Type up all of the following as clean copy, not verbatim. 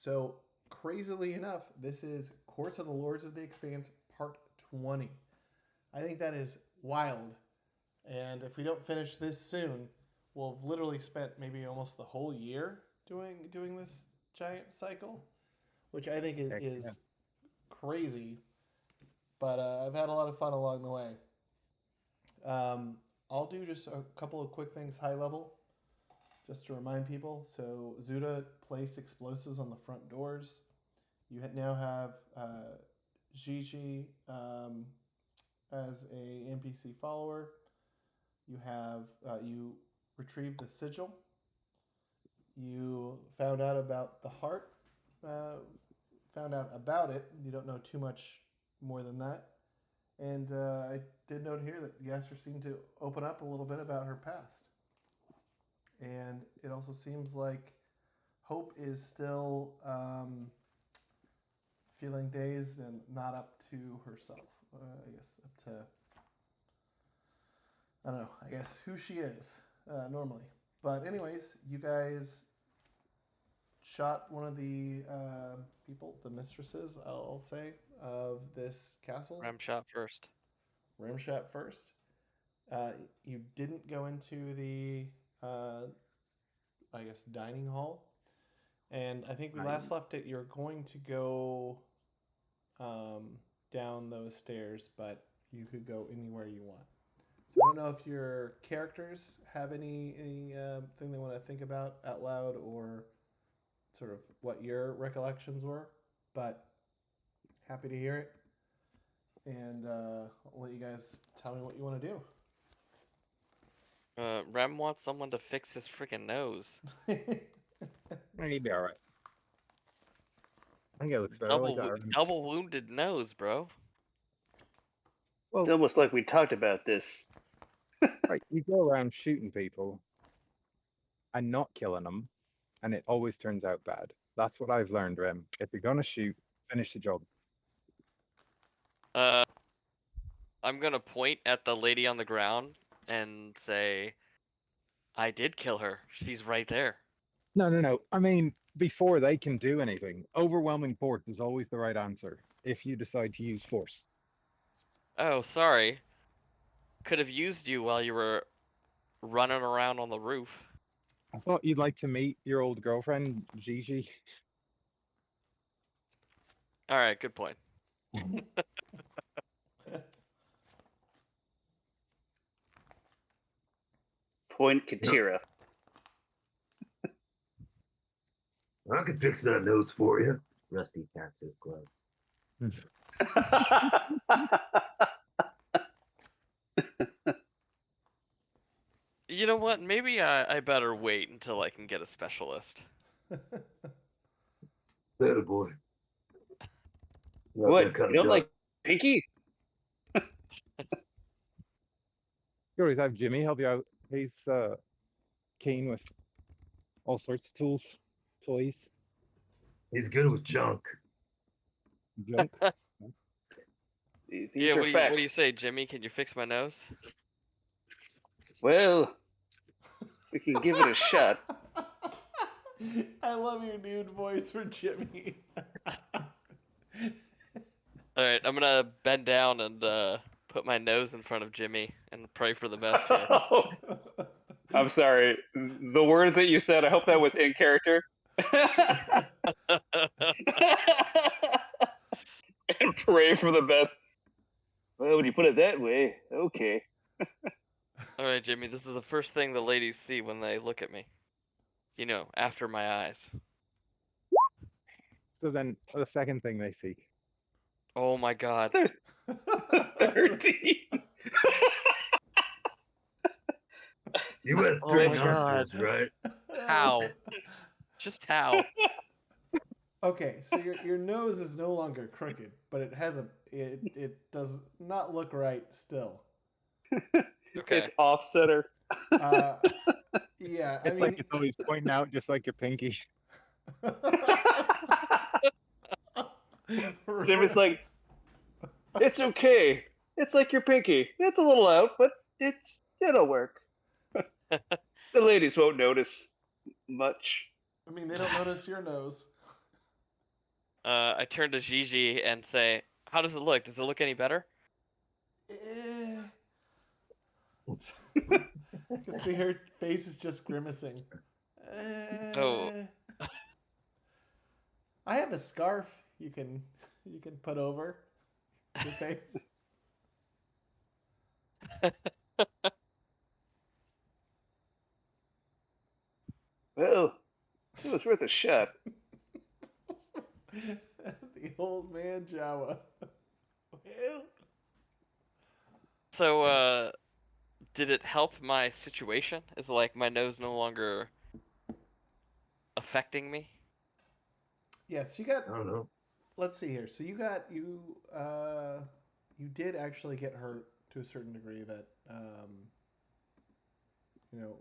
So, crazily enough, this is Courts of the Lords of the Expanse Part 20. I think that is wild. And if we don't finish this soon, we'll have literally spent maybe almost the whole year doing this giant cycle, which I think Heck yeah. is crazy. But I've had a lot of fun along the way. I'll do just a couple of quick things high level, just to remind people. So Zuda place explosives on the front doors. You now have Gigi as a NPC follower. You have you retrieved the sigil. You found out about the heart. Found out about it. You don't know too much more than that. And I did note here that Yaster seemed to open up a little bit about her past. And it also seems like Hope is still feeling dazed and not up to herself. I guess up to, I don't know, I guess who she is normally. But, anyways, you guys shot one of the people, the mistresses, I'll say, of this castle. Ram shot first. Rim shot first. You didn't go into the, I guess, dining hall. And I think we last left it. You're going to go down those stairs, but you could go anywhere you want. So I don't know if your characters have any thing they want to think about out loud or sort of what your recollections were, but happy to hear it. And I'll let you guys tell me what you want to do. Rem wants someone to fix his freaking nose. He'd be alright. I think it looks better like that. Double wounded nose, bro. Well, It's almost like we talked about this. right, you go around shooting people and not killing them, and it always turns out bad. That's what I've learned, Rem. If you're gonna shoot, finish the job. I'm gonna point at the lady on the ground and say, I did kill her. She's right there. No. I mean, before they can do anything, overwhelming force is always the right answer if you decide to use force. Oh, sorry. Could have used you while you were running around on the roof. I thought you'd like to meet your old girlfriend, Gigi. Alright, good point. Point Katira. I can fix that nose for you. Rusty pats his gloves. You know what? Maybe I better wait until I can get a specialist. That a boy. Not What? that kind You of don't like Pinky? You always have Jimmy help you out. He's keen with all sorts of tools, toys, He's good with junk. junk. These Yeah, are facts. what do you say, Jimmy? Can you fix my nose? Well, we can give it a shot. I love your nude voice for Jimmy. Alright, I'm gonna bend down and put my nose in front of Jimmy and pray for the best here. I'm sorry. The word that you said, I hope that was in character. And pray for the best. Well, when you put it that way, okay. Alright, Jimmy, this is the first thing the ladies see when they look at me. You know, after my eyes. So then the second thing they see. Oh my god. 13. You had Oh three my nostrils, God. right? How? Just how? Okay, so your nose is no longer crooked, but it does not look right still. Okay. It's off center. Yeah, It's like it's always pointing out, just like your pinky. Jimmy's like, it's okay. It's like your pinky. It's a little out, but it'll work. The ladies won't notice much. I mean, they don't notice your nose. I turn to Gigi and say, "How does it look? Does it look any better?" You can see her face is just grimacing. Oh. I have a scarf you can put over your face. Well, it was worth a shot. The old man Jawa. Well, So, did it help my situation? Is it like my nose no longer affecting me? yes, you got. I don't know. Let's see here. So you did actually get hurt to a certain degree. That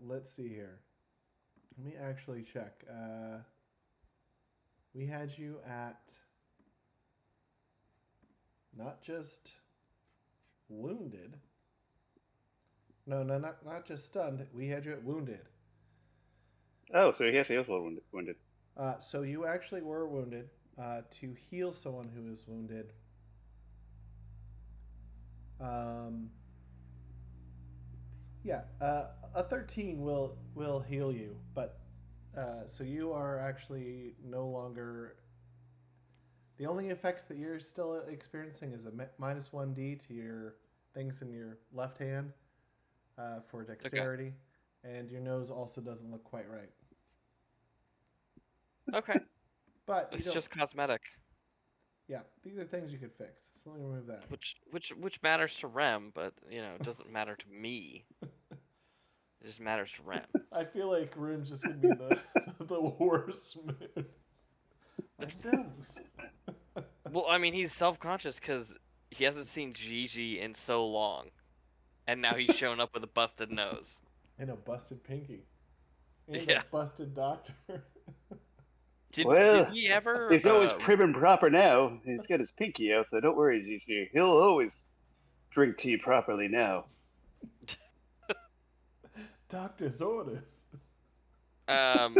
let's see here. Let me actually check. We had you at not just wounded. No, not just stunned. We had you at wounded. Oh, so he actually is well wounded. So you actually were wounded. To heal someone who is wounded. Yeah, a 13 will heal you, but so you are actually no longer. The only effects that you're still experiencing is a minus 1d to your things in your left hand for dexterity, and your nose also doesn't look quite right. Okay. But It's just cosmetic. Yeah, these are things you could fix. So let me remove that. Which matters to Rem, but it doesn't matter to me. It just matters to Rem. I feel like Rim's just gonna be the the worst mood. My nose. Well, I mean, he's self-conscious because he hasn't seen Gigi in so long, and now he's shown up with a busted nose. And a busted pinky. And Yeah. a busted doctor. Did he ever? He's always prim and proper now. He's got his pinky out, so don't worry, GC. He'll always drink tea properly now. Doctor's orders. I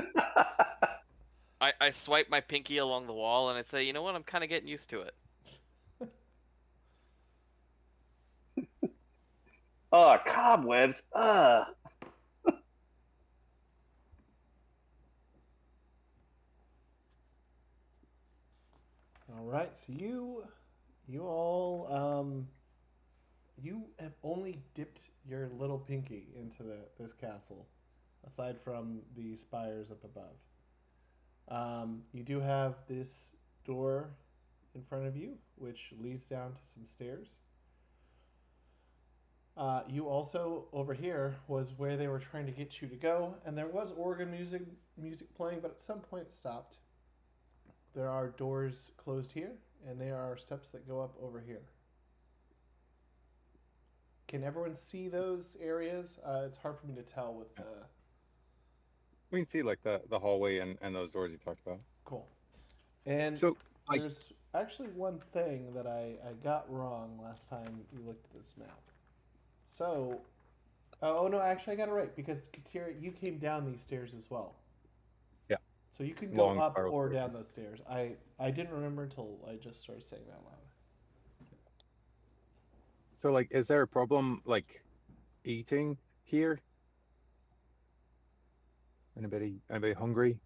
swipe my pinky along the wall and I say, you know what? I'm kind of getting used to it. Oh, cobwebs. Ugh. All right, so you all you have only dipped your little pinky into this castle, aside from the spires up above. You do have this door in front of you, which leads down to some stairs. You also, over here, was where they were trying to get you to go, and there was organ music playing, but at some point it stopped. There are doors closed here, and there are steps that go up over here. Can everyone see those areas? It's hard for me to tell with the... We can see like the hallway and those doors you talked about. Cool. And So like, there's actually one thing that I got wrong last time you looked at this map. So, oh no, actually I got it right, because Katira, you came down these stairs as well. Yeah. So you can go Long up spiral or stairs. down those stairs. I didn't remember until I just started saying that loud. so like, is there a problem like eating here? Anybody hungry?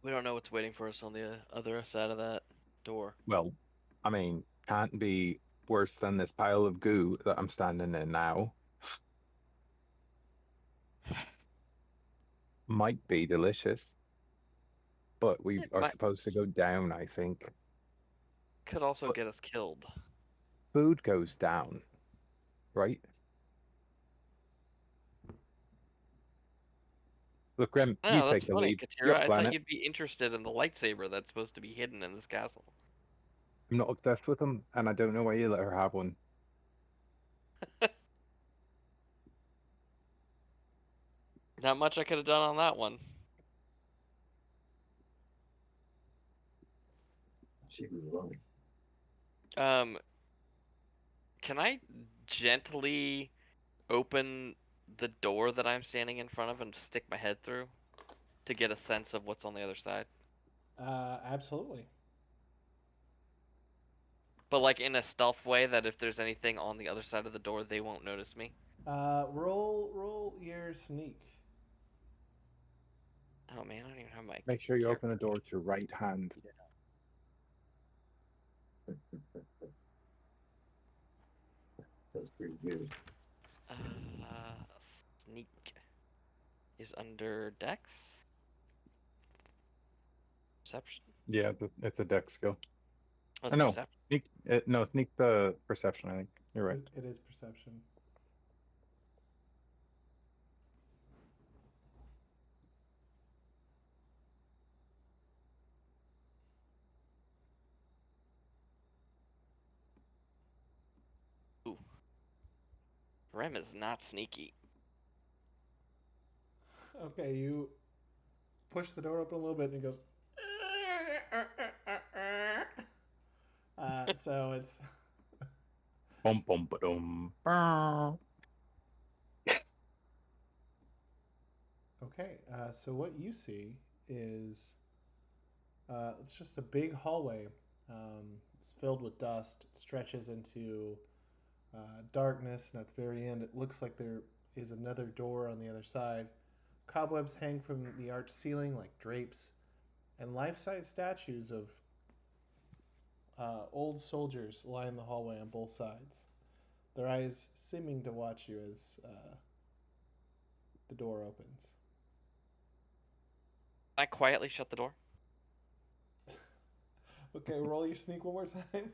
We don't know what's waiting for us on the other side of that door. Well, I mean, can't be worse than this pile of goo that I'm standing in now. Might be delicious, but we It are supposed to go down, I think. could also But- get us killed. Food goes down, right? Look, Grim, you Oh, that's take the funny, lead. Katira. Your I thought planet. you'd be interested in the lightsaber that's supposed to be hidden in this castle. I'm not obsessed with them, and I don't know why you let her have one. Not much I could have done on that one. She'd be lonely. Can I gently open the door that I'm standing in front of and stick my head through to get a sense of what's on the other side? Absolutely. But like in a stealth way that if there's anything on the other side of the door, they won't notice me. Roll your sneak. Oh man, I don't even have my. Make sure you character. open the door with your right hand. That's pretty good. Sneak is under Dex. Perception. Yeah, it's a dex skill. Oh, it's No, perception. sneak. No, sneak the perception. I think you're right. It is perception. Ooh. Rem is not sneaky. Okay, you push the door open a little bit, and he goes. So it's Bum bum ba-dum. okay. So what you see is it's just a big hallway. It's filled with dust. It stretches into darkness, and at the very end, it looks like there is another door on the other side. Cobwebs hang from the arched ceiling like drapes, and life-size statues of old soldiers line the hallway on both sides, their eyes seeming to watch you as the door opens. Can I quietly shut the door? Okay, roll your sneak one more time.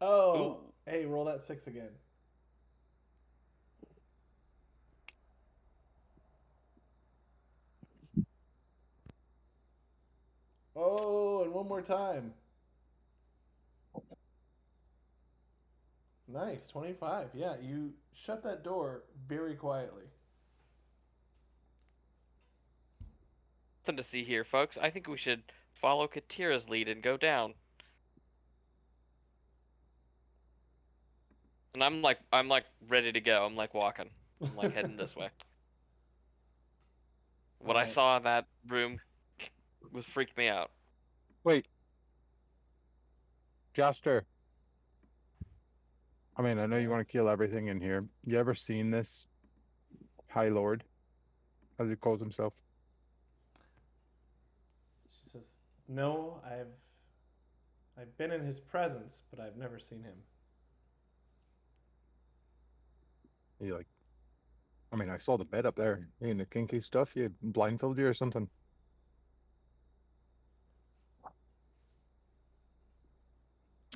Oh, Ooh. hey, roll that 6 again. Oh, and one more time. Nice, 25. Yeah, you shut that door very quietly. Nothing to see here, folks. I think we should follow Katira's lead and go down. And I'm like ready to go. I'm like walking. I'm like heading this way. What I Alright. saw in that room was freaked me out. Wait, Jaster. I mean, I know you want Yes? to kill everything in here. You ever seen this High Lord, as he calls himself? She says, "No, I've been in his presence, but I've never seen him." He like, I mean, I saw the bed up there. You the kinky stuff. You blindfold you or something.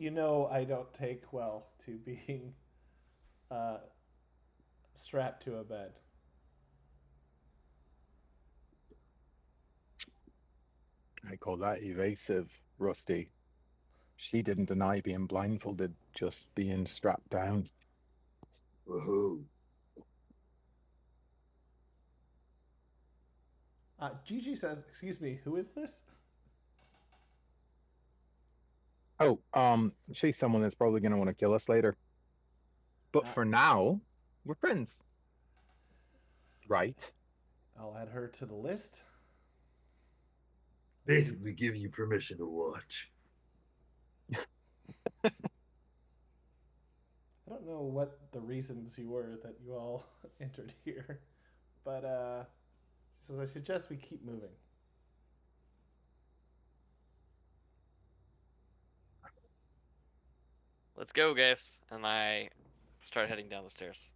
You know, I don't take well to being uh, strapped to a bed. I call that evasive, Rusty. She didn't deny being blindfolded, just being strapped down. Woohoo. Gigi says, "Excuse me, who is this?" Oh, she's someone that's probably gonna want to kill us later. But Uh, for now, we're friends. Right? I'll add her to the list. Basically giving you permission to watch. I don't know what the reasons you were that you all entered here, but she says, "I suggest we keep moving." Let's go, guys. And I start heading down the stairs.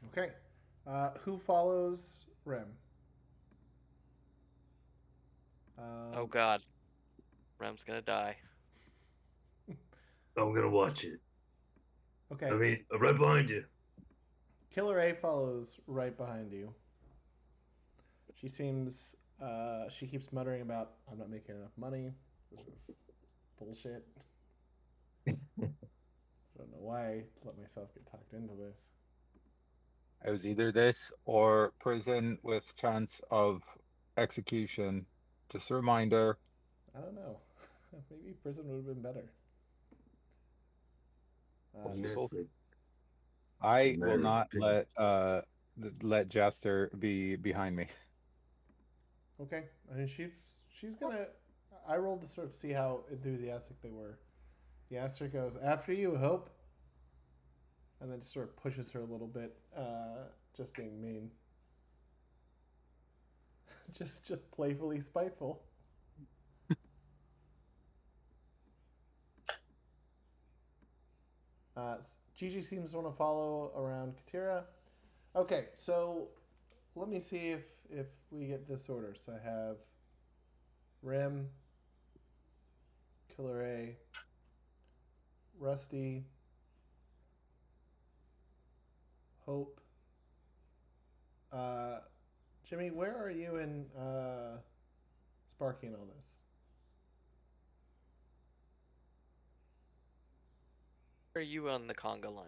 Okay. Who follows Rem? Oh god. Rem's gonna die. I'm gonna watch it. Okay. I mean, right behind you. Killer A follows right behind you. She seems. She keeps muttering about, "I'm not making enough money," which is bullshit. I don't know why I let myself get talked into this. It was either this or prison with chance of execution. Just a reminder. I don't know. Maybe prison would have been better. And that's like I matter will of not opinion. let Jaster be behind me. Okay. I mean, she's gonna. I rolled to sort of see how enthusiastic they were. Yaster goes after you, Hope, and then just sort of pushes her a little bit, just being mean, just playfully spiteful. Gigi seems to want to follow around Katira. Okay, so let me see if we get this order. So I have Rim, Killer A, Rusty, Hope. Uh, Jimmy, where are you in Sparky and all this? Are you on the conga line?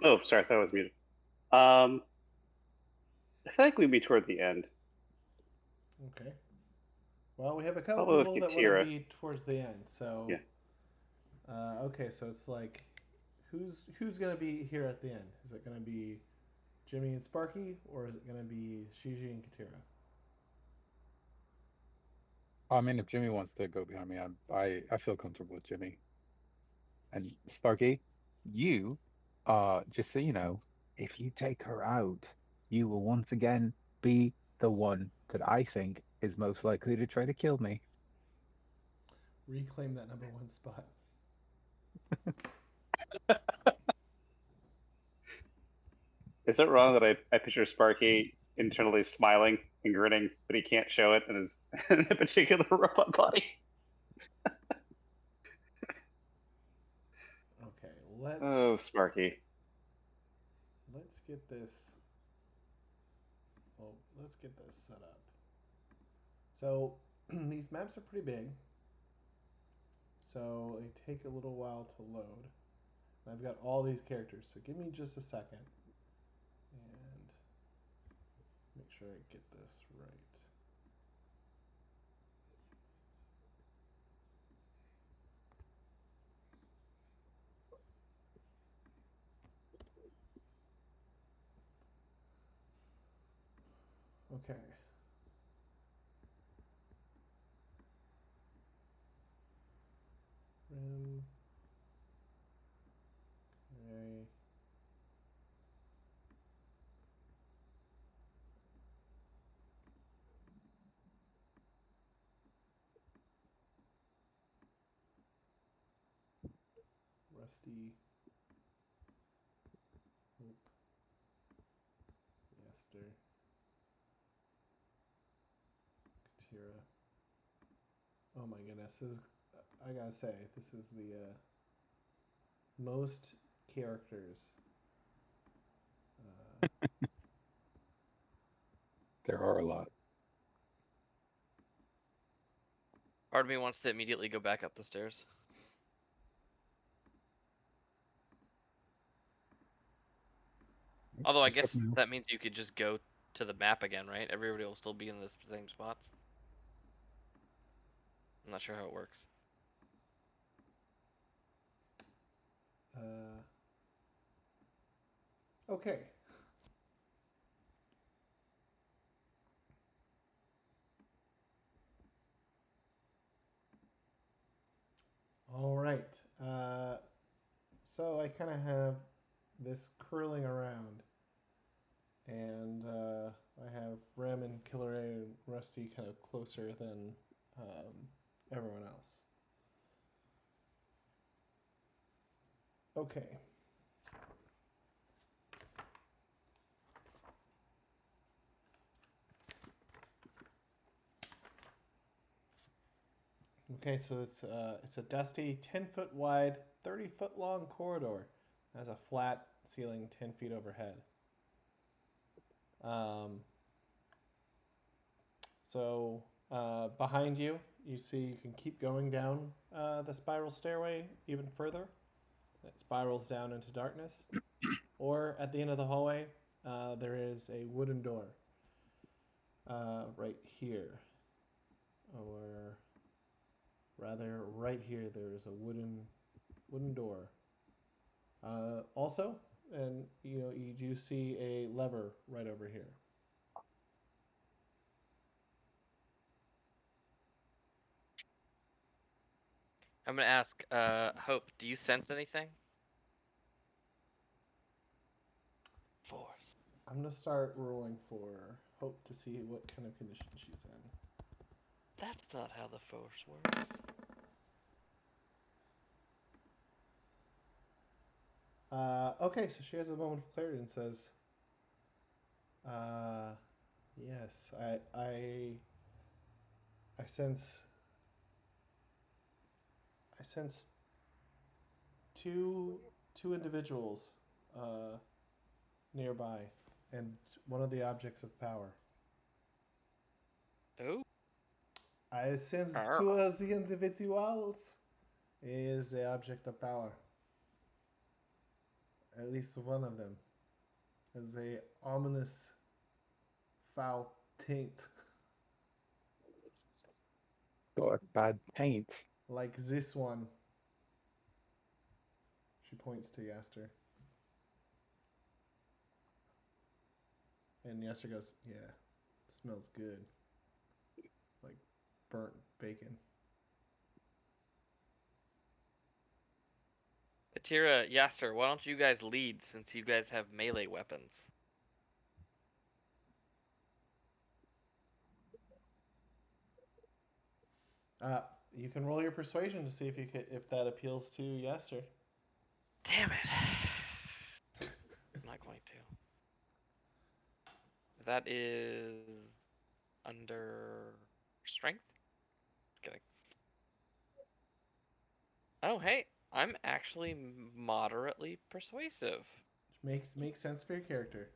Oh, sorry, I thought I was muted. I feel like we'd be toward the end. Okay. Well, we have a couple Probably with people that want to Katira. be towards the end. So, Yeah. Okay, so it's like, who's gonna be here at the end? Is it gonna be Jimmy and Sparky, or is it gonna be Gigi and Katira? I mean, if Jimmy wants to go behind me, I feel comfortable with Jimmy. And Sparky, you, just so you know, if you take her out, you will once again be the one that I think is most likely to try to kill me. Reclaim that number one spot. Is it wrong that I picture Sparky internally smiling and grinning, but he can't show it in his in a particular robot body? Okay, Oh, Sparky. let's get this. Well, let's get this set up. So these maps are pretty big, so they take a little while to load. I've got all these characters, so give me just a second and make sure I get this right. Okay. Okay. Rusty, Hope, Yaster, Katira. Oh my goodness, this is, I gotta say, this is the most characters. There are a lot. Part of me wants to immediately go back up the stairs. Although I Just guess let me know. that means you could just go to the map again, right? Everybody will still be in the same spots. I'm not sure how it works. Okay. All right. So I kind of have this curling around, and I have Rem and Killer A and Rusty kind of closer than everyone else. Okay. Okay, so it's a dusty 10-foot wide, 30-foot long corridor. It has a flat ceiling 10 feet overhead. So behind you, you see you can keep going down the spiral stairway even further. It spirals down into darkness. Or at the end of the hallway, there is a wooden door right here. Or rather, right here, there is a wooden door. Also, and you do see a lever right over here. I'm gonna ask, Hope, do you sense anything? Force. I'm gonna start rolling for Hope to see what kind of condition she's in. That's not how the force works. Okay, so she has a moment of clarity and says, "Yes, I sense two individuals nearby, and one of the objects of power. Oh. I sense Arr. two of the individuals is the object of power. At least one of them is a ominous, foul taint, Got a bad paint. like this one." She points to Yaster. And Yaster goes, "Yeah, smells good. Like burnt bacon." Katira, Yaster, why don't you guys lead since you guys have melee weapons? You can roll your persuasion to see if that appeals to Yaster. Damn it. I'm not going to. That is under strength? Just kidding. Oh, hey, I'm actually moderately persuasive. Makes sense for your character.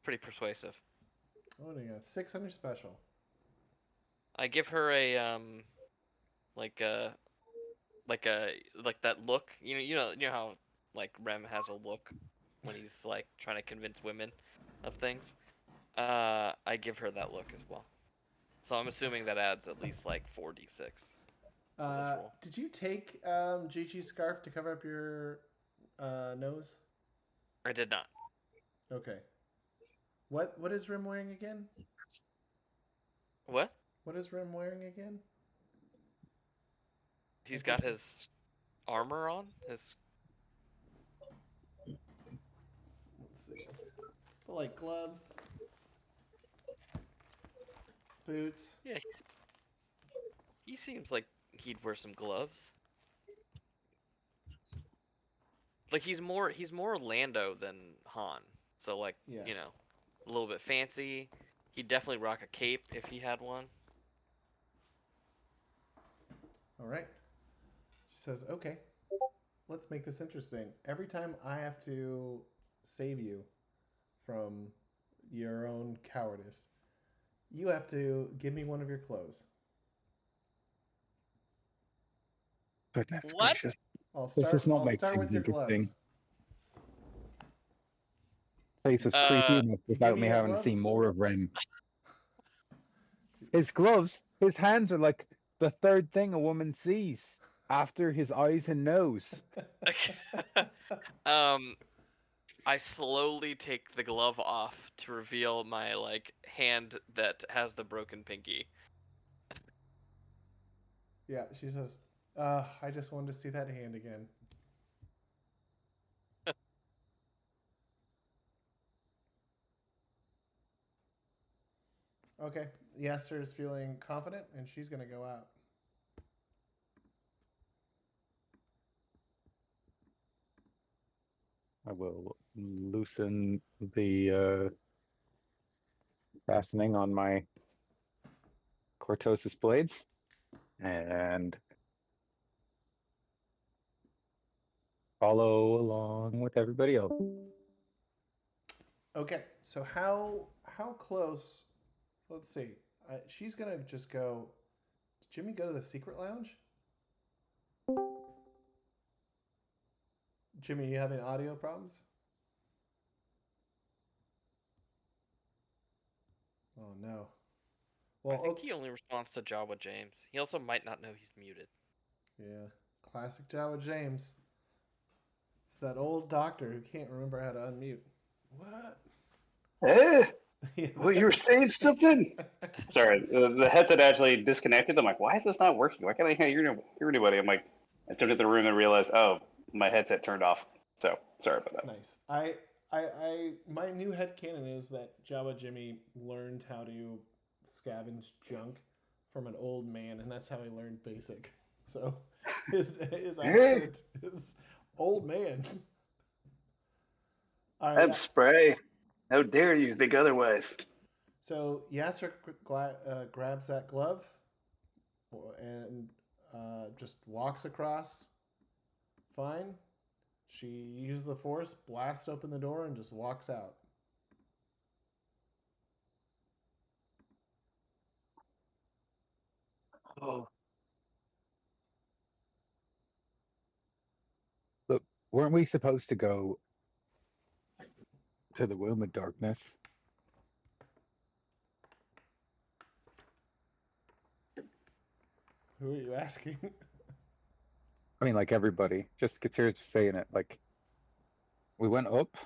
Pretty persuasive. Oh, you got 6 on your special. I give her a like that look. You know how like Rem has a look when he's like trying to convince women of things. I give her that look as well. So I'm assuming that adds at least like 4d6 to this roll. Did you take Gigi's scarf to cover up your nose? I did not. Okay. What is Rim wearing again? What? What is Rim wearing again? He's got his armor on. His. Let's see. Like gloves, boots. Yeah, he seems like he'd wear some gloves. Like he's more Lando than Han. So like, Yeah. A little bit fancy. He'd definitely rock a cape if he had one. All right. She says, "Okay, let's make this interesting. Every time I have to save you from your own cowardice, you have to give me one of your clothes." Goodness What? gracious. I'll This does not I'll make start things with your gloves. interesting. Place was Uh, creepy enough without me me your having to see gloves? more of Ren. His gloves, his hands are like the third thing a woman sees after his eyes and nose. I slowly take the glove off to reveal my like hand that has the broken pinky. Yeah, she says, "I just wanted to see that hand again." Okay, Yaster is feeling confident, and she's going to go out. I will loosen the fastening on my cortosis blades and follow along with everybody else. Okay, so how close? Let's see. She's gonna just go. Did Jimmy go to the secret lounge? Jimmy, you having audio problems? no. I Well, think he only responds to Jawa James. He also might not know he's muted. yeah, classic Jawa James. It's that old doctor who can't remember how to unmute. What? Eh? Yeah, Well, you were saying something? Sorry, the headset actually disconnected. I'm like, why is this not working? Why can't I hear anybody? I'm like, I turned to the room and realized, oh, my headset turned off. So sorry about that. Nice. My new headcanon is that Jawa Jimmy learned how to scavenge junk from an old man, and that's how he learned basic. So his accent is old man. All right. I'm spray. How dare you think otherwise? So Yaster grabs that glove and just walks across. Fine. She uses the force, blasts open the door, and just walks out. Oh. Look, weren't we supposed to go to the womb of darkness? Who are you asking? I mean, like everybody. Just Katira's just saying it. Like, we went up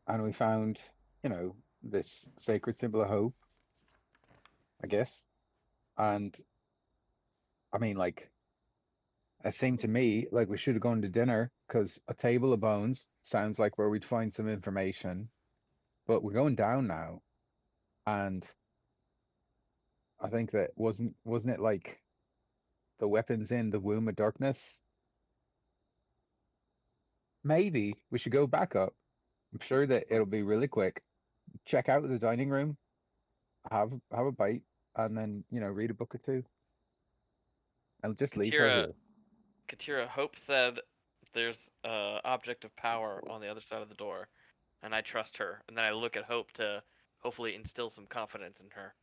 and we found, this sacred symbol of hope, I guess. And I mean, like, it seemed to me like we should have gone to dinner because a table of bones sounds like where we'd find some information. But we're going down now, and I think that wasn't it like the weapons in the womb of darkness? Maybe we should go back up. I'm sure that it'll be really quick. Check out the dining room, have a bite, and then read a book or two, and just leave her here. Katira, Hope said there's a object of power on the other side of the door, and I trust her. And then I look at Hope to hopefully instill some confidence in her.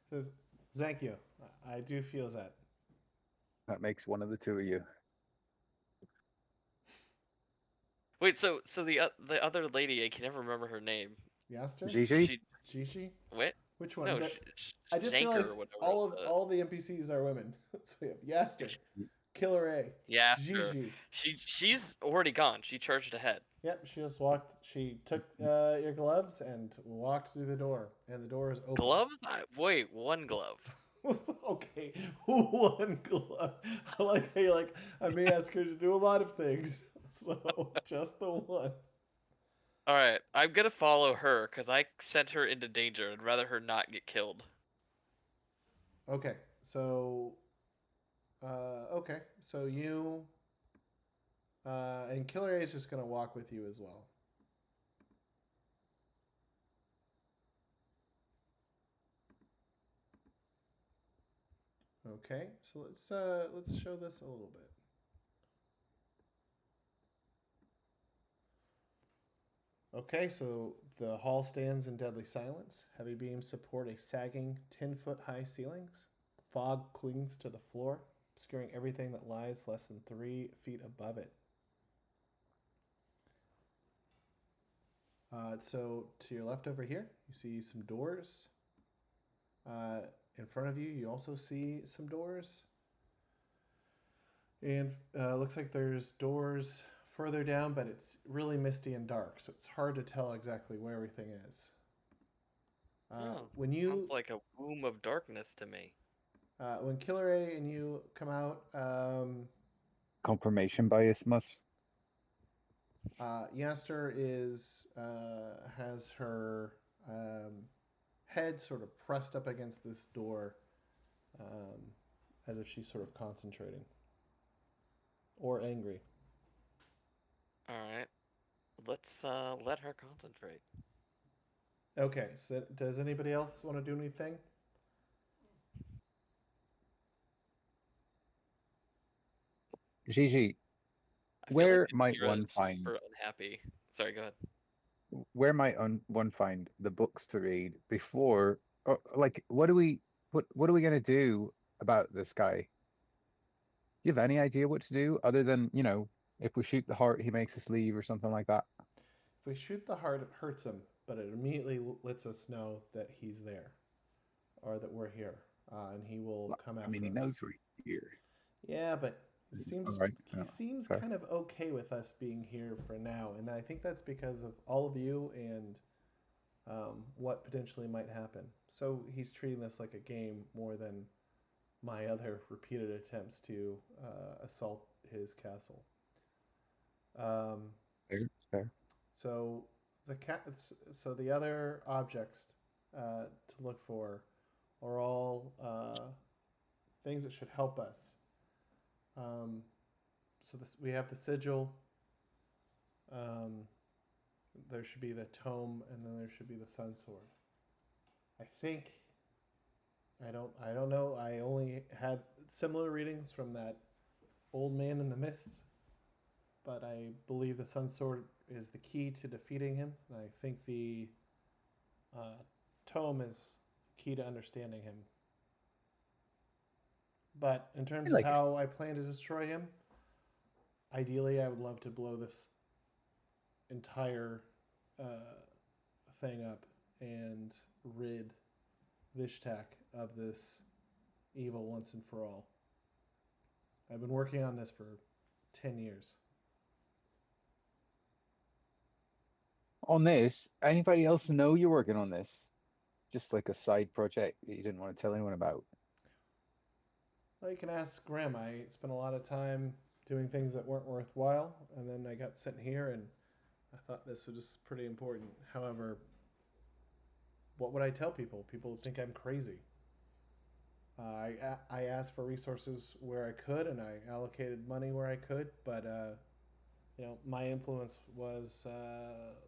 Says, thank you. I do feel that. That makes one of the two of you. Wait, so the other lady, I can never remember her name. Yaster? Gigi? Gigi? What? Which one? No, I just Janker realized or whatever. all the NPCs are women. So we have Yaster, Killer A, Yaster. Gigi. She's already gone. She charged ahead. Yep, she just walked. She took your gloves and walked through the door, and the door is open. Gloves? Wait, one glove. Okay, one glove. I like how you're like, I may ask her to do a lot of things, so just the one. All right, I'm gonna follow her because I sent her into danger. I'd rather her not get killed. Okay, so, you, and Killer A is just gonna walk with you as well. Okay, so let's show this a little bit. Okay, so the hall stands in deadly silence. Heavy beams support a sagging 10-foot-high ceilings. Fog clings to the floor, obscuring everything that lies less than 3 feet above it. So to your left over here, you see some doors. In front of you, you also see some doors. And looks like there's doors further down, but it's really misty and dark, so it's hard to tell exactly where everything is. Sounds like a womb of darkness to me. When Killer A and you come out, Confirmation bias must. Yaster has her head sort of pressed up against this door, as if she's sort of concentrating or angry. All right, let's let her concentrate. Okay, so does anybody else want to do anything? Gigi, where might one find? Super unhappy. Sorry, go ahead. Where might one find the books to read before? Like, what are we gonna do about this guy? Do you have any idea what to do other than if we shoot the heart, he makes us leave or something like that? If we shoot the heart, it hurts him. but it immediately lets us know that he's there, or that we're here, and he will come I after mean, he us. knows we're here. Yeah, but he seems All right. he seems fair. kind of okay with us being here for now, and I think that's because of all of you and what potentially might happen. So he's treating this like a game more than my other repeated attempts to assault his castle. Fair. So so the other objects to look for are all things that should help us. So we have the sigil. There should be the tome, and then there should be the sun sword. I think. I don't know. I only had similar readings from that old man in the mists, but I believe the sun sword is the key to defeating him. And I think the tome is key to understanding him. But in terms of how I plan to destroy him, ideally I would love to blow this entire thing up and rid Vishtak of this evil once and for all. I've been working on this for 10 years. On this, anybody else know you're working on this? Just like a side project that you didn't want to tell anyone about. Well, you can ask Graham. I spent a lot of time doing things that weren't worthwhile, and then I got sent here, and I thought this was just pretty important. However, what would I tell people? People would think I'm crazy. I asked for resources where I could, and I allocated money where I could, but my influence was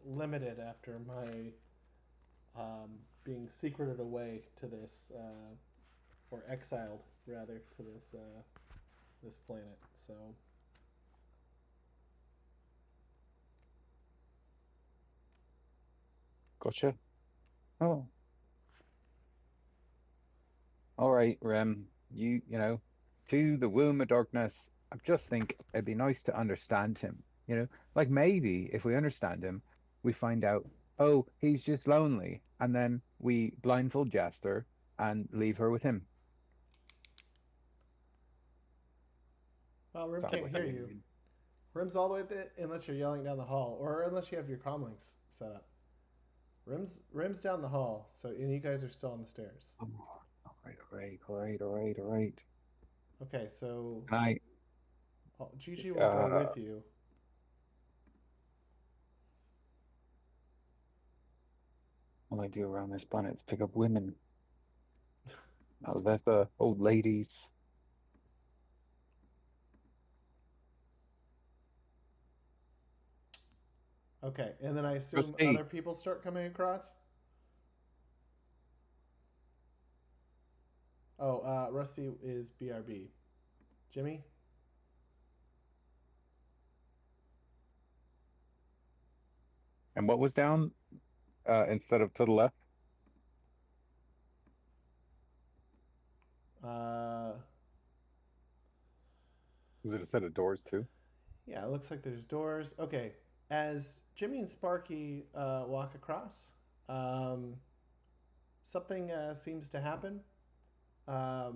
limited after my being secreted away to this, or exiled rather, to this planet. So. Gotcha. Oh. All right, Rem. You know, to the womb of darkness. I just think it'd be nice to understand him. Like maybe if we understand him, we find out, oh, he's just lonely, and then we blindfold Yaster and leave her with him. Well, Rim Sounds can't like hear a you. win-win. Rim's all the way there unless you're yelling down the hall, or unless you have your comlinks set up. Rim's down the hall, and you guys are still on the stairs. Oh, all right. Okay, so Gigi will go with you. All I do around this planet is pick up women. Oh, that's the old ladies. Okay, and then I assume Rusty. other people start coming across? Oh, Rusty is BRB. Jimmy? And what was down instead of to the left? Was it a set of doors too? Yeah, it looks like there's doors. Okay, as Jimmy and Sparky walk across, something seems to happen. Now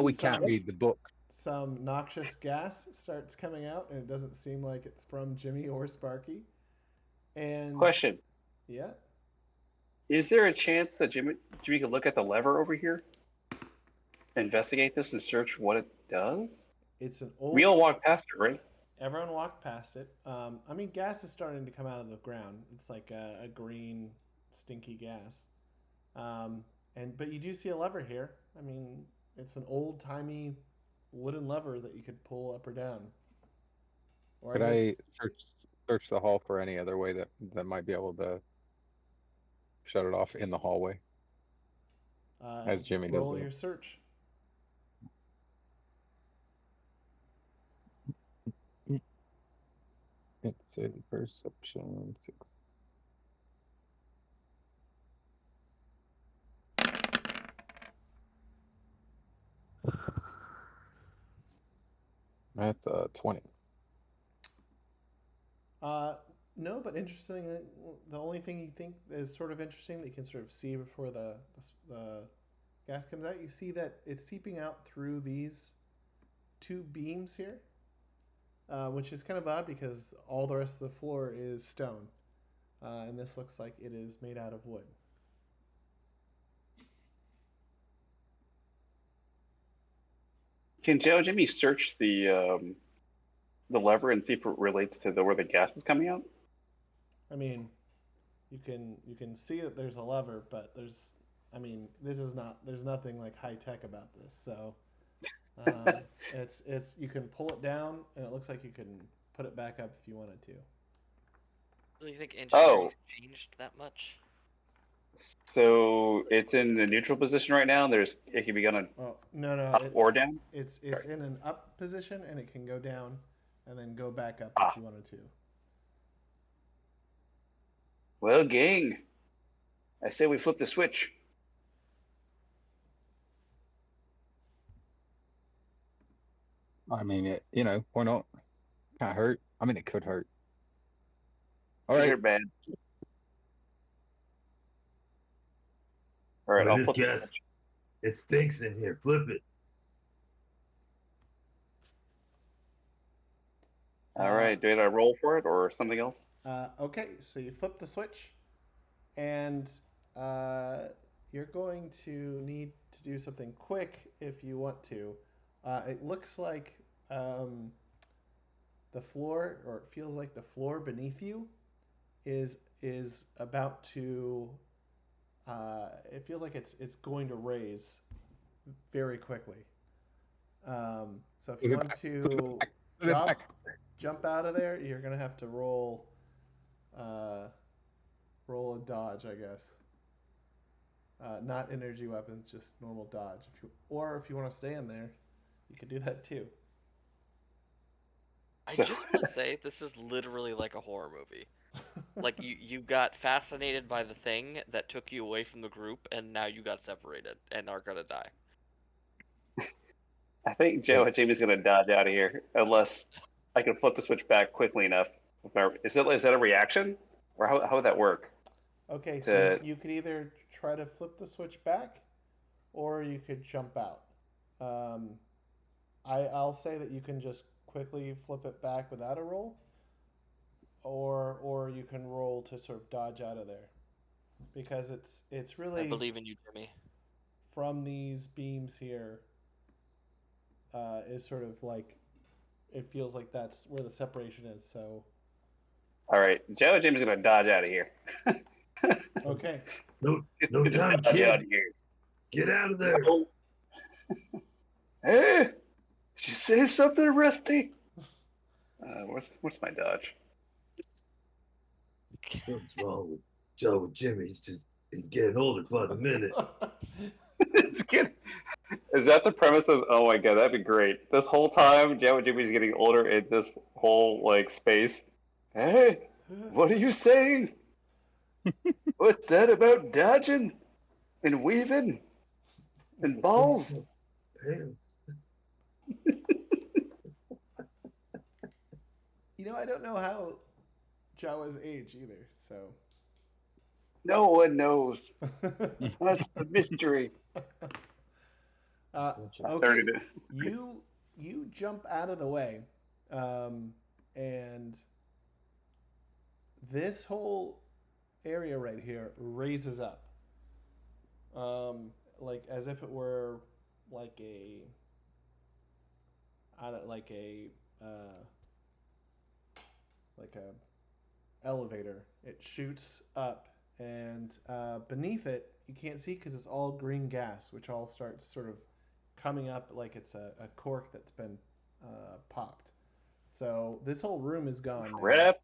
we can't read the book. Some noxious gas starts coming out, and it doesn't seem like it's from Jimmy or Sparky. And Question: yeah, is there a chance that Jimmy could look at the lever over here, investigate this, and search what it does? it's an old. We all walked past it, right? Everyone walked past it. I mean, gas is starting to come out of the ground. It's like a green, stinky gas. But you do see a lever here. I mean, it's an old timey wooden lever that you could pull up or down. Or Could I search the hall for any other way that might be able to shut it off in the hallway? As Jimmy does. Roll your search. It's a perception 6. That's 20. No, but interesting. The only thing you think is sort of interesting that you can sort of see before the gas comes out, you see that it's seeping out through these two beams here, which is kind of odd because all the rest of the floor is stone, and this looks like it is made out of wood. Can Joe and Jimmy search the lever and see if it relates to where the gas is coming out? I mean, you can see that there's a lever, but this is not. There's nothing like high tech about this. So, it's you can pull it down, and it looks like you can put it back up if you wanted to. Do you think insecurities changed that much? So it's in the neutral position right now. It can be going Oh no, up or down. It's in an up position, and it can go down, and then go back up if you wanted to. Well, gang, I say we flip the switch. I mean, why not? Can't hurt. I mean, it could hurt. All right. You're bad. All right, Well, I'll this flip the gas, switch. it stinks in here. Flip it. All right, did I roll for it or something else? Okay, so you flip the switch, and you're going to need to do something quick if you want to. It looks like the floor, or it feels like the floor beneath you, is about to. It feels like it's going to raise very quickly. So if you want to jump out of there, you're gonna have to roll a dodge, I guess. Not energy weapons, just normal dodge. If you want to stay in there, you could do that too. I just want to say this is literally like a horror movie. Like you got fascinated by the thing that took you away from the group, and now you got separated and are gonna die. I think Joe and Jamie's gonna dodge out of here unless I can flip the switch back quickly enough. Is that a reaction, or how would that work? Okay, so you could either try to flip the switch back, or you could jump out. I'll say that you can just quickly flip it back without a roll, or you can roll to sort of dodge out of there, because it's really I believe in you, Jimmy. from these beams here. Is sort of like it feels like that's where the separation is. So. All right, Joe and Jamie's gonna dodge out of here. Okay. No Just time, dodge kid. out of here. Get out of there. Hey, did you say something, Rusty? What's my dodge? Something's wrong with Joe and Jimmy. He's getting older by the minute. It's getting. Is that the premise of? Oh my god, that'd be great. This whole time, Joe and Jimmy's getting older in this whole space. Hey, what are you saying? What's that about dodging and weaving and balls? Pants. I don't know how Jawa's age either, so. No one knows. That's the mystery. Okay, you jump out of the way, and this whole area right here raises up, like as if it were like a elevator. It shoots up, and beneath it you can't see because it's all green gas, which all starts sort of coming up like it's a cork that's been popped. So this whole room is gone now.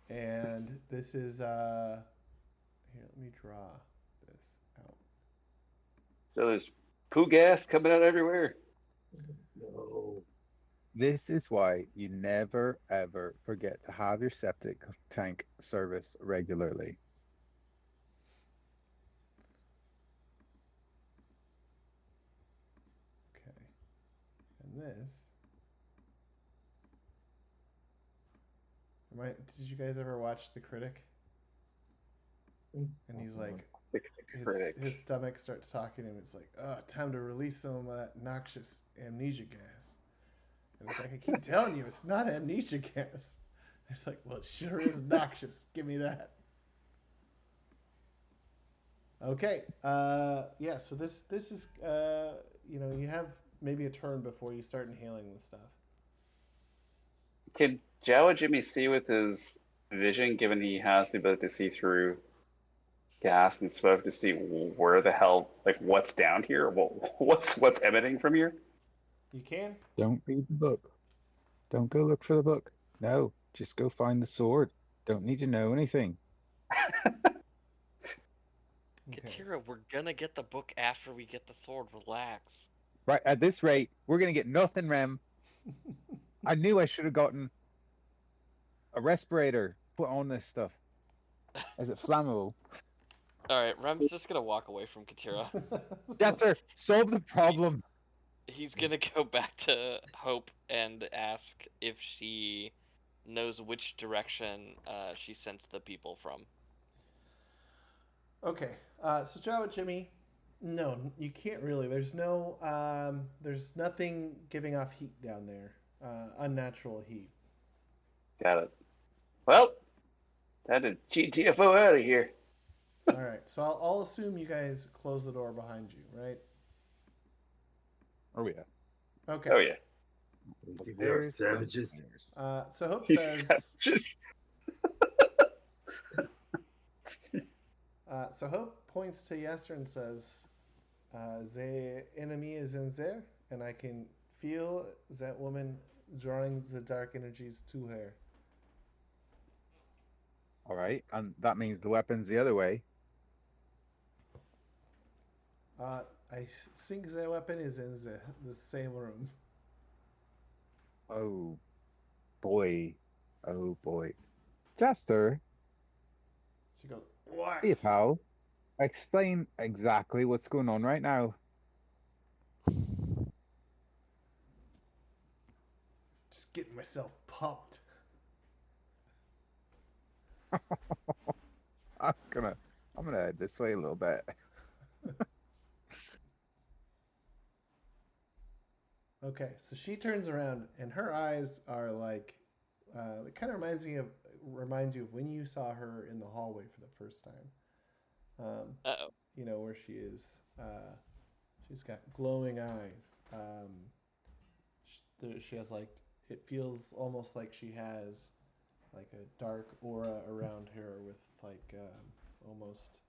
And this is here, let me draw this out. So there's poo gas coming out everywhere. No. This is why you never ever forget to have your septic tank service regularly. Okay. And this. Did you guys ever watch The Critic? And he's like, The critic. his stomach starts talking to him. It's like, oh, time to release some of that noxious amnesia gas. And it's like, I keep telling you, it's not amnesia gas. It's like, well, it sure is noxious. Give me that. Okay. Yeah. So this is you have maybe a turn before you start inhaling this stuff. Can Jawa Jimmy see with his vision, given he has the ability to see through gas and smoke, to see where the hell, like, what's down here? What's emitting from here? You can. Don't read the book. Don't go look for the book. No, just go find the sword. Don't need to know anything. Okay. Katira, we're gonna get the book after we get the sword. Relax. Right, at this rate, we're gonna get nothing, Rem. I knew I should have gotten a respirator put on this stuff. Is it flammable? All right, Rem's just gonna walk away from Katira. Yaster, solve the problem. He's gonna go back to Hope and ask if she knows which direction she sent the people from. Okay. So Jawa Jimmy, no, you can't really. There's nothing giving off heat down there. Unnatural heat. Got it. Well, time to GTFO out of here. All right. So I'll assume you guys close the door behind you, right? Oh yeah. Okay. Oh yeah. You think we are savages? So Hope says. Just So Hope points to Yaster and says, "The enemy is in there, and I can feel that woman drawing the dark energies to her." All right, and that means the weapon's the other way. I think the weapon is in the same room. Oh boy. Oh boy. Jaster, She goes, "What?" hey pal, explain exactly what's going on right now. Just getting myself pumped. I'm gonna head this way a little bit. Okay, so she turns around and her eyes are like, it kind of reminds you of when you saw her in the hallway for the first time. Uh-oh. You know where she is. She's got glowing eyes. She has like, it feels almost like she has like a dark aura around her with like almost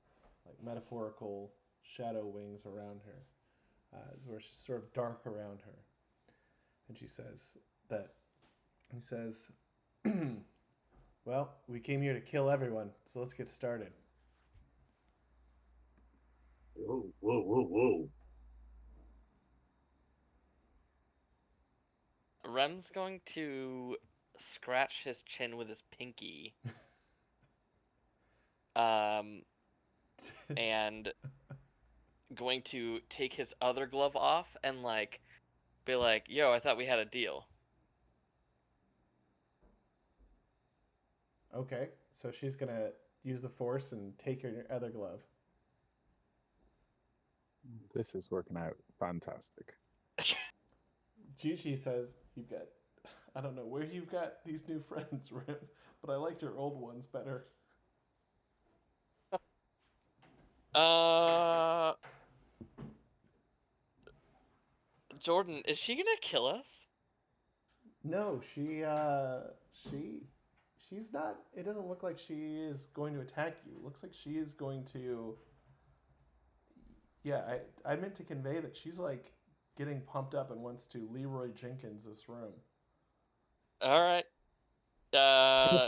like metaphorical shadow wings around her, where she's sort of dark around her. And he says, well, we came here to kill everyone, so let's get started. Whoa, whoa, whoa, whoa. Rem's going to scratch his chin with his pinky. And going to take his other glove off and like be like, yo, I thought we had a deal. Okay, so she's gonna use the force and take your other glove. This is working out fantastic. Gigi says, I don't know where you've got these new friends, Rim, but I liked your old ones better. Jordan, is she gonna kill us? No, she's not. It doesn't look like she is going to attack you. It looks like she is going to. Yeah, I meant to convey that she's like getting pumped up and wants to Leeroy Jenkins this room. All right.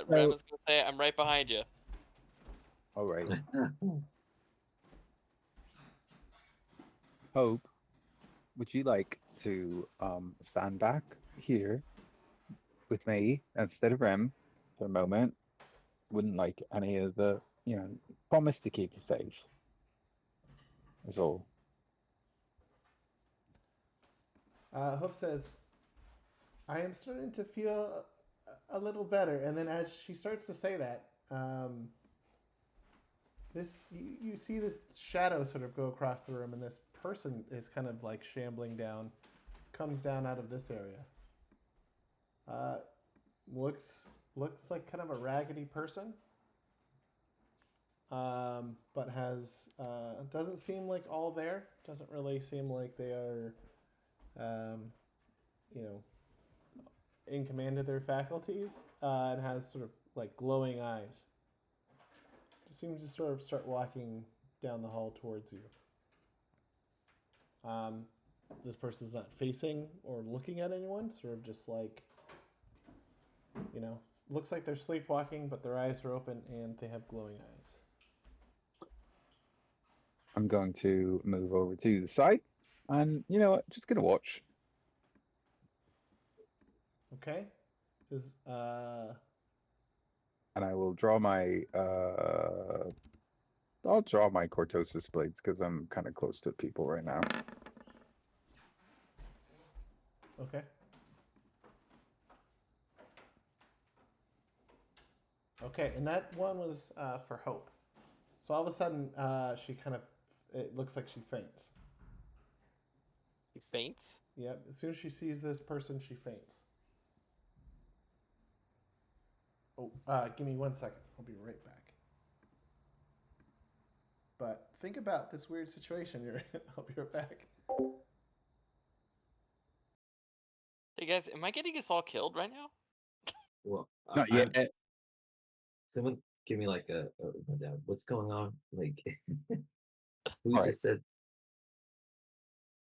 Rem is gonna say, I'm right behind you. All right. Hope, would you like to stand back here with me instead of Rem for a moment? Wouldn't like any of the, promise to keep you safe. That's all. Hope says, I am starting to feel a little better. And then as she starts to say that, you see this shadow sort of go across the room, and this person is kind of like shambling down, comes down out of this area. Looks like kind of a raggedy person, but has doesn't seem like all there. Doesn't really seem like they are, you know, in command of their faculties, and has sort of like glowing eyes. Just seems to sort of start walking down the hall towards you. This person's not facing or looking at anyone, sort of just like, you know, looks like they're sleepwalking, but their eyes are open and they have glowing eyes. I'm going to move over to the side, and you know what? Just gonna watch. Okay. Does And I will draw my I'll draw my cortosis blades because I'm kind of close to people right now. okay. Okay, and that one was for Hope. So all of a sudden, she kind of, it looks like she faints. He faints? Yep. As soon as she sees this person, she faints. Oh, give me 1 second. I'll be right back. But think about this weird situation you're in. I'll be right back. Hey guys, am I getting us all killed right now? Well, Not yet. Someone give me like a rundown. What's going on? Like, we All just said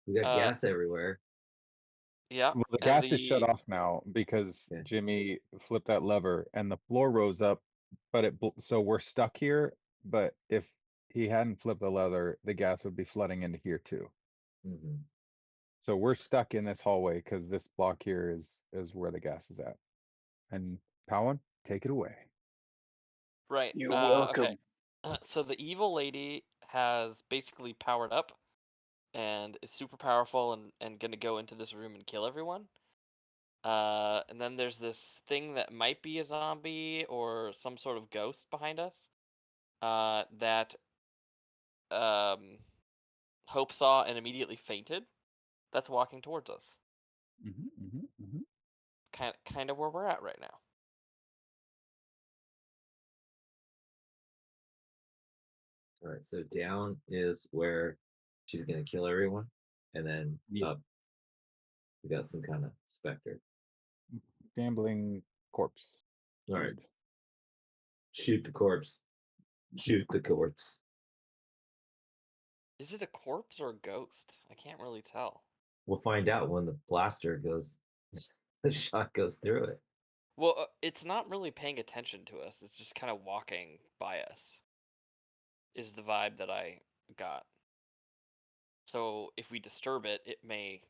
we got gas everywhere. Yeah. Well, the and gas is shut off now because Okay. Jimmy flipped that lever and the floor rose up, but so we're stuck here. But if he hadn't flipped the lever, the gas would be flooding into here too. Mm-hmm. So we're stuck in this hallway because this block here is where the gas is at. And Powan, take it away. Right. You're welcome. Okay. So the evil lady has basically powered up and is super powerful and gonna go into this room and kill everyone. And then there's this thing that might be a zombie or some sort of ghost behind us. That Hope saw and immediately fainted. That's walking towards us. Kind of where we're at right now. All right, so down is where she's gonna kill everyone, and then Yeah. up we got some kind of specter. Gambling corpse. All right, dude. shoot the corpse. Shoot the corpse. Is it a corpse or a ghost? I can't really tell. We'll find out when the blaster goes. The shot goes through it. Well, it's not really paying attention to us. It's just kind of walking by us. Is the vibe that I got. So if we disturb it, it may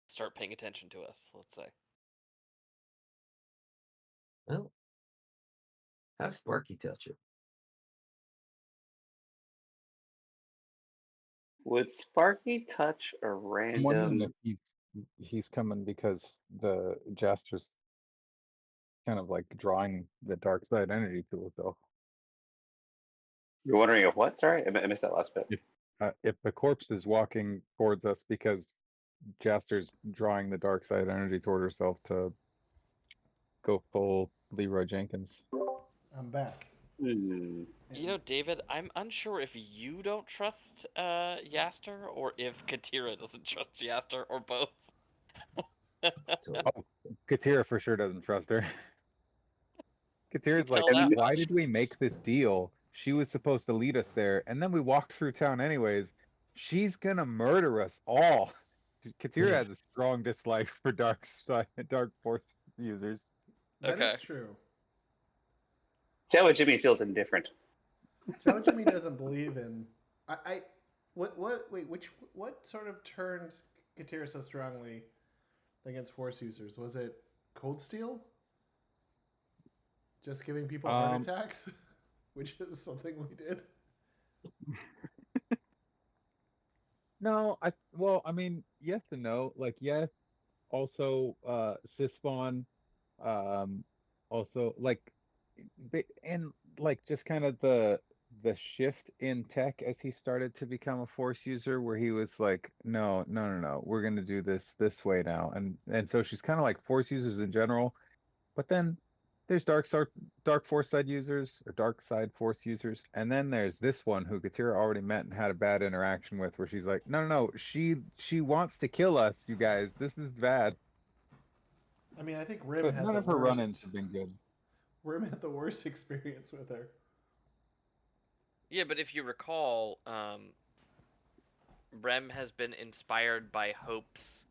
start paying attention to us, let's say. Well, have Sparky touch it. Would Sparky touch a I'm wondering random? if he's coming because the Jaster's kind of like drawing the dark side energy to it though. You're wondering of what? Sorry, I missed that last bit. If the corpse is walking towards us because Jaster's drawing the dark side energy toward herself to go full Leeroy Jenkins. I'm back. Hmm. You know, David, I'm unsure if you don't trust Yaster or if Katira doesn't trust Yaster or both. Oh, Katira for sure doesn't trust her. Katira's like, tell that why much. did we make this deal? She was supposed to lead us there, and then we walked through town anyways. She's gonna murder us all. Katira has a strong dislike for dark force users. That Okay. is true. Jawa Jimmy feels indifferent. Jawa Jimmy doesn't believe in. What sort of turned Katira so strongly against force users? Was it Cold Steel? Just giving people heart attacks, which is something we did. No, I mean, yes and no. Like, yes, also Syspawn Um, also, like, and like just kind of the shift in tech as he started to become a force user, where he was like, no, no, no, no, we're gonna do this way now, and so she's kind of like force users in general, but then there's dark force side users or dark side force users, and then there's this one who Katira already met and had a bad interaction with, where she's like, no, no, no, she wants to kill us, you guys, this is bad. I mean, I think Rim But had none the of her worst. run-ins have been good. Rim had the worst experience with her. Yeah, but if you recall, Rem has been inspired by Hope's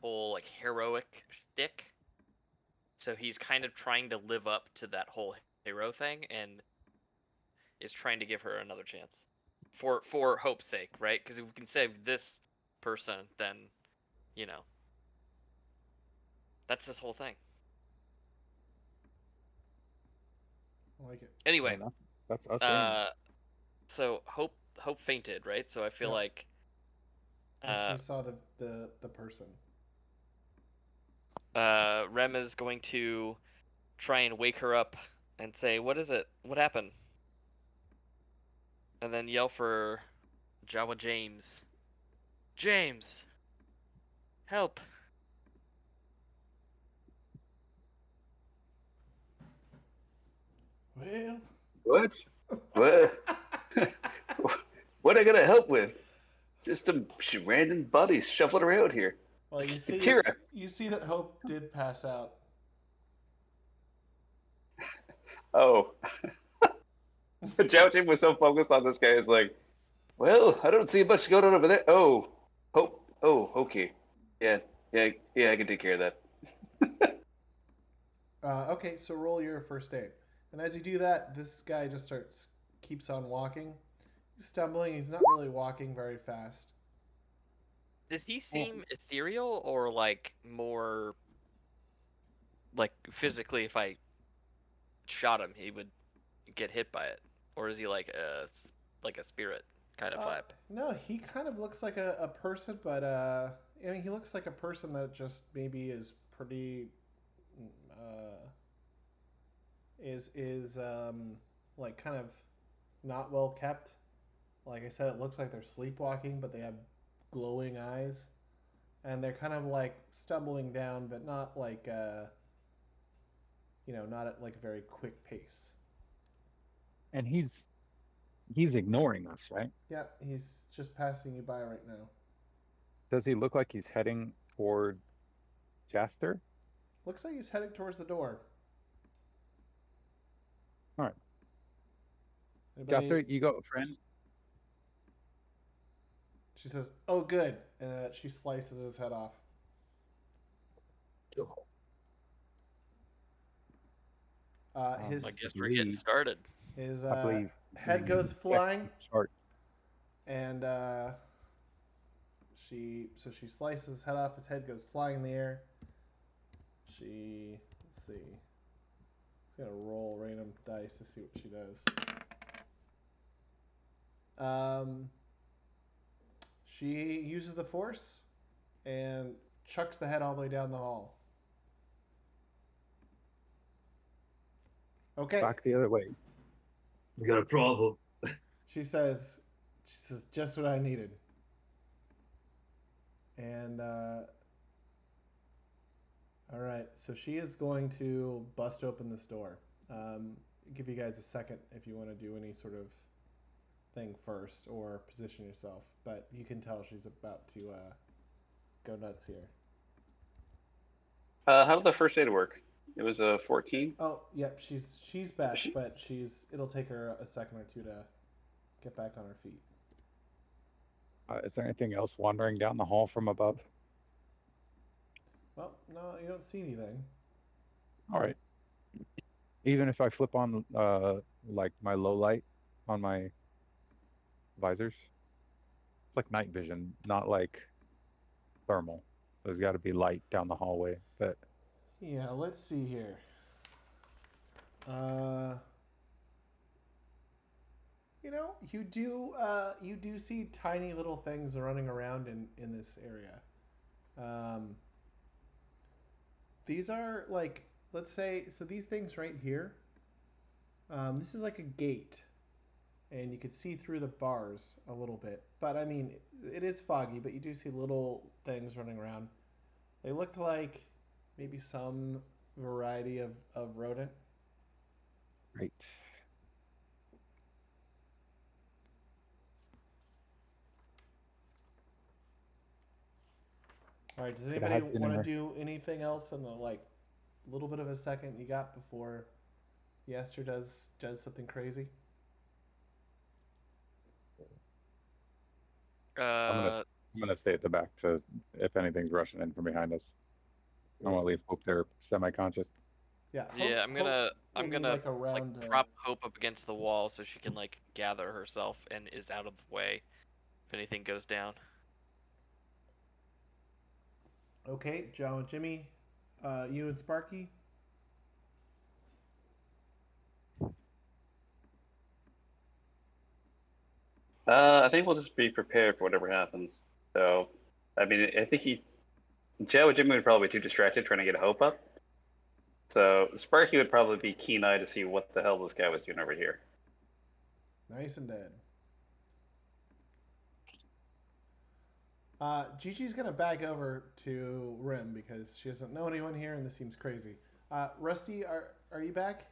whole like heroic shtick. So he's kind of trying to live up to that whole hero thing and is trying to give her another chance. For Hope's sake, right? Because if we can save this person, then, you know, that's this whole thing. I like it. Anyway, Fair enough. That's us wins. so Hope fainted, right? So I feel Yep. like And she saw the person. Rem is going to try and wake her up and say, "What is it? What happened?" And then yell for Jawa James. James, help! Well, What? What? What am I gonna help with? Just some random bodies shuffled around here. well, you see, Katira. you see that Hope did pass out. Oh, Jousting was so focused on this guy. Is like, well, I don't see much going on over there. Oh, Hope. Oh, okay. Yeah, yeah. I can take care of that. Okay, so roll your first aid, and as you do that, this guy just keeps on walking. He's stumbling. He's not really walking very fast. Does he seem ethereal or like more like physically? If I shot him, he would get hit by it, or is he like a spirit kind of vibe? No, he kind of looks like a person, but I mean, he looks like a person that just maybe is pretty, is like kind of not well kept. Like I said, it looks like they're sleepwalking, but they have glowing eyes, and they're kind of like stumbling down, but not like not at like a very quick pace. And he's ignoring us, right? Yeah, he's just passing you by right now. Does he look like he's heading toward Jaster? Looks like he's heading towards the door. All right. Anybody? Jaster, you go, friend. She says, "Oh, good." She slices his head off. I guess we're getting started. His I believe head goes flying, Short. and she slices his head off. His head goes flying in the air. Let's see. She's gonna roll random dice to see what she does. She uses the force and chucks the head all the way down the hall. Okay. Back the other way. We got a problem. She says, just what I needed. And all right, so she is going to bust open this door. Give you guys a second if you want to do any sort of thing first or position yourself, but you can tell she's about to go nuts here. How did the first aid work? It was a 14. Oh, yep, she's back, but it'll take her a second or two to get back on her feet. Is there anything else wandering down the hall from above? Well, no, you don't see anything. All right. Even if I flip on like my low light on my visors, it's like night vision, not like thermal. There's got to be light down the hallway. But Yeah, let's see here. You do see tiny little things running around in this area. These are like, let's say, so these things right here. This is like a gate, and you can see through the bars a little bit. But I mean, it is foggy, but you do see little things running around. They look like maybe some variety of rodent. Great. All right. Does Could I anybody have want to dinner? do anything else in the like little bit of a second you got before Yaster does something crazy? Uh, I'm gonna stay at the back to if anything's rushing in from behind us. I want to leave Hope there semi-conscious. Yeah. yeah, I'm gonna will be like around. prop Hope up against the wall so she can like gather herself and is out of the way if anything goes down. Okay, Joe and Jimmy, you and Sparky. I think we'll just be prepared for whatever happens. So, I mean, I think Joe and Jimmy would probably be too distracted trying to get Hope up. So Sparky would probably be keen-eyed to see what the hell this guy was doing over here. Nice and dead. Gigi's gonna back over to Rim because she doesn't know anyone here, and this seems crazy. Rusty, are you back?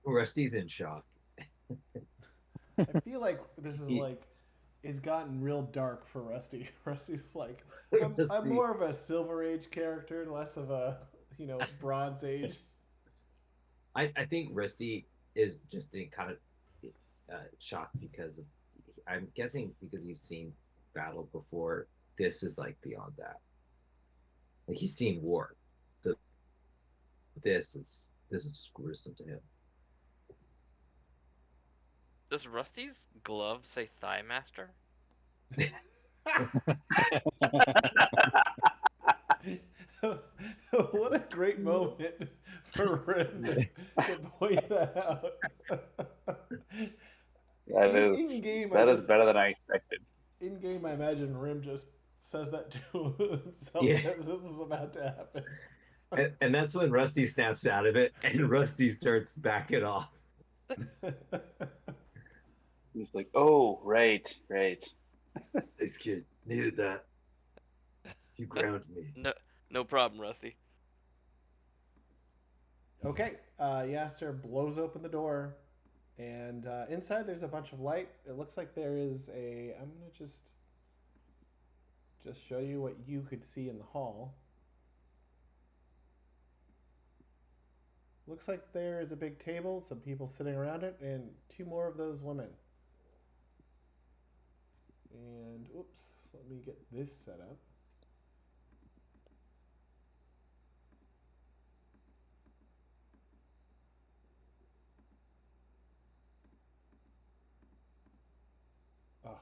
Rusty's in shock. I feel like this is He- like it's gotten real dark for Rusty. Rusty's like, I'm Rusty- more of a Silver Age character and less of a Bronze Age. I think Rusty is just in kind of shocked because I'm guessing because he's seen battle before. This is like beyond that. Like he's seen war, so this is just gruesome to him. Does Rusty's glove say Thigh Master? What a great moment for Rim to point that out. That is in game. better than I expected. In game, I imagine Rim just says that to himself Yeah. as this is about to happen. And that's when Rusty snaps out of it, and Rusty starts backing off. He's like, oh, right. This kid needed that. You grounded me. No problem, Rusty. Okay, Yaster blows open the door, and inside there's a bunch of light. It looks like there is a. I'm gonna just show you what you could see in the hall. Looks like there is a big table, some people sitting around it, and two more of those women. And oops, let me get this set up. Oh.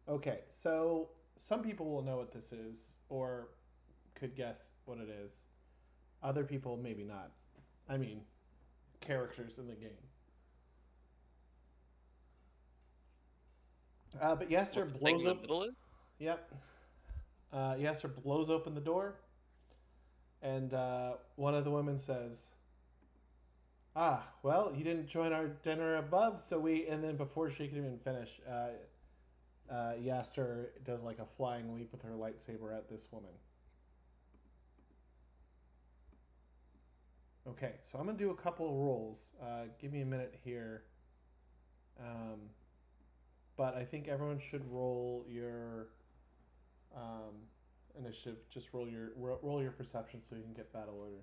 Okay, so some people will know what this is or could guess what it is. Other people maybe not. I mean, characters in the game. But Yaster What the thing blows in the up. middle is? Yep. Yaster blows open the door, and one of the women says, "Ah, well, you didn't join our dinner above, so we." And then before she can even finish, Yaster does like a flying leap with her lightsaber at this woman. Okay, so I'm gonna do a couple of rolls. Give me a minute here. But I think everyone should roll your initiative. Just roll your perception so you can get battle order.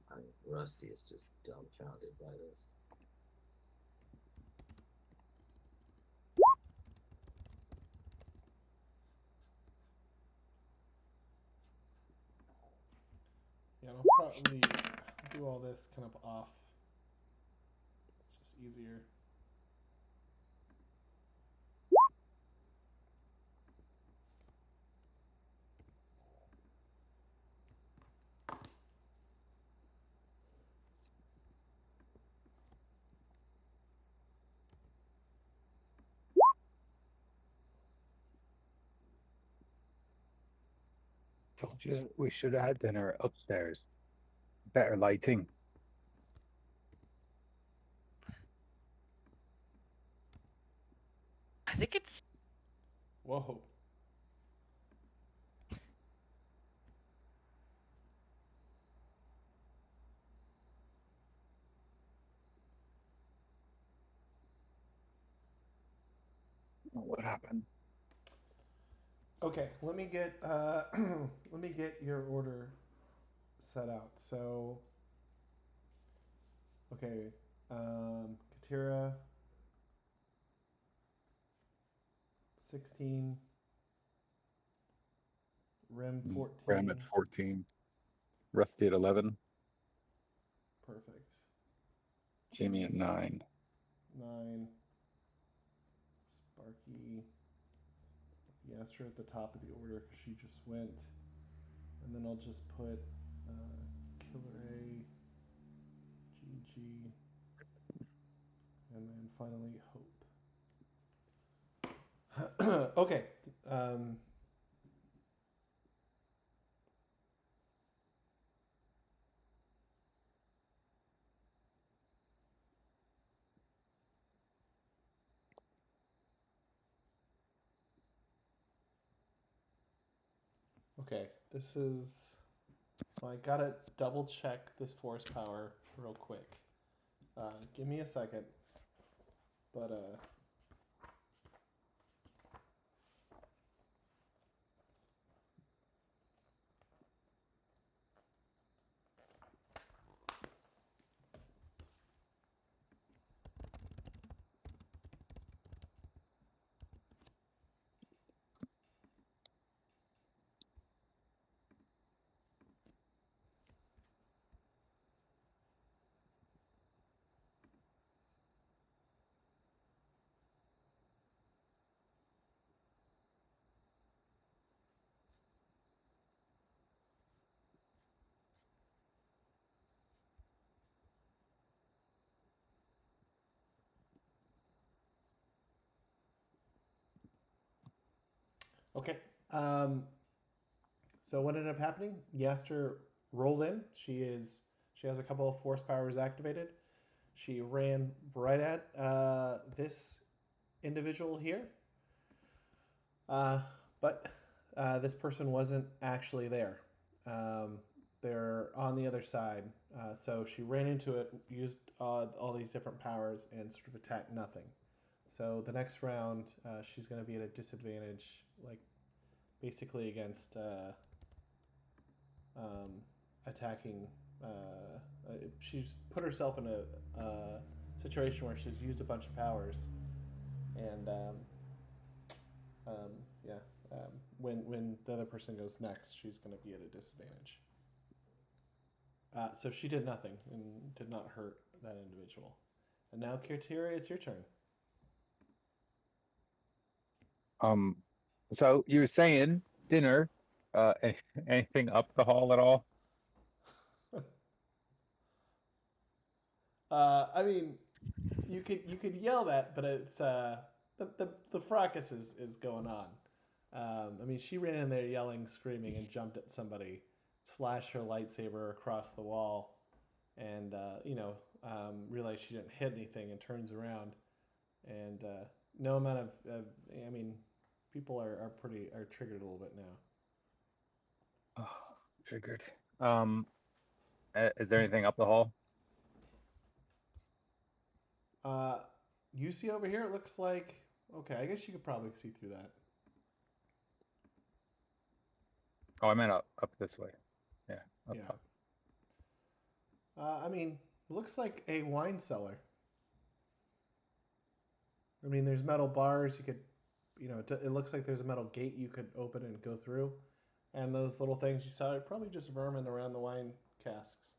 I mean, Rusty is just dumbfounded by this. Yeah, I'll probably do all this kind of off. It's just easier. told you we should have had dinner upstairs. Better lighting. I think it's Whoa. What happened? Okay, let me get let me get your order set out. So, okay, Katira, 16, Rim 14. Ram at 14. Rusty at 11. Perfect. Jimmy at 9. 9. Sparky. Yaster at the top of the order because she just went. And then I'll just put Killer A, GG, and then finally Hope. Okay. Okay, this is. So I gotta double check this force power real quick. Give me a second. But okay. So what ended up happening? Yaster rolled in. She has a couple of force powers activated. She ran right at this individual here. But this person wasn't actually there. They're on the other side. So she ran into it, used all these different powers, and sort of attacked nothing. So the next round, she's going to be at a disadvantage, like basically against attacking. She's put herself in a situation where she's used a bunch of powers, and yeah, when the other person goes next, she's going to be at a disadvantage. So she did nothing and did not hurt that individual. And now, Katira, it's your turn. So you were saying dinner, anything up the hall at all? I mean, you could yell that, but it's the fracas is going on. I mean, she ran in there yelling, screaming, and jumped at somebody, slashed her lightsaber across the wall, and realized she didn't hit anything, and turns around, and no amount of I mean, people are triggered a little bit now. Oh, triggered. Is there anything up the hall? You see over here, it looks like, okay, I guess you could probably see through that. Oh, I meant up this way. Yeah, up Yeah. top. I mean, it looks like a wine cellar. I mean, there's metal bars. You could, it looks like there's a metal gate you could open and go through. And those little things you saw are probably just vermin around the wine casks.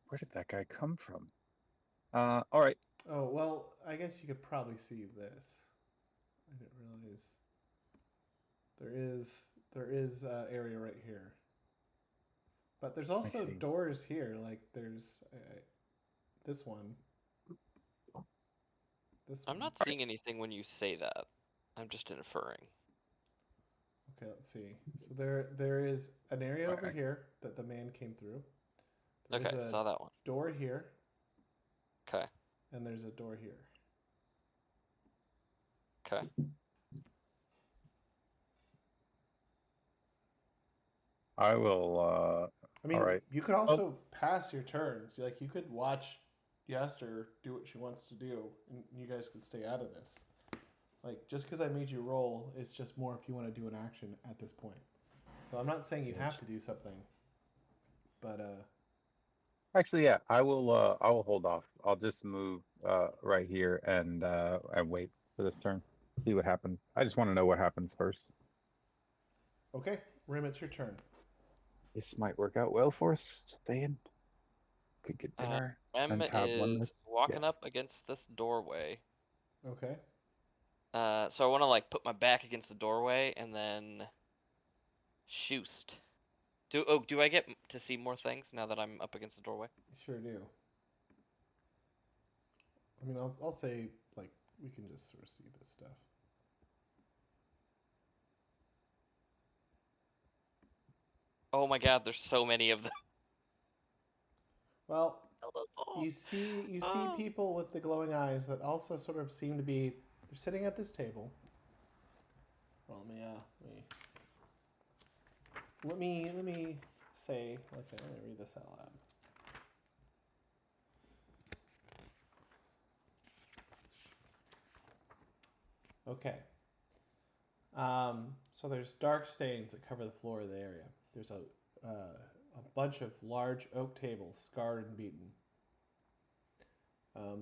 Where did that guy come from? All right. Oh, well, I guess you could probably see this. I didn't realize. There is area right here. But there's also doors here. Like there's this one. This I'm one. not seeing anything when you say that. I'm just inferring. Okay, let's see. So there is an area over Right. here that the man came through. There's Okay, a saw that one. door here, Okay, and there's a door here. okay. I will. I mean, All right. you could also pass your turns. Like you could watch Yaster do what she wants to do, and you guys could stay out of this. Like just because I made you roll, it's just more if you want to do an action at this point. So I'm not saying you have to do something, but Actually, yeah. I will. I will hold off. I'll just move right here and wait for this turn. See what happens. I just want to know what happens first. okay, Rim, it's your turn. This might work out well for us. Staying. Could get dinner Rem and have one is less. walking Yes. up against this doorway. Okay. So I want to like put my back against the doorway and then shoost. Do I get to see more things now that I'm up against the doorway? You sure do. I mean, I'll say like we can just sort of see this stuff. Oh my god, there's so many of them. Well, Oh. you see people with the glowing eyes that also sort of seem to be they're sitting at this table. Well, let me say, okay, let me read this out loud. Okay. So there's dark stains that cover the floor of the area. There's a bunch of large oak tables, scarred and beaten,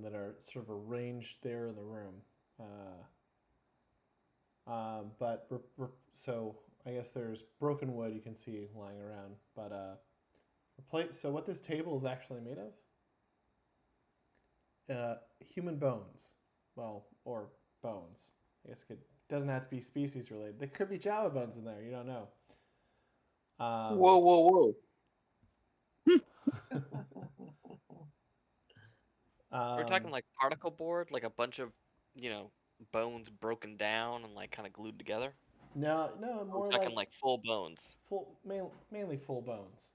that are sort of arranged there in the room. So I guess there's broken wood you can see lying around. But so what this table is actually made of? Human bones. Well, or bones. I guess it doesn't have to be species related. There could be Jawa bones in there. You don't know. Whoa, whoa, whoa! We're talking like particle board, like a bunch of, bones broken down and like kind of glued together. No, We're more talking like full bones. mainly full bones.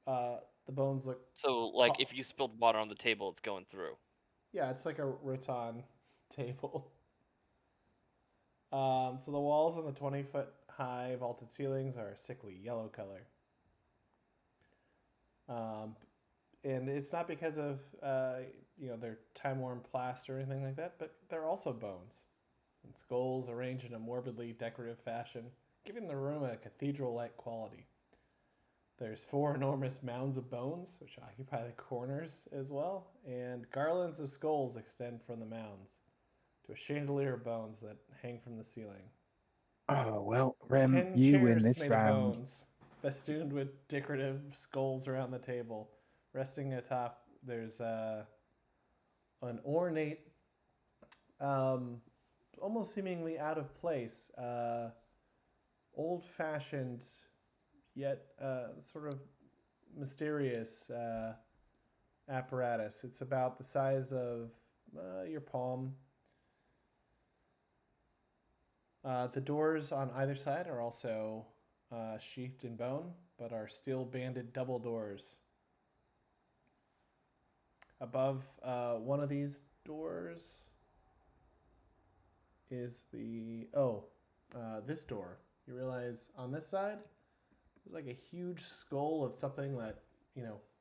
The bones look. So like if you spilled water on the table, it's going through. Yeah, it's like a rattan table. So the walls on the 20-foot high vaulted ceilings are a sickly yellow color. And it's not because of their time-worn plaster or anything like that, but they're also bones and skulls arranged in a morbidly decorative fashion, giving the room a cathedral-like quality. There's 4 enormous mounds of bones, which occupy the corners as well, and garlands of skulls extend from the mounds to a chandelier of bones that hang from the ceiling. Oh well, Rem, 10 you win chairs this made round. of bones, festooned with decorative skulls around the table. Resting atop, there's an ornate, almost seemingly out of place, old-fashioned, yet sort of mysterious apparatus. It's about the size of your palm. The doors on either side are also sheathed in bone, but are steel-banded double doors. Above one of these doors is this door. You realize on this side, there's like a huge skull of something that,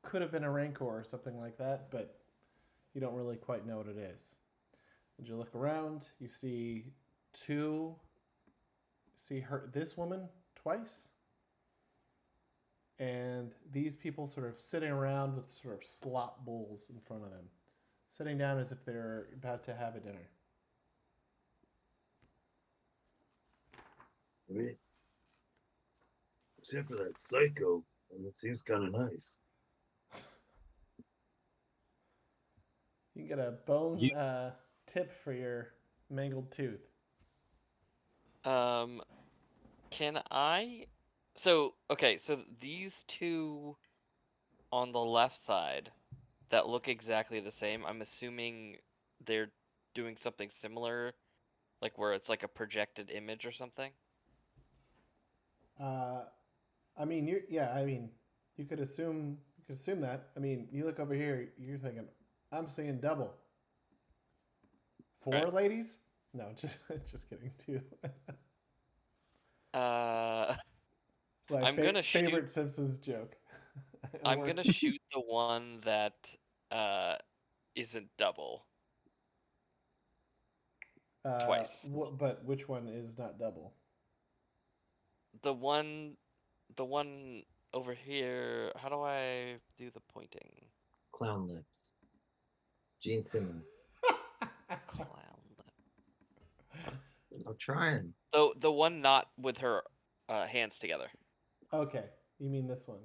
could have been a rancor or something like that, but you don't really quite know what it is. As you look around, you see this woman twice, and these people sort of sitting around with sort of slop bowls in front of them, sitting down as if they're about to have a dinner. I mean, except for that psycho, and it seems kind of nice. You can get a bone tip for your mangled tooth. Can I? So these two on the left side that look exactly the same. I'm assuming they're doing something similar, like where it's like a projected image or something? I mean, you could assume that. I mean, you look over here, you're thinking, I'm seeing double. Four Right. ladies? No, just kidding. Two. It's my I'm gonna favorite Simpsons joke. I'm gonna shoot the one that isn't double twice. But which one is not double? The one over here. How do I do the pointing? Clown lips. Gene Simmons. Clown lip. I'm trying. The one not with her hands together. Okay, you mean this one?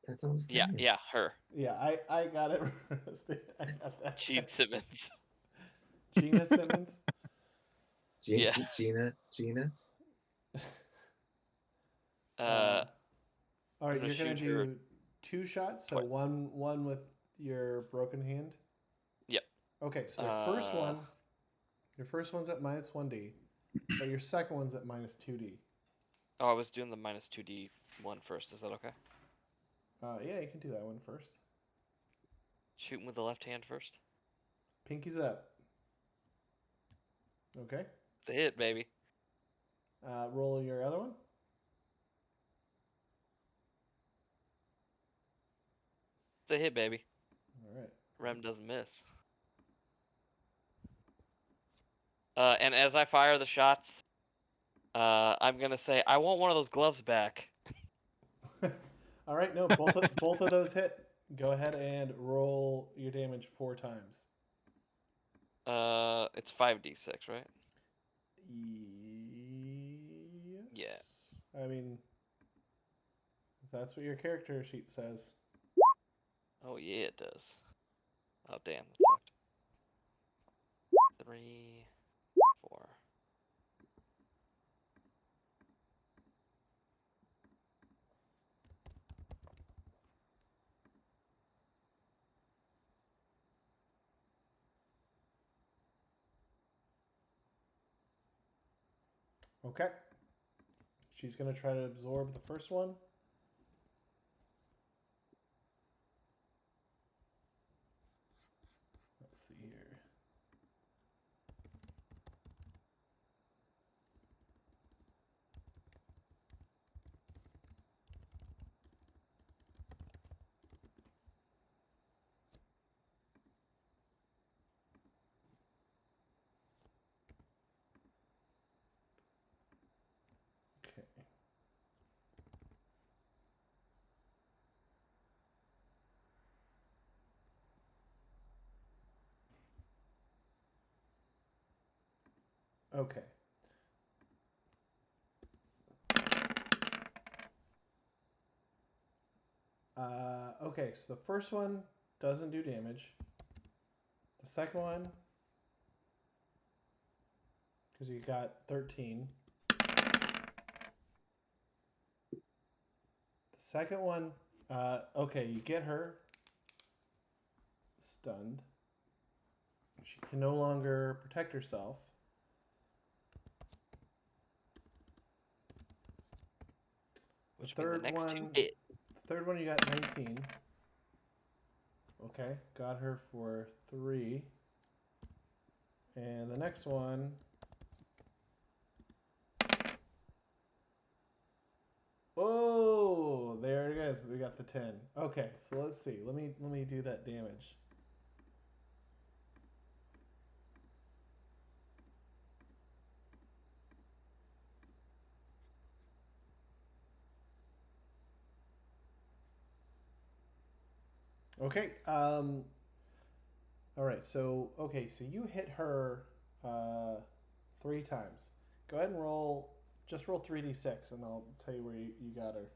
That's what I'm saying. Yeah, her. Yeah, I got it. I got that. Gene Simmons. Gina Simmons. Yeah. Gina. All right, gonna you're gonna shoot her do 2 shots, so twice. one with your broken hand. Yep. Okay, so your first one's at minus 1d, but your second one's at minus 2d. Oh, I was doing the minus 2d one first. Is that okay? Yeah, you can do that one first. Shooting with the left hand first. Pinky's up. Okay. It's a hit, baby. Roll your other one. It's a hit, baby. All right. Rem doesn't miss. And as I fire the shots, I'm gonna say, I want one of those gloves back. All right. No, both of those hit. Go ahead and roll your damage 4 times. It's 5d6, right? Yes. Yeah. I mean, that's what your character sheet says. Oh yeah, it does. Oh damn, that sucked. 3, 4. Okay. She's going to try to absorb the first one. Let's see here. Okay. Okay. Okay, so the first one doesn't do damage. The second one, because you got 13. The second one, okay, you get her stunned. She can no longer protect herself. Which means the next 2 hit. The third one you got 19. Okay, got her for 3. And the next one. Oh, there it is. We got the 10. Okay, so let's see. Let me do that damage. Okay. All right. So you hit her 3 times. Go ahead and roll. Just roll 3d6, and I'll tell you where you got her.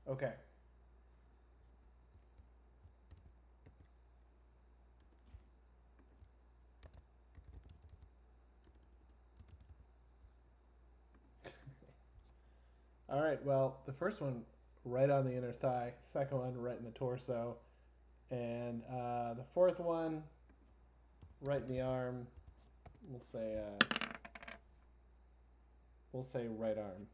Okay. All right. Well, the first one right on the inner thigh. Second one right in the torso, and the fourth one right in the arm. We'll say right arm.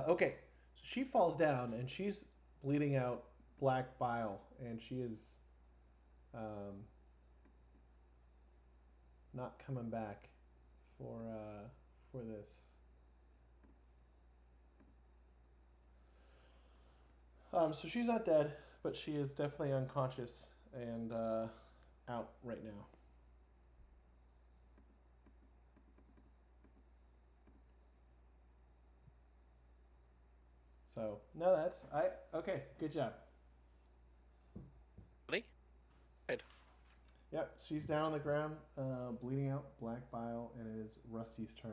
Okay. So she falls down and she's bleeding out black bile, and she is not coming back for this. So she's not dead, but she is definitely unconscious and out right now. So no, that's okay. Good job. Ready? Right. Yep, she's down on the ground, bleeding out black bile, and it is Rusty's turn.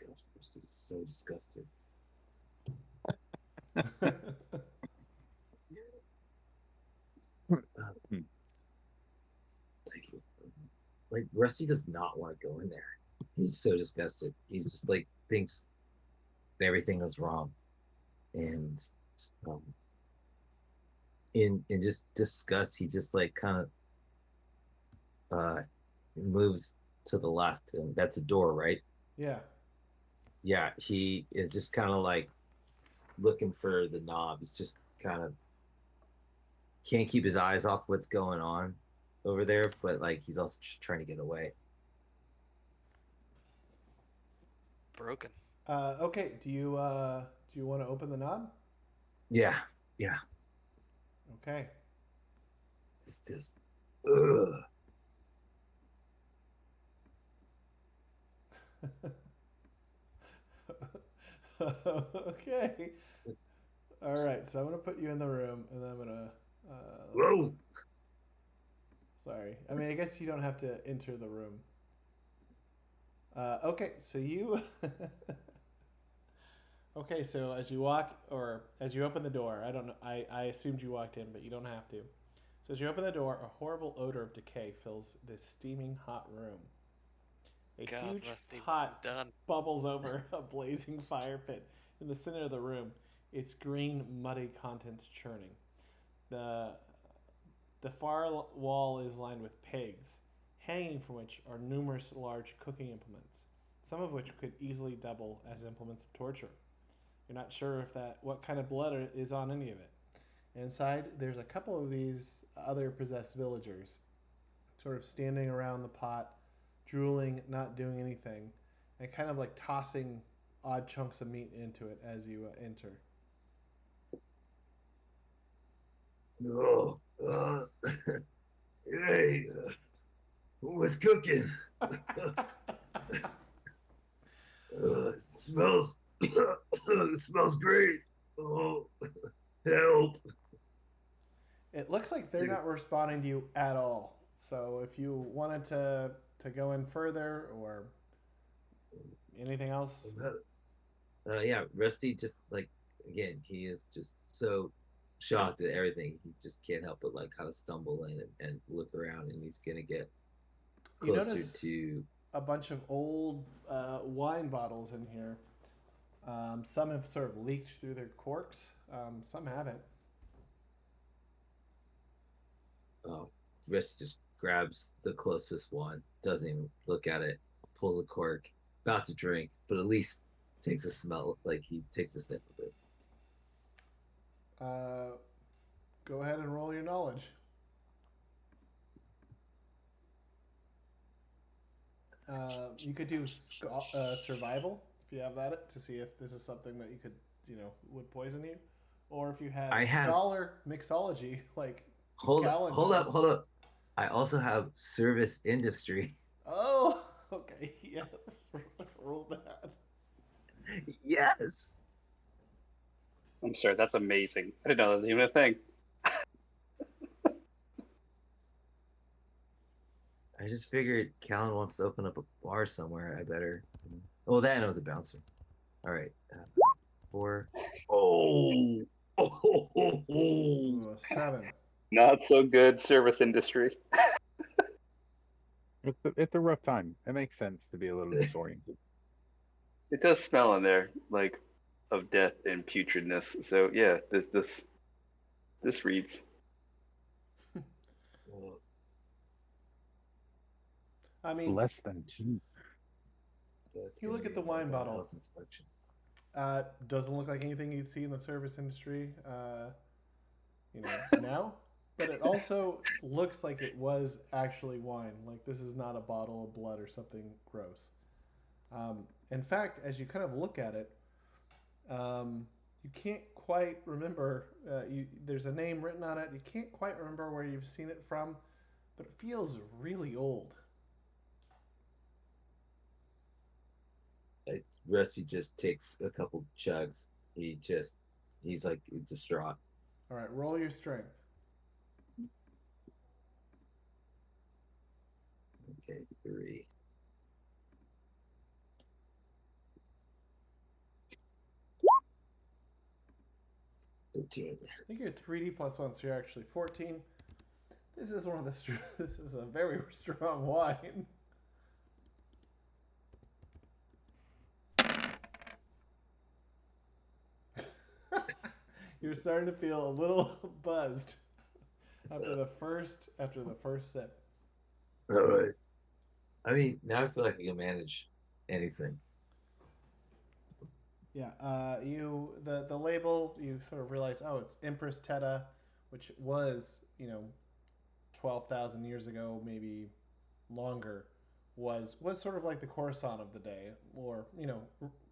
Gosh, this is so disgusting. Like Rusty does not want to go in there. He's so disgusted. He just like thinks everything is wrong, and in just disgust, he just like kind of moves to the left, and that's a door, right? Yeah. Yeah, he is just kind of like looking for the knob. He's just kind of can't keep his eyes off what's going on over there, but like he's also just trying to get away. Broken. Okay. Do you want to open the knob? Yeah. Okay. Just ugh. Okay. All right. So I'm gonna put you in the room, and then I'm gonna. Whoa. Sorry. I mean, I guess you don't have to enter the room. Okay. So you. Okay. So as you walk, or as you open the door, I don't know. I assumed you walked in, but you don't have to. So as you open the door, a horrible odor of decay fills this steaming hot room. A God, huge Rusty, pot done. bubbles over a blazing fire pit in the center of the room, its green, muddy contents churning. The far wall is lined with pegs, hanging from which are numerous large cooking implements, some of which could easily double as implements of torture. You're not sure what kind of blood is on any of it. Inside, there's a couple of these other possessed villagers, sort of standing around the pot, drooling, not doing anything, and kind of like tossing odd chunks of meat into it as you enter. Oh, hey, what's cooking? It smells. It smells great. Oh, help! It looks like they're not responding to you at all. So if you wanted to go in further or anything else. Yeah, Rusty just like again, he is just so shocked at everything. He just can't help but like kind of stumble in and look around, and he's gonna get You closer notice to a bunch of old wine bottles in here. Some have sort of leaked through their corks. Some haven't. Rusty just grabs the closest one, doesn't even look at it, pulls a cork, about to drink, but at least takes a smell, like he takes a sniff of it. Go ahead and roll your knowledge. You could do survival if you have that to see if this is something that you could, would poison you, or if you had scholar mixology like. Hold up. I also have service industry. Oh, okay. Yes, roll that. Yes. I'm sorry, that's amazing. I didn't know that was even a thing. I just figured Callan wants to open up a bar somewhere. I better. Oh, that and I was a bouncer. All right. 4. Oh. 7. Not so good service industry. It's a rough time. It makes sense to be a little disoriented. It does smell in there, like of death and putridness. So yeah, this reads. Well, I mean, Less than two. that's You gonna look at be the wine like a bottle. health inspection. doesn't look like anything you'd see in the service industry, now. But it also looks like it was actually wine. Like this is not a bottle of blood or something gross. In fact, as you kind of look at it, you can't quite remember. There's a name written on it. You can't quite remember where you've seen it from, but it feels really old. Like Rusty just takes a couple chugs. He's like distraught. All right, roll your strength. Okay, 3. I think you're 3D plus 1, so you're actually 14. This is one of the. This is a very strong wine. You're starting to feel a little buzzed after the first sip. All right. I mean, now I feel like I can manage anything. Yeah, the label, you sort of realize, oh, it's Empress Teta, which was 12,000 years ago, maybe longer, was sort of like the Coruscant of the day, or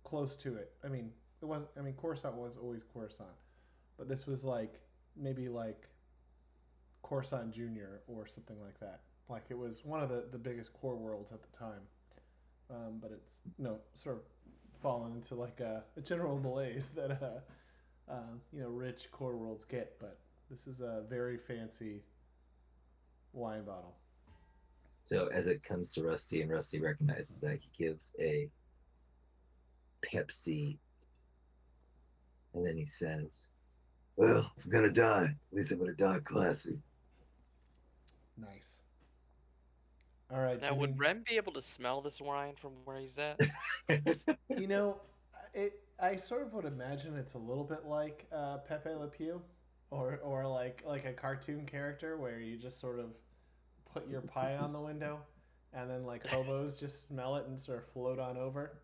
close to it. I mean, it was. I mean, Coruscant was always Coruscant, but this was maybe like Coruscant Junior or something like that. Like it was one of the biggest core worlds at the time, but it's sort of fallen into like a general malaise that rich core worlds get. But this is a very fancy wine bottle. So as it comes to Rusty, and Rusty recognizes that, he gives a Pepsi, and then he says, Well, if I'm gonna die, at least I'm gonna die classy. Nice. All right. Now, Jimmy. would Rem be able to smell this wine from where he's at? I sort of would imagine it's a little bit like Pepe Le Pew, or like a cartoon character where you just sort of put your pie on the window, and then like hobos just smell it and sort of float on over.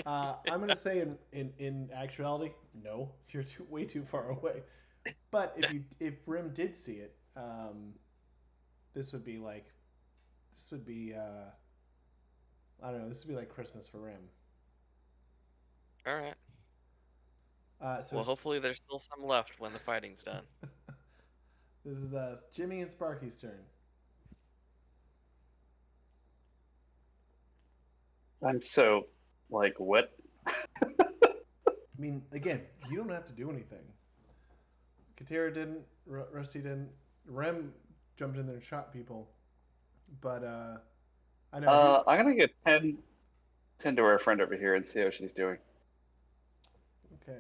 I'm gonna say in actuality, no, you're way too far away. But if Rim did see it, this would be I don't know. This would be like Christmas for Rim. All right. So Well, hopefully there's still some left when the fighting's done. this is Jimmy and Sparky's turn. I'm so what? I mean, again, you don't have to do anything. Katira didn't. Rusty didn't. Rem jumped in there and shot people. But I know. I'm gonna get 10 to our friend over here and see how she's doing. Okay.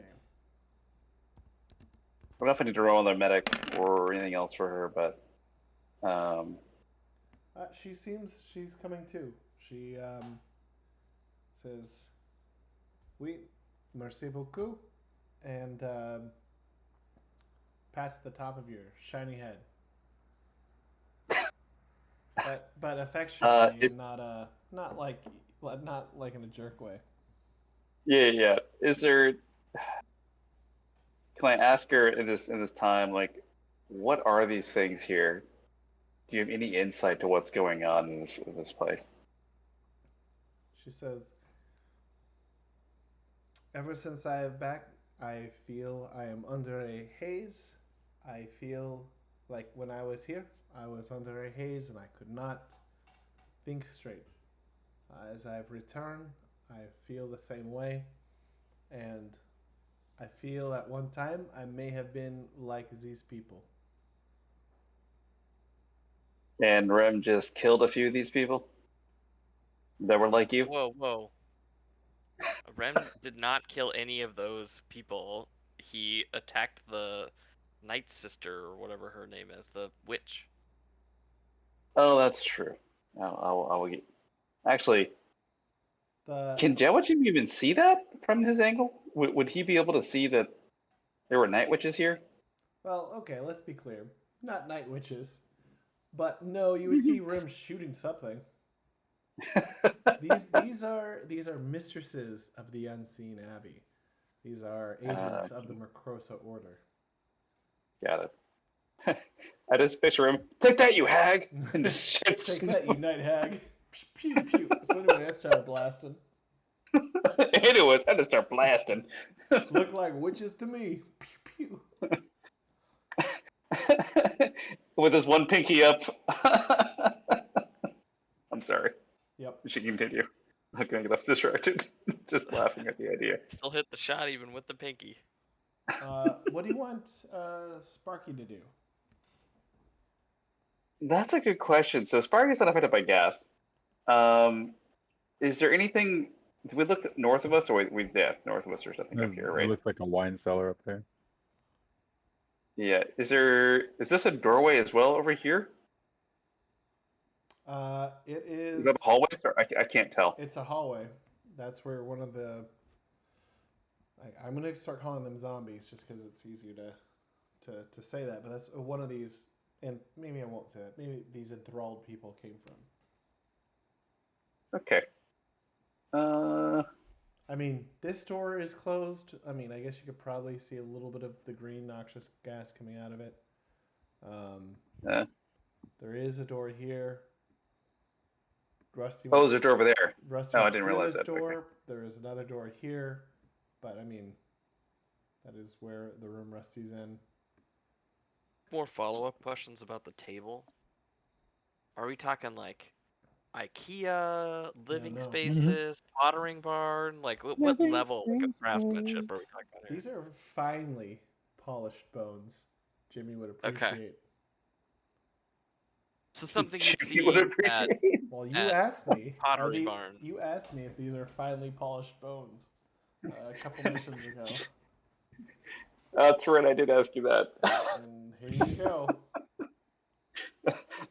I don't know if I need to roll another medic or anything else for her, but she's coming too. She says, "Oui, merci beaucoup," and pats the top of your shiny head. But affectionately, and not like in a jerk way. yeah. Is there? Can I ask her in this time, what are these things here? Do you have any insight to what's going on in this place? She says, "Ever since I am back, I feel I am under a haze. I feel like when I was here, I was under a haze and I could not think straight. As I've returned, I feel the same way, and I feel at one time I may have been like these people." And Rem just killed a few of these people that were like you. Whoa. Rem did not kill any of those people. He attacked the Night Sister, or whatever her name is, the witch. Oh, that's true. I'll get. Actually, The can Jawa even see that from his angle? Would he be able to see that there were night witches here? well, okay, let's be clear. Not night witches, but no, you would see Rim shooting something. These are mistresses of the Unseen Abbey. These are agents of the Mecrosa Order. Got it. I just picture him. Take that, you hag! And just shits. Take that, you night hag! Pew pew pew. So anyway, I started blasting. Anyways, I just start blasting. Look like witches to me. Pew pew. With his one pinky up. I'm sorry. Yep. We should continue. I'm not going to get off distracted. Just laughing at the idea. Still hit the shot even with the pinky. What do you want Sparky to do? That's a good question. So Sparky's not affected by gas. Is there anything? Did we look north of us, or north of us, or something up here, It right? looks like a wine cellar up there. Yeah. Is this a doorway as well over here? It is. Is that a hallway? Or I can't tell. It's a hallway. That's where one of the. I'm gonna start calling them zombies just because it's easier to say that. But that's one of these, and maybe I won't say that. Maybe these enthralled people came from. Okay. I mean, this door is closed. I mean, I guess you could probably see a little bit of the green noxious gas coming out of it. There is a door here. Rusty. Oh, there's a door over there. Rusty. Oh, I didn't realize this that. door. Okay. There is another door here, but I mean, that is where the room Rusty's in. More follow-up questions about the table. Are we talking like IKEA, living no. spaces, pottering barn? Like what level of craftsmanship are we talking about here? These are finely polished bones. Jimmy would appreciate. So something you'd You see would at appreciate. Well, you At asked me. Pottery Barn. You asked me if these are finely polished bones a couple missions ago. That's right. I did ask you that. And here you go.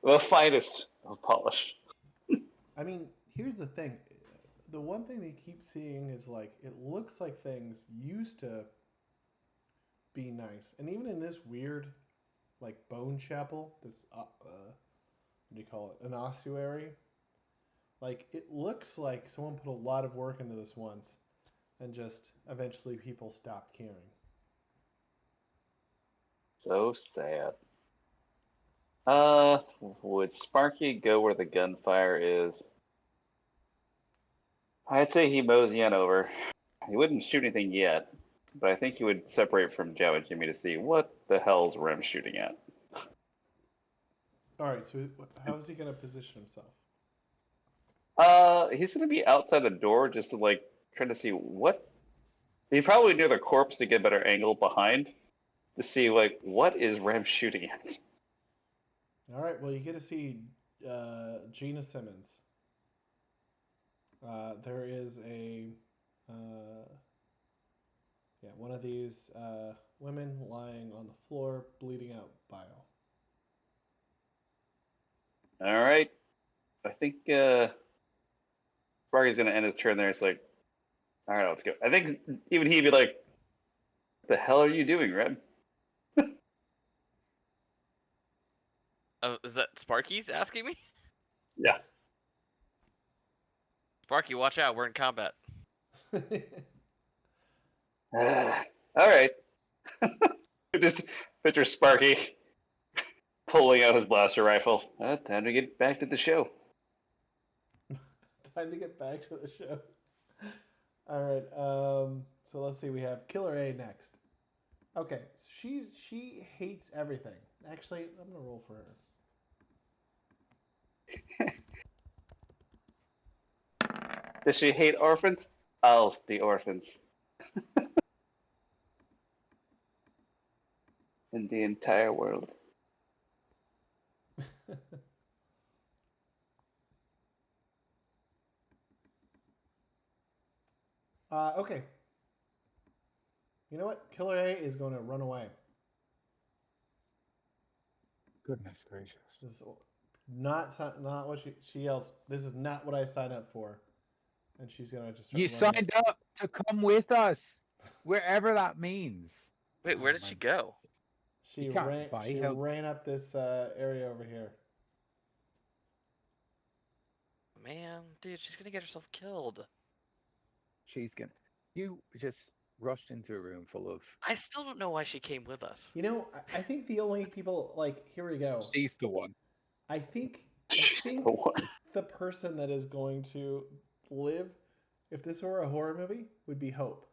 The finest of polish. I mean, here's the thing. The one thing they keep seeing is like it looks like things used to be nice, and even in this weird, like bone chapel, this what do you call it? An ossuary. Like it looks like someone put a lot of work into this once, and just eventually people stopped caring. So sad. Would Sparky go where the gunfire is? I'd say he mosey on over. He wouldn't shoot anything yet, but I think he would separate from Joe and Jimmy to see what the hell's Rem shooting at. All right, so how is he going to position himself? He's gonna be outside the door just to like trying to see what. He's probably near the corpse to get a better angle behind to see like what is Rem shooting at. All right, well you get to see Gina Simmons. There is one of these women lying on the floor, bleeding out bile. All right, I think Sparky's gonna end his turn there. It's like, all right, let's go. I think even he'd be like, "What the hell are you doing, Rem?" Oh, is that Sparky's asking me? Yeah. Sparky, watch out! We're in combat. All right. Just picture Sparky pulling out his blaster rifle. Time to get back to the show. Time to get back to the show. All right. So let's see. We have Killer A next. Okay. So she hates everything. Actually, I'm gonna roll for her. Does she hate orphans? Oh, the orphans. In the entire world. Okay. You know what? Killer A is going to run away. Goodness gracious. Not what she yells. This is not what I signed up for, and she's gonna just start You running. signed up to come with us, wherever that means. Wait, where did she go? She You can't ran. buy She help. ran up this area over here. Man, dude, she's gonna get herself killed. She's gonna. You just rushed into a room full of. I still don't know why she came with us. You know, I think the only people like here we go. She's the one. I think She's the one. the person that is going to live, if this were a horror movie, would be Hope.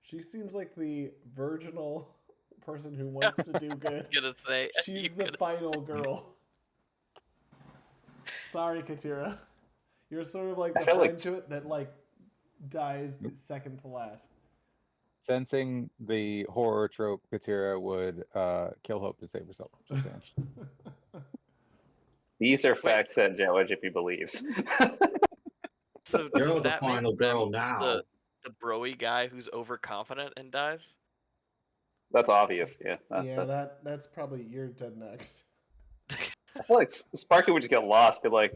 She seems like the virginal person who wants to do good. Gonna say She's the final girl. Sorry, Katira. You're sort of like the feel friend like- to it that like dies second to last. Sensing the horror trope, Katira would kill Hope to save herself. Just saying. These are facts that Jawa Jippy believes. So You're does the that make final girl Rem now. the broy guy who's overconfident and dies? That's obvious, yeah. Yeah, that's probably you're dead next. I feel like Sparky would just get lost, be like,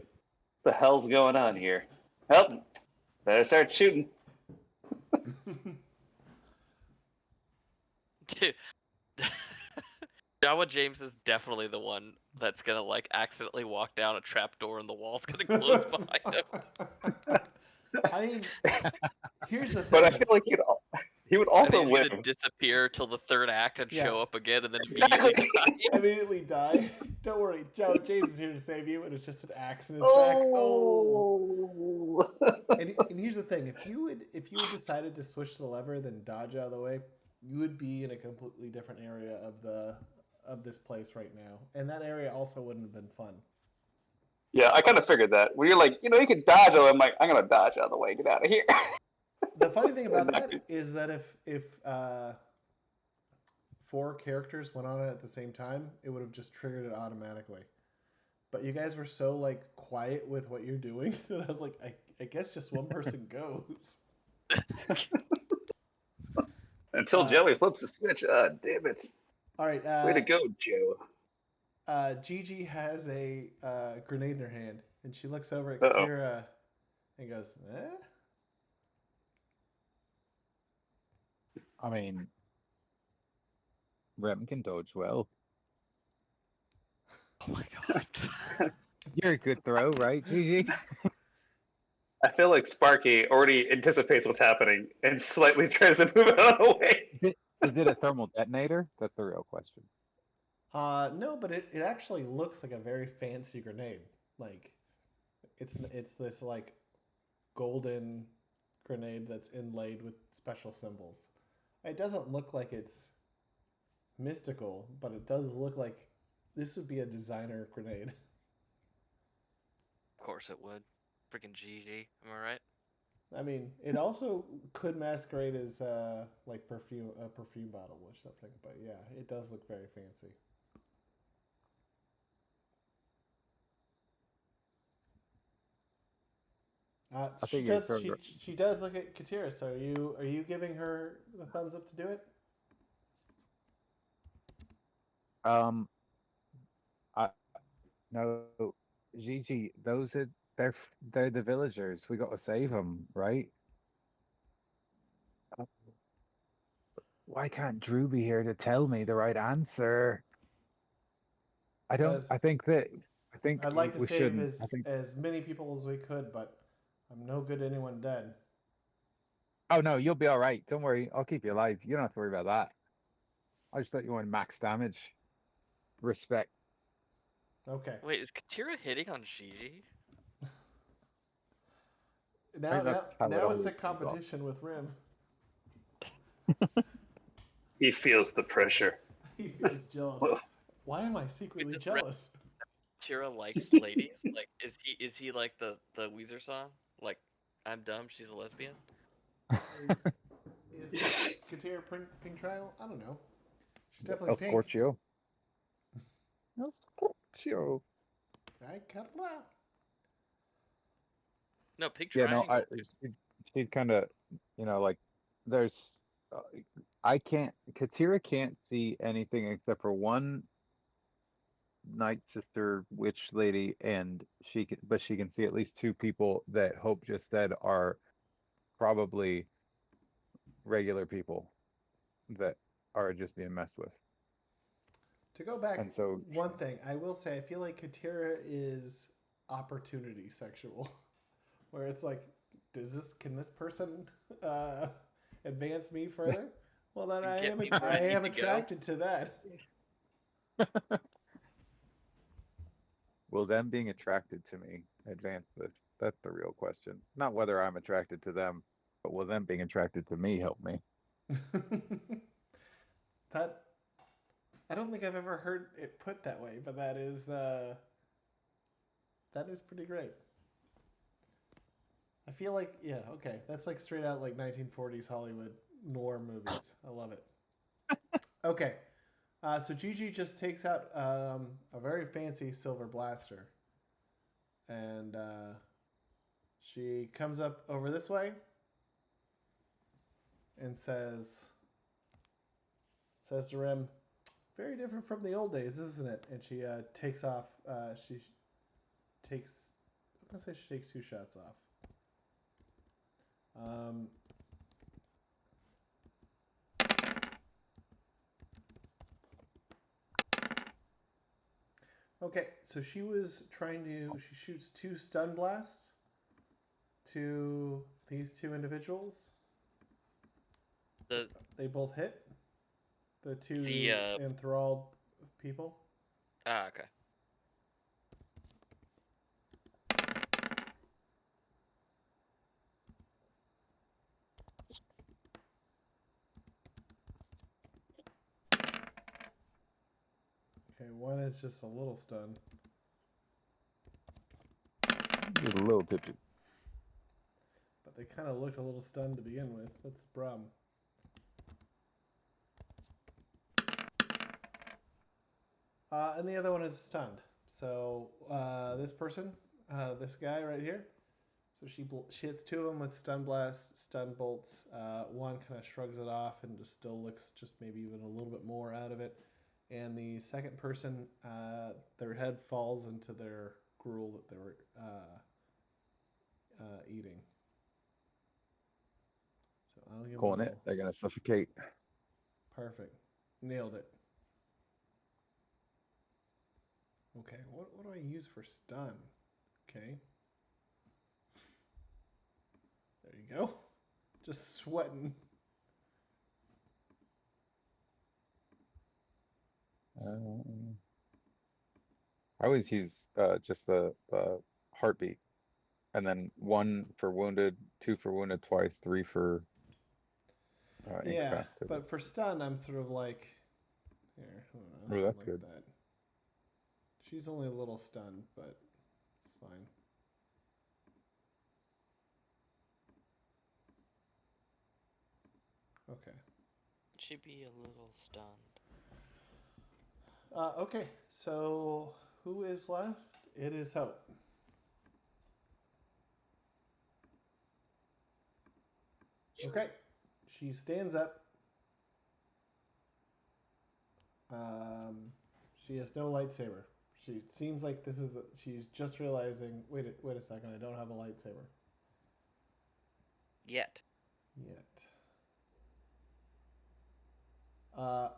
the hell's going on here? Help! Better start shooting. Dude, Jawa James is definitely the one that's gonna like accidentally walk down a trap door and the wall's gonna close behind him. I mean, here's the thing. But I feel like he would And also he's win. gonna disappear till the third act and Yeah. show up again and then Exactly. immediately die. Immediately die. Don't worry, Joe James is here to save you, and it's just an axe in his back. Oh. And here's the thing: if you had decided to switch the lever, then dodge out of the way, you would be in a completely different area of this place right now, and that area also wouldn't have been fun. Yeah, I kind of figured that. When you're like, you can dodge, I'm like, I'm gonna dodge out of the way, get out of here. The funny thing about that is that if 4 characters went on it at the same time, it would have just triggered it automatically. But you guys were so like quiet with what you're doing that I was like, I guess just one person goes. Until Joey flips the switch. Damn it. All right. Way to go, Joe. Gigi has a grenade in her hand, and she looks over at Uh-oh. Katira and goes, "Eh?" I mean, Rem can dodge well. Oh my god. You're a good throw, right, Gigi? I feel like Sparky already anticipates what's happening and slightly tries to move out of the way. Is it a thermal detonator? That's the real question. No, but it actually looks like a very fancy grenade. Like, it's this like golden grenade that's inlaid with special symbols. It doesn't look like it's mystical, but it does look like this would be a designer grenade. Of course it would. Freaking GG, am I right? I mean, it also could masquerade as like a perfume bottle or something, but yeah, it does look very fancy. She does look at Katira. So are you giving her the thumbs up to do it? No, Gigi, they're the villagers. We got to save them, right? Why can't Drew be here to tell me the right answer? I think I'd like to we save shouldn't. as many people as we could, but I'm no good to anyone dead. Oh no, you'll be all right. Don't worry. I'll keep you alive. You don't have to worry about that. I just thought you wanted max damage. Respect. Okay. Wait, is Katira hitting on Gigi? Now how it it's a always competition with Rim. He feels the pressure. He feels jealous. Why am I secretly Wait, does Rim- jealous? Katira likes ladies? Like, is he like the Weezer song? Like, I'm dumb, she's a lesbian? Is Katira pink trial? I don't know. She's definitely El pink. Scorchio. El Scorchio. I cut it out. No, pig Yeah, triangle. no, she kind of, like, there's, Katira can't see anything except for one Night Sister witch lady, and but she can see at least two people that Hope just said are probably regular people that are just being messed with. To go back, And so one thing I will say, I feel like Katira is opportunity sexual, where it's like, can this person advance me further? Well, then I Get am me where I need to go. attracted to that. will them being attracted to me advance this? That's the real question. Not whether I'm attracted to them, but will them being attracted to me help me? That I don't think I've ever heard it put that way, but that is pretty great. I feel like, yeah, okay, that's like straight out like 1940s Hollywood noir movies. I love it. Okay, so Gigi just takes out a very fancy silver blaster, and she comes up over this way and says to Rem, "Very different from the old days, isn't it?" And she takes off. She takes. I'm gonna say she takes 2 shots off. Okay, so she shoots 2 stun blasts to these 2 individuals. They both hit. The 2 enthralled people. Ah, okay. Okay, one is just a little stunned. Just a little tipsy. But they kind of looked a little stunned to begin with. That's the problem. And the other one is stunned. So this person, this guy right here. So she hits 2 of them with stun blasts, stun bolts. One kind of shrugs it off and just still looks just maybe even a little bit more out of it. And the second person, their head falls into their gruel that they were eating. So I'll give Calling it. They're gonna suffocate. Perfect. Nailed it. Okay, what do I use for stun? Okay. There you go. Just sweating. I always use just the heartbeat, and then 1 for wounded, 2 for wounded twice, 3 for Yeah, incapacitated. but for stun, I'm sort of like, here, hold on, Oh, that's like good. that. She's only a little stunned, but it's fine. Okay. She'd be a little stunned. Okay, so who is left? It is Hope. Okay, she stands up. She has no lightsaber. She seems like she's just realizing. Wait a second. I don't have a lightsaber Yet.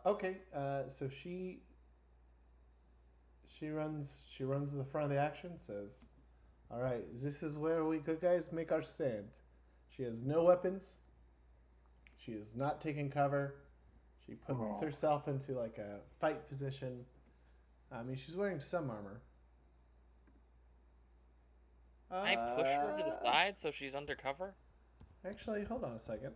Okay. So she runs to the front of the action. Says, "All right, this is where we good guys make our stand." She has no weapons. She is not taking cover. She puts herself into like a fight position. I mean, she's wearing some armor. I push her to the side so she's undercover? Actually, hold on a second.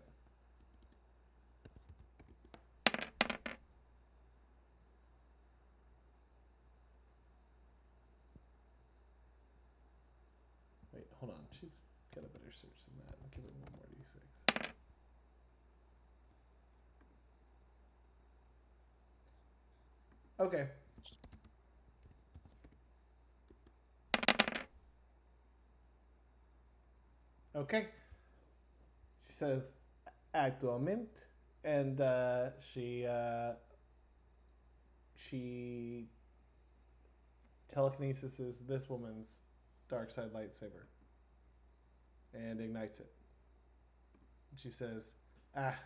Wait, hold on. She's got a better search than that. I'll give her 1 more d6. Okay. Okay. She says, actualmente, and she telekinesis is this woman's dark side lightsaber and ignites it. She says, "Ah,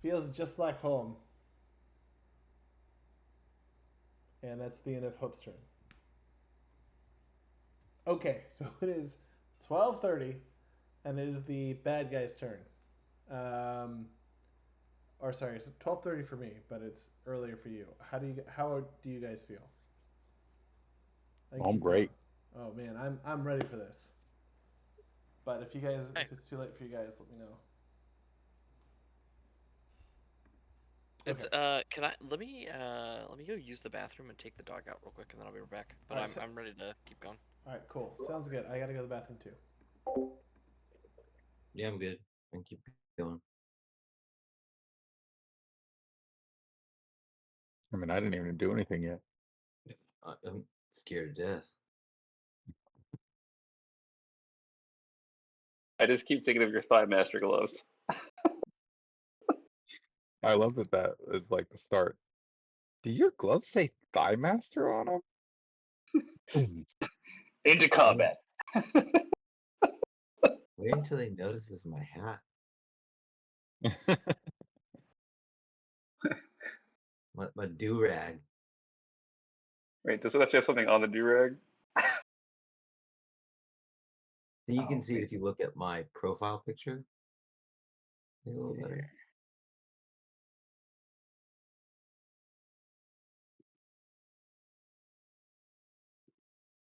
feels just like home." And that's the end of Hope's turn. Okay, so it is 12:30, and it is the bad guy's turn. Or sorry, it's 12:30 for me, but it's earlier for you. How do you guys feel? I'm great. Oh man, I'm ready for this. But if it's too late for you guys, let me know. It's can I let me go use the bathroom and take the dog out real quick, and then I'll be right back. But Alright, I'm ready to keep going. All right, cool. Sounds good. I gotta go to the bathroom too. Yeah, I'm good. I can keep going. I mean, I didn't even do anything yet. I'm scared to death. I just keep thinking of your Thigh Master gloves. I love that is like the start. Do your gloves say Thigh Master on them? Into combat. Wait until he notices my hat. My do-rag. Wait, does it actually have something on the do-rag? You can see it if you look at my profile picture. Maybe a little better.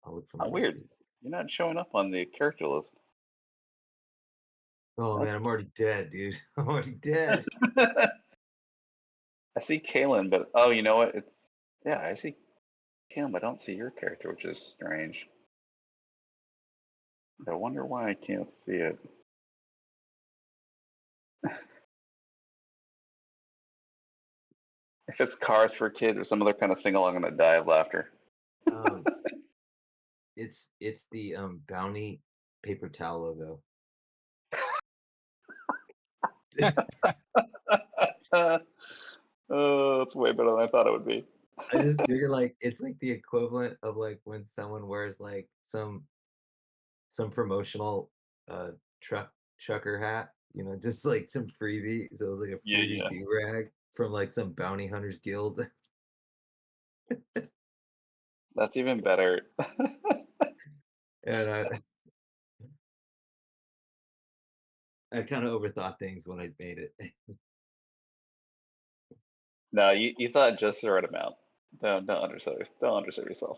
I'll look for my Weird. listing. You're not showing up on the character list. Oh man, I'm already dead, dude. I'm already dead. I see Kalen, but oh, you know what? I see Kalen, but I don't see your character, which is strange. I wonder why I can't see it. If it's Cars for Kids or some other kind of sing-along, I'm gonna die of laughter. It's the Bounty paper towel logo. Oh, it's way better than I thought it would be. I just figure like it's like the equivalent of like when someone wears like some promotional trucker hat, just like some freebie. So it was like a freebie Yeah. do-rag from like some bounty hunters guild. That's even better. And I kind of overthought things when I made it. No, you thought just the right amount. Don't undersell yourself.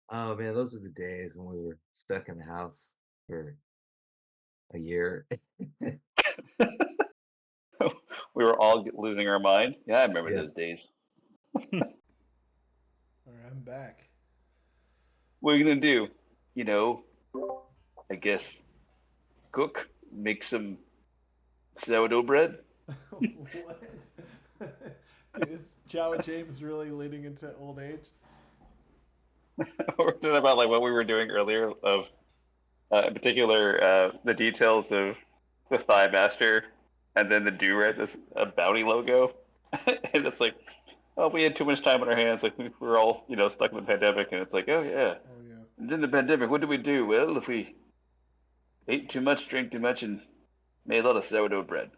Oh man, those were the days when we were stuck in the house for a year. We were all losing our mind. Yeah, I remember Yeah. those days. All right, I'm back. What are you gonna do? I guess cook, make some sourdough bread. What? Dude, is Jawa James really leading into old age? We're talking about like what we were doing earlier of, in particular, the details of the Thigh Master, and then the do-rag, this bounty logo, and it's like, oh, we had too much time on our hands. Like we were all, stuck in the pandemic, and it's like, oh yeah. Oh yeah. And in the pandemic, what did we do? Well, if we ate too much, drank too much, and made a lot of sourdough bread.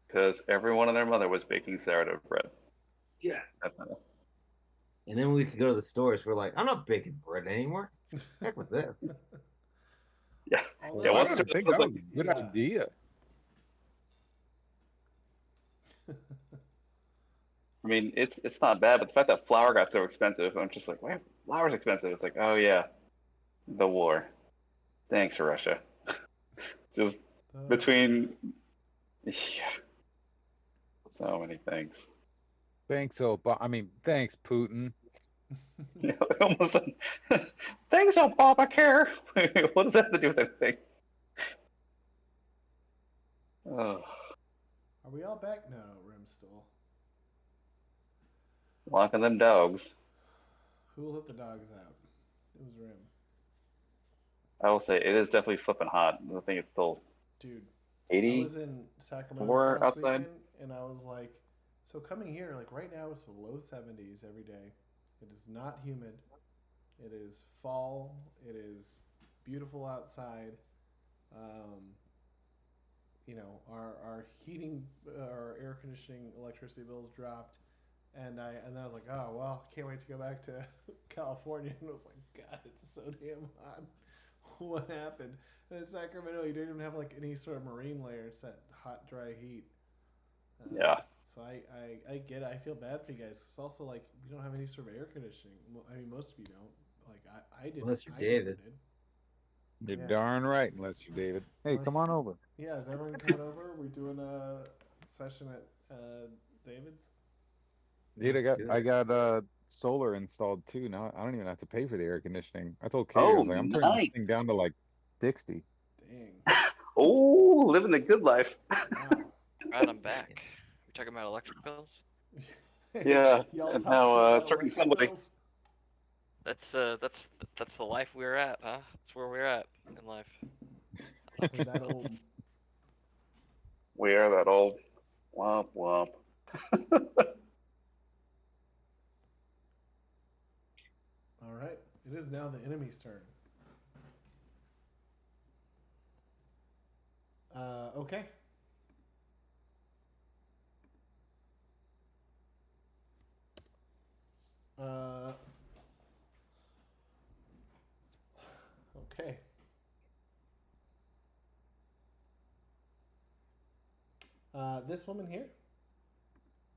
Because everyone and their mother was baking sourdough bread. Yeah. Definitely. And then we could go to the stores. We're like, I'm not baking bread anymore. Heck with this. Yeah. Although, Yeah, I once don't think that was a good Yeah. idea. I mean, it's not bad, but the fact that flour got so expensive, I'm just like, wait, flour's expensive. It's like, oh yeah, the war. Thanks, Russia. Just between, yeah, so many things. Thanks, thanks, Putin. Almost like, thanks, Obamacare. What does that have to do with anything? Oh, Are we all back? No, Rim's still. locking them dogs. Who'll let the dogs out? It was Rim. I will say it is definitely flipping hot. I think it's still. Dude, I 80. was in Sacramento More this last outside? weekend, and I was like, so coming here, like right now, it's the low 70s every day. It is not humid. It is fall. It is beautiful outside. Um, you know, our heating, our air conditioning, electricity bills dropped, and then I was like, oh well, can't wait to go back to California. And I was like, God, it's so damn hot. What happened? And in Sacramento, you don't even have like any sort of marine layer. It's that hot, dry heat. Yeah. So I get it. I feel bad for you guys. It's also like you don't have any sort of air conditioning. I mean, most of you don't. Like I didn't. Unless you're I David. never did. You're Yeah. darn right, unless you're David. Hey, come Unless- on over. Yeah, is everyone coming over? We're doing a session at David's. Dude, Let's do I it. got solar installed too. Now I don't even have to pay for the air conditioning. I told Katie, I Oh, was like, I'm turning this nice. thing down to like 60. Dang. Oh, living the good life. Wow. Right, I'm back. We talking about electric bills? Yeah, Y'all and talking how about certain electric somebody. bills? That's the life we're at, huh? That's where we're at in life. We're that old. We are that old. Womp womp. All right. It is now the enemy's turn. Okay. Uh, okay. This woman here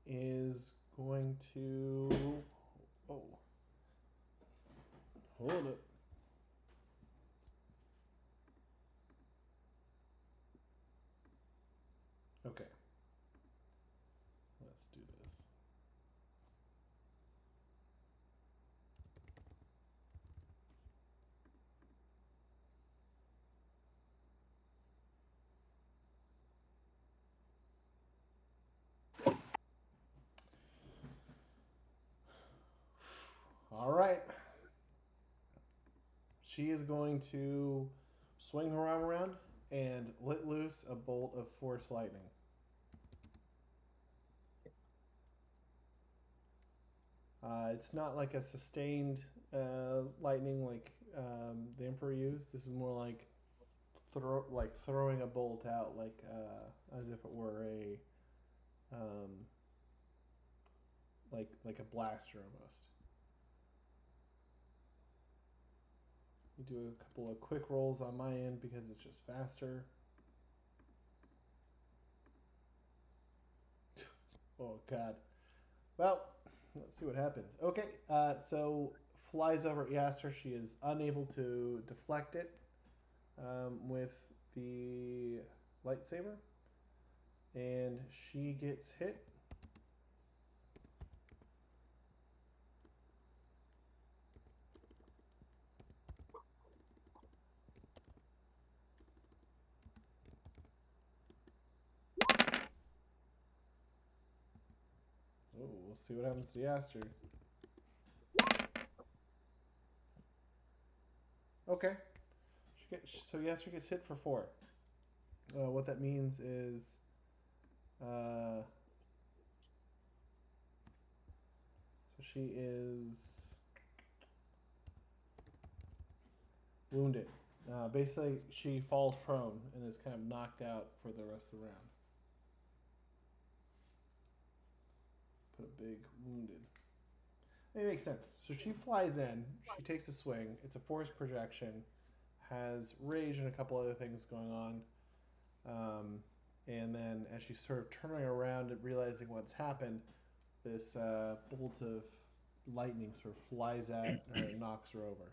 is going to. Oh. Hold it. Okay. Let's do this. All right. She is going to swing her arm around and let loose a bolt of force lightning. It's not like a sustained lightning like the Emperor used. This is more like throwing a bolt out, like as if it were a like a blaster almost. You do a couple of quick rolls on my end because it's just faster. Oh God. Well, let's see what happens. Okay, so flies over at Yaster. She is unable to deflect it with the lightsaber, and she gets hit. Oh, we'll see what happens to Yaster. Okay. So Yaster gets hit for 4. What that means is so she is wounded. Basically, she falls prone and is kind of knocked out for the rest of the round. Put a big wounded. It makes sense. So she flies in. She takes a swing. It's a force projection. Has rage and a couple other things going on. And then as she's sort of turning around and realizing what's happened, this bolt of lightning sort of flies at her and knocks her over.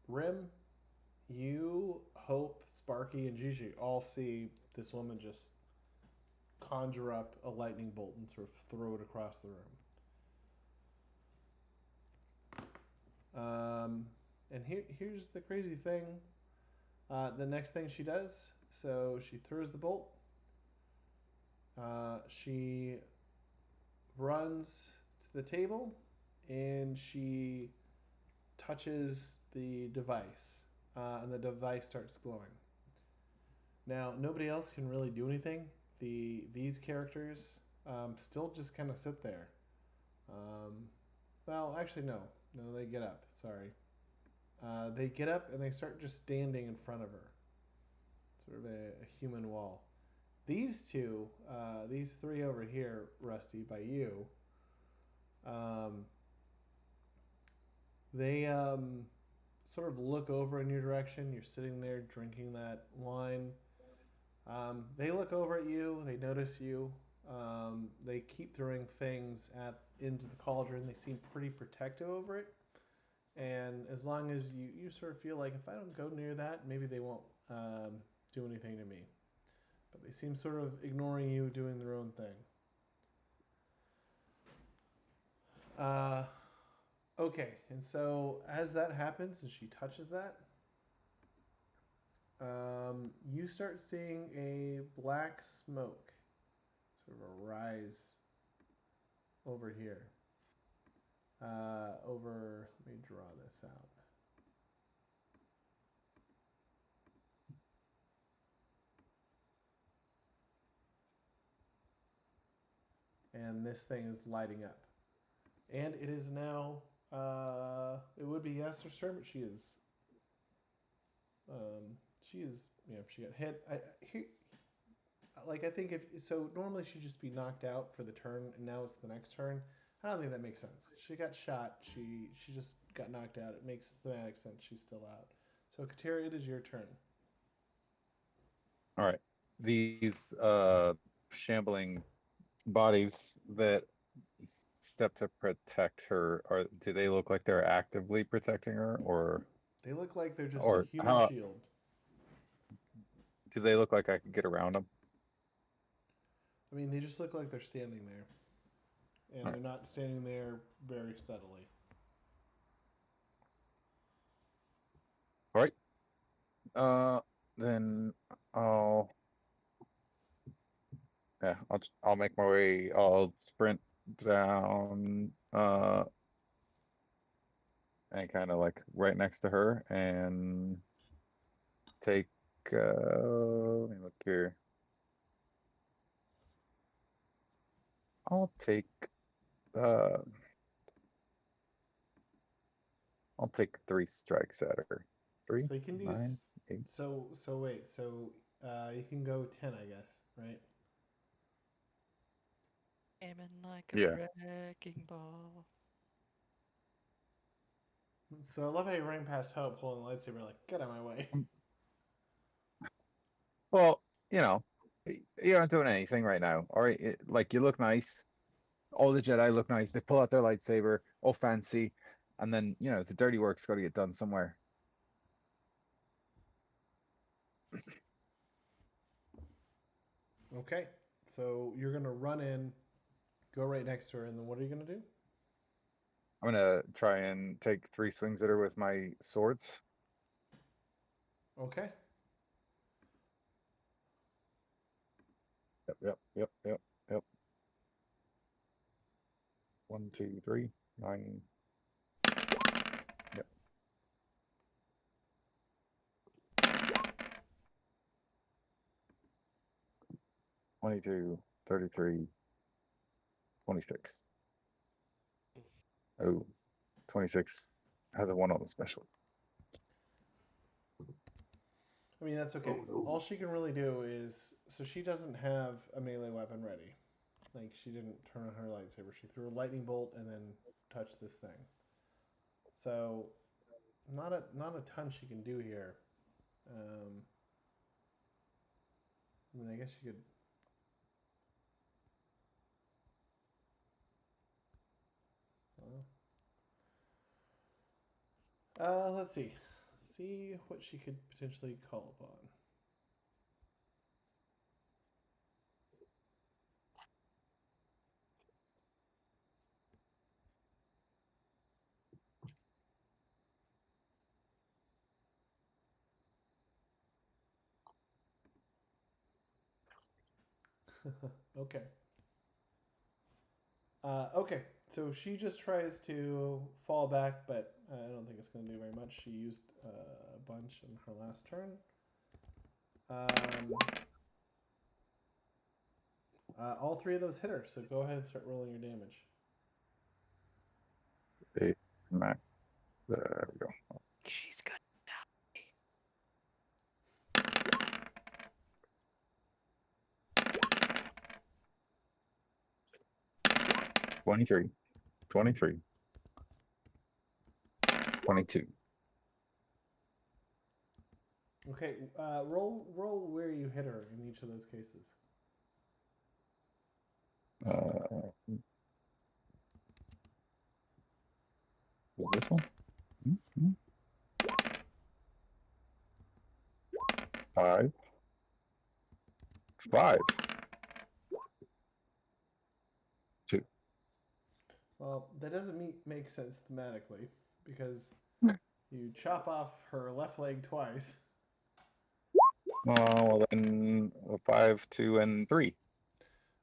Rim, you, Hope, Sparky, and Gigi all see this woman just conjure up a lightning bolt and sort of throw it across the room. And here's the crazy thing. The next thing she does, so she throws the bolt. She runs to the table and she touches the device, and the device starts glowing. Now, nobody else can really do anything. These characters still just kind of sit there. Well, actually, no. No, they get up. Sorry. They get up and they start just standing in front of her. Sort of a human wall. These two, these three over here, Rusty, by you, they sort of look over in your direction. You're sitting there drinking that wine. They look over at you. They notice you. They keep throwing things into the cauldron. They seem pretty protective over it. And as long as you sort of feel like if I don't go near that, maybe they won't do anything to me. But they seem sort of ignoring you, doing their own thing. Okay, and so as that happens and she touches that, you start seeing a black smoke sort of rise over here. Let me draw this out. And this thing is lighting up. And it is now, it would be Yaster's turn, but she is, she got hit. I think so normally she'd just be knocked out for the turn, and now it's the next turn. I don't think that makes sense. She got shot. She just got knocked out. It makes thematic sense. She's still out. So Katira, it is your turn. All right. These shambling bodies that step to protect her, do they look like they're actively protecting her, or They look like they're just Or a human how- shield. do they look like I could get around them? I mean, they just look like they're standing there. And they're not standing there very steadily. All right. Then I'll make my way. I'll sprint down, and kind of like right next to her, and take. Let me look here. I'll take. Uh, I'll take 3 strikes at her. 3, So you can do 9, 8. So wait. So you can go 10, I guess, right? Aiming like a Yeah. wrecking ball. So I love how you ran past Hope holding the lightsaber, like, get out of my way. Well, you aren't doing anything right now. All right, like you look nice. All the Jedi look nice. They pull out their lightsaber, all fancy, and then the dirty work's got to get done somewhere. Okay. So you're gonna run in, go right next to her, and then what are you gonna do? I'm gonna try and take 3 swings at her with my swords. Okay. Yep. 1, 2, 3, 9. Yep. 22, 33, 26. Oh, 26 has a 1 on the special. I mean, that's okay. Oh, no. All she can really do is, so she doesn't have a melee weapon ready. Like, she didn't turn on her lightsaber. She threw a lightning bolt and then touched this thing. So, not a ton she can do here. I mean, I guess you could. Let's see. See what she could potentially call upon. Okay. Okay, so she just tries to fall back, but I don't think it's going to do very much. She used a bunch in her last turn. All three of those hit her, so go ahead and start rolling your damage. 8, 9. There we go. She's gonna die. 23, 23, 22. Okay, roll where you hit her in each of those cases. This one? Mm-hmm. 5, 5, 2. Well, that doesn't make sense thematically because you chop off her left leg twice. Well, then 5, 2, and 3.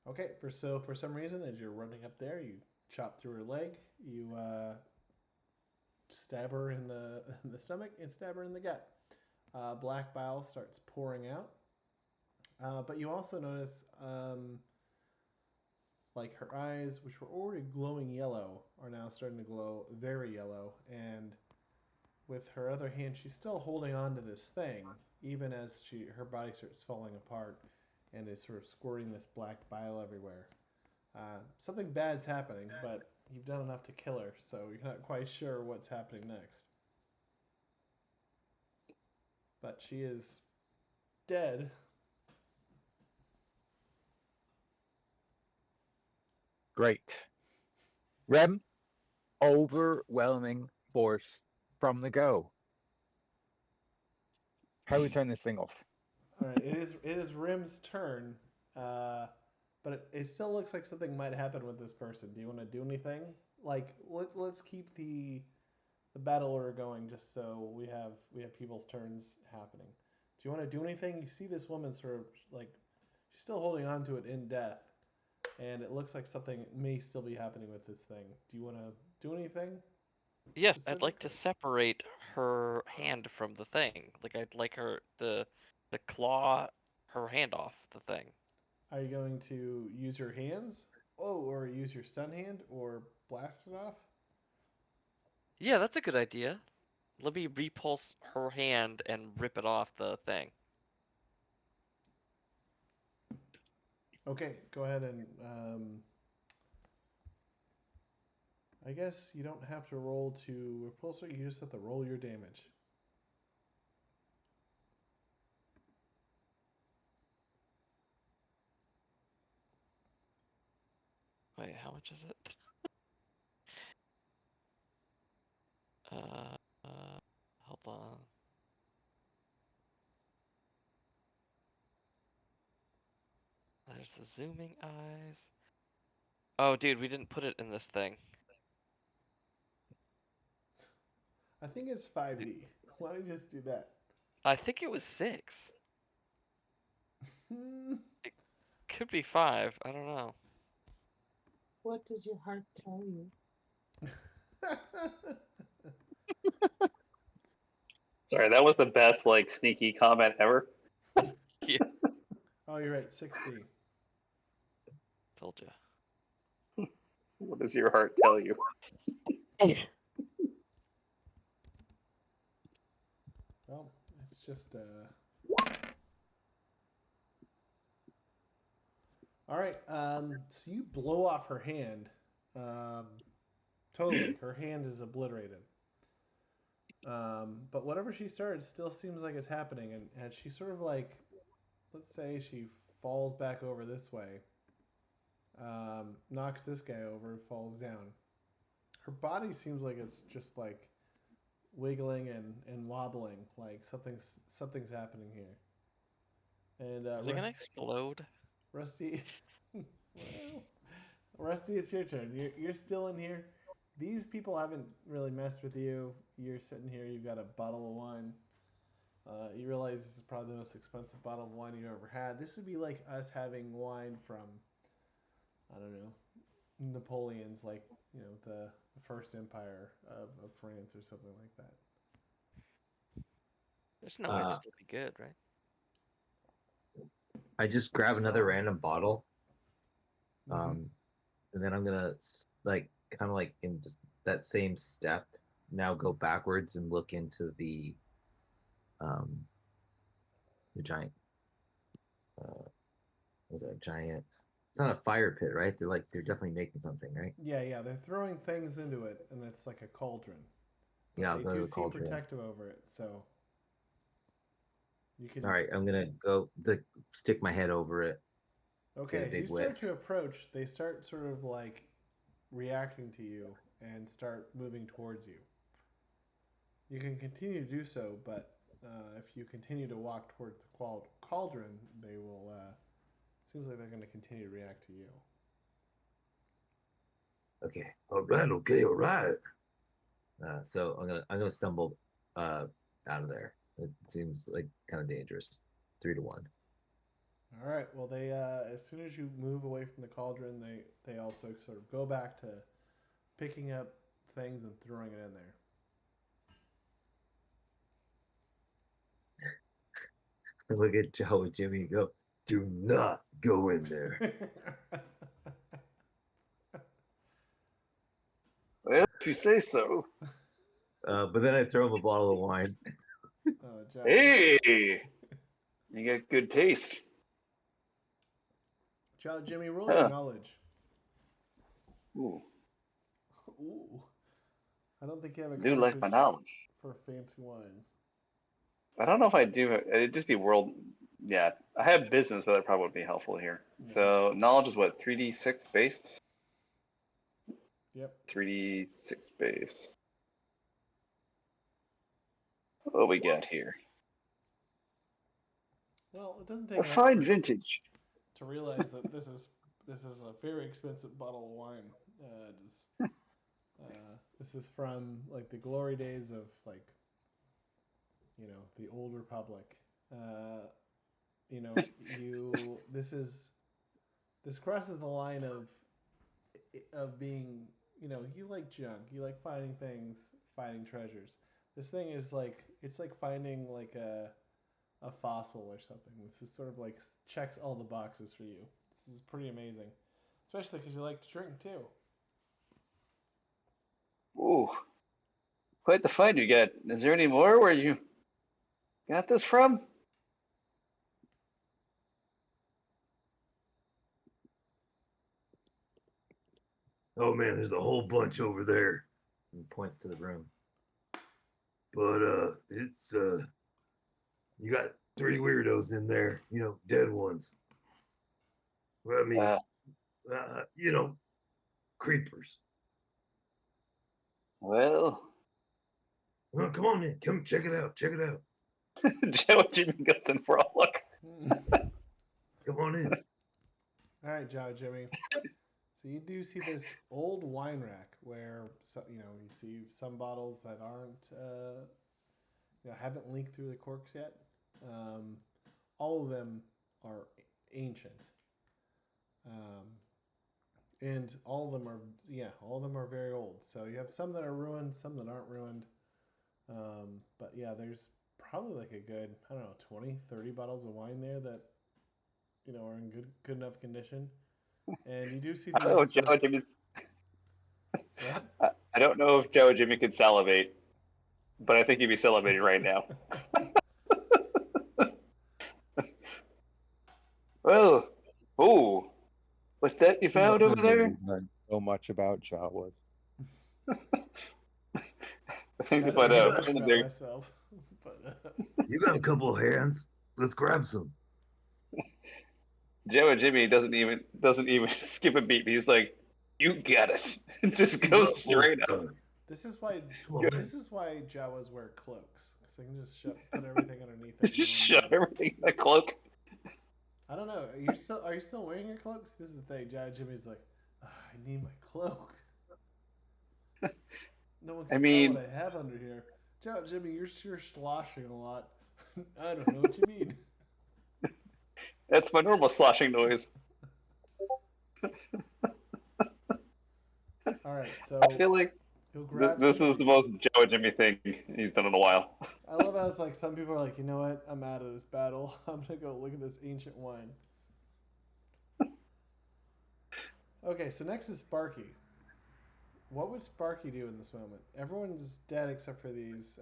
Okay, for some reason, as you're running up there, you chop through her leg. You stab her in the stomach and stab her in the gut. Black bile starts pouring out. But you also notice, like her eyes, which were already glowing yellow, are now starting to glow very yellow. And with her other hand, she's still holding on to this thing, even as her body starts falling apart and is sort of squirting this black bile everywhere. Something bad's happening, but you've done enough to kill her, so you're not quite sure what's happening next. But she is dead. Great. Rem, overwhelming force from the go. How do we turn this thing off? All right, it is Rim's turn, but it still looks like something might happen with this person. Do you want to do anything? Like let's keep the battle order going, just so we have people's turns happening. Do you want to do anything? You see this woman sort of like she's still holding on to it in death, and it looks like something may still be happening with this thing. Do you want to do anything? Yes, I'd like to separate her hand from the thing. Like I'd like her to claw her hand off the thing. Are you going to use your hands? Oh, or use your stun hand, or blast it off? Yeah, that's a good idea. Let me repulse her hand and rip it off the thing. Okay, go ahead and I guess you don't have to roll to repulse it, you just have to roll your damage. Wait, how much is it? Hold on. There's the zooming eyes. Oh, dude, we didn't put it in this thing. I think it's 5e. Why don't you just do that? I think it was 6. Hmm. It could be 5. I don't know. What does your heart tell you? Sorry, that was the best like sneaky comment ever. Yeah, Oh, you're right, 6d. told you. What does your heart tell you? Well, it's just all right. So you blow off her hand. Totally, her hand is obliterated. But whatever she started still seems like it's happening, and she sort of like, let's say she falls back over this way, knocks this guy over, falls down. Her body seems like it's just like wiggling and wobbling, like something's happening here. And Is it gonna explode? Rusty, well, Rusty, it's your turn. You're still in here. These people haven't really messed with you. You're sitting here. You've got a bottle of wine. You realize this is probably the most expensive bottle of wine you ever had. This would be like us having wine from, I don't know, Napoleon's, like, you know, the first empire of France or something like that. There's no way it'd still be good, right? I just grab another Strong. random bottle, Mhm. and then I'm gonna like kind of like in just that same step now go backwards and look into the giant. Was that giant? It's not a fire pit, right? They're definitely making something, right? Yeah, they're throwing things into it, and it's like a cauldron. But Yeah, I'll they go to do the seem cauldron. protective over it, so you can. All right, I'm gonna go stick my head over it. Okay, Get a as you big start whiff. to approach, they start sort of like reacting to you and start moving towards you. You can continue to do so, but if you continue to walk towards the cauldron, they will. Seems like they're going to continue to react to you. Okay. All right. So I'm gonna stumble out of there. It seems like kind of dangerous. 3-1. All right. Well, they as soon as you move away from the cauldron, they also sort of go back to picking up things and throwing it in there. Look at Joe and Jimmy go. Do not go in there. Well, if you say so. But then I throw him a bottle of wine. Oh, Jawa. Hey, you got good taste. Jawa, Jimmy, roll Huh. your knowledge. Ooh, Ooh. I don't think you have a I do like my cartridge knowledge. for fancy wines. I don't know if I do. It'd just be world. Yeah, I have business, but that probably would be helpful here. Yeah. So knowledge is what 3d6 based. Yep. 3d6 based. What we got here? Well, it doesn't A take an fine expert vintage. to realize that this is a very expensive bottle of wine. This is from like the glory days of like the old republic. This crosses the line of being you like junk, you like finding things, finding treasures. This thing is like it's like finding like a fossil or something. This is sort of like checks all the boxes for you. This is pretty amazing, especially because you like to drink too. Ooh, quite the find you got. Is there any more where you got this from? Oh man, there's a whole bunch over there. He points to the room. But it's you got 3 weirdos in there, dead ones. Well, I mean, creepers. Well, Oh, come on in. Come check it out. Check it out. Joe and Jimmy goes in for a look. Come on in. All right, Jimmy. So you do see this old wine rack where you see some bottles that aren't haven't leaked through the corks yet. All of them are ancient, and all of them are very old. So you have some that are ruined, some that aren't ruined. But yeah, there's probably like a good 20, 30 bottles of wine there that are in good enough condition. And you do see I don't know if these. Joe and Jimmy's. What? I don't know if Joe and Jimmy could salivate, but I think he'd be salivating right now. Well, oh, what's that you found over there? Learned so much about Jawas. I think I if don't I'd know much found about there. myself, but You got a couple of hands. Let's grab some. Joe and Jimmy doesn't even skip a beat. He's like, "You got it." Just goes straight up. this is why Come on, man. Jawas wear cloaks, because they can just put everything underneath it. Just shove everything in a cloak. I don't know. Are you still wearing your cloaks? This is the thing. Jimmy's like, I need my cloak. No one can I mean- tell what I have under here. Jimmy, you're sloshing a lot. I don't know what you mean. That's my normal sloshing noise. All right, so I feel like He'll grab This some. is the most Joe and Jimmy thing he's done in a while. I love how it's like some people are like, you know what? I'm out of this battle. I'm gonna go look at this ancient wine. Okay, so next is Sparky. What would Sparky do in this moment? Everyone's dead except for these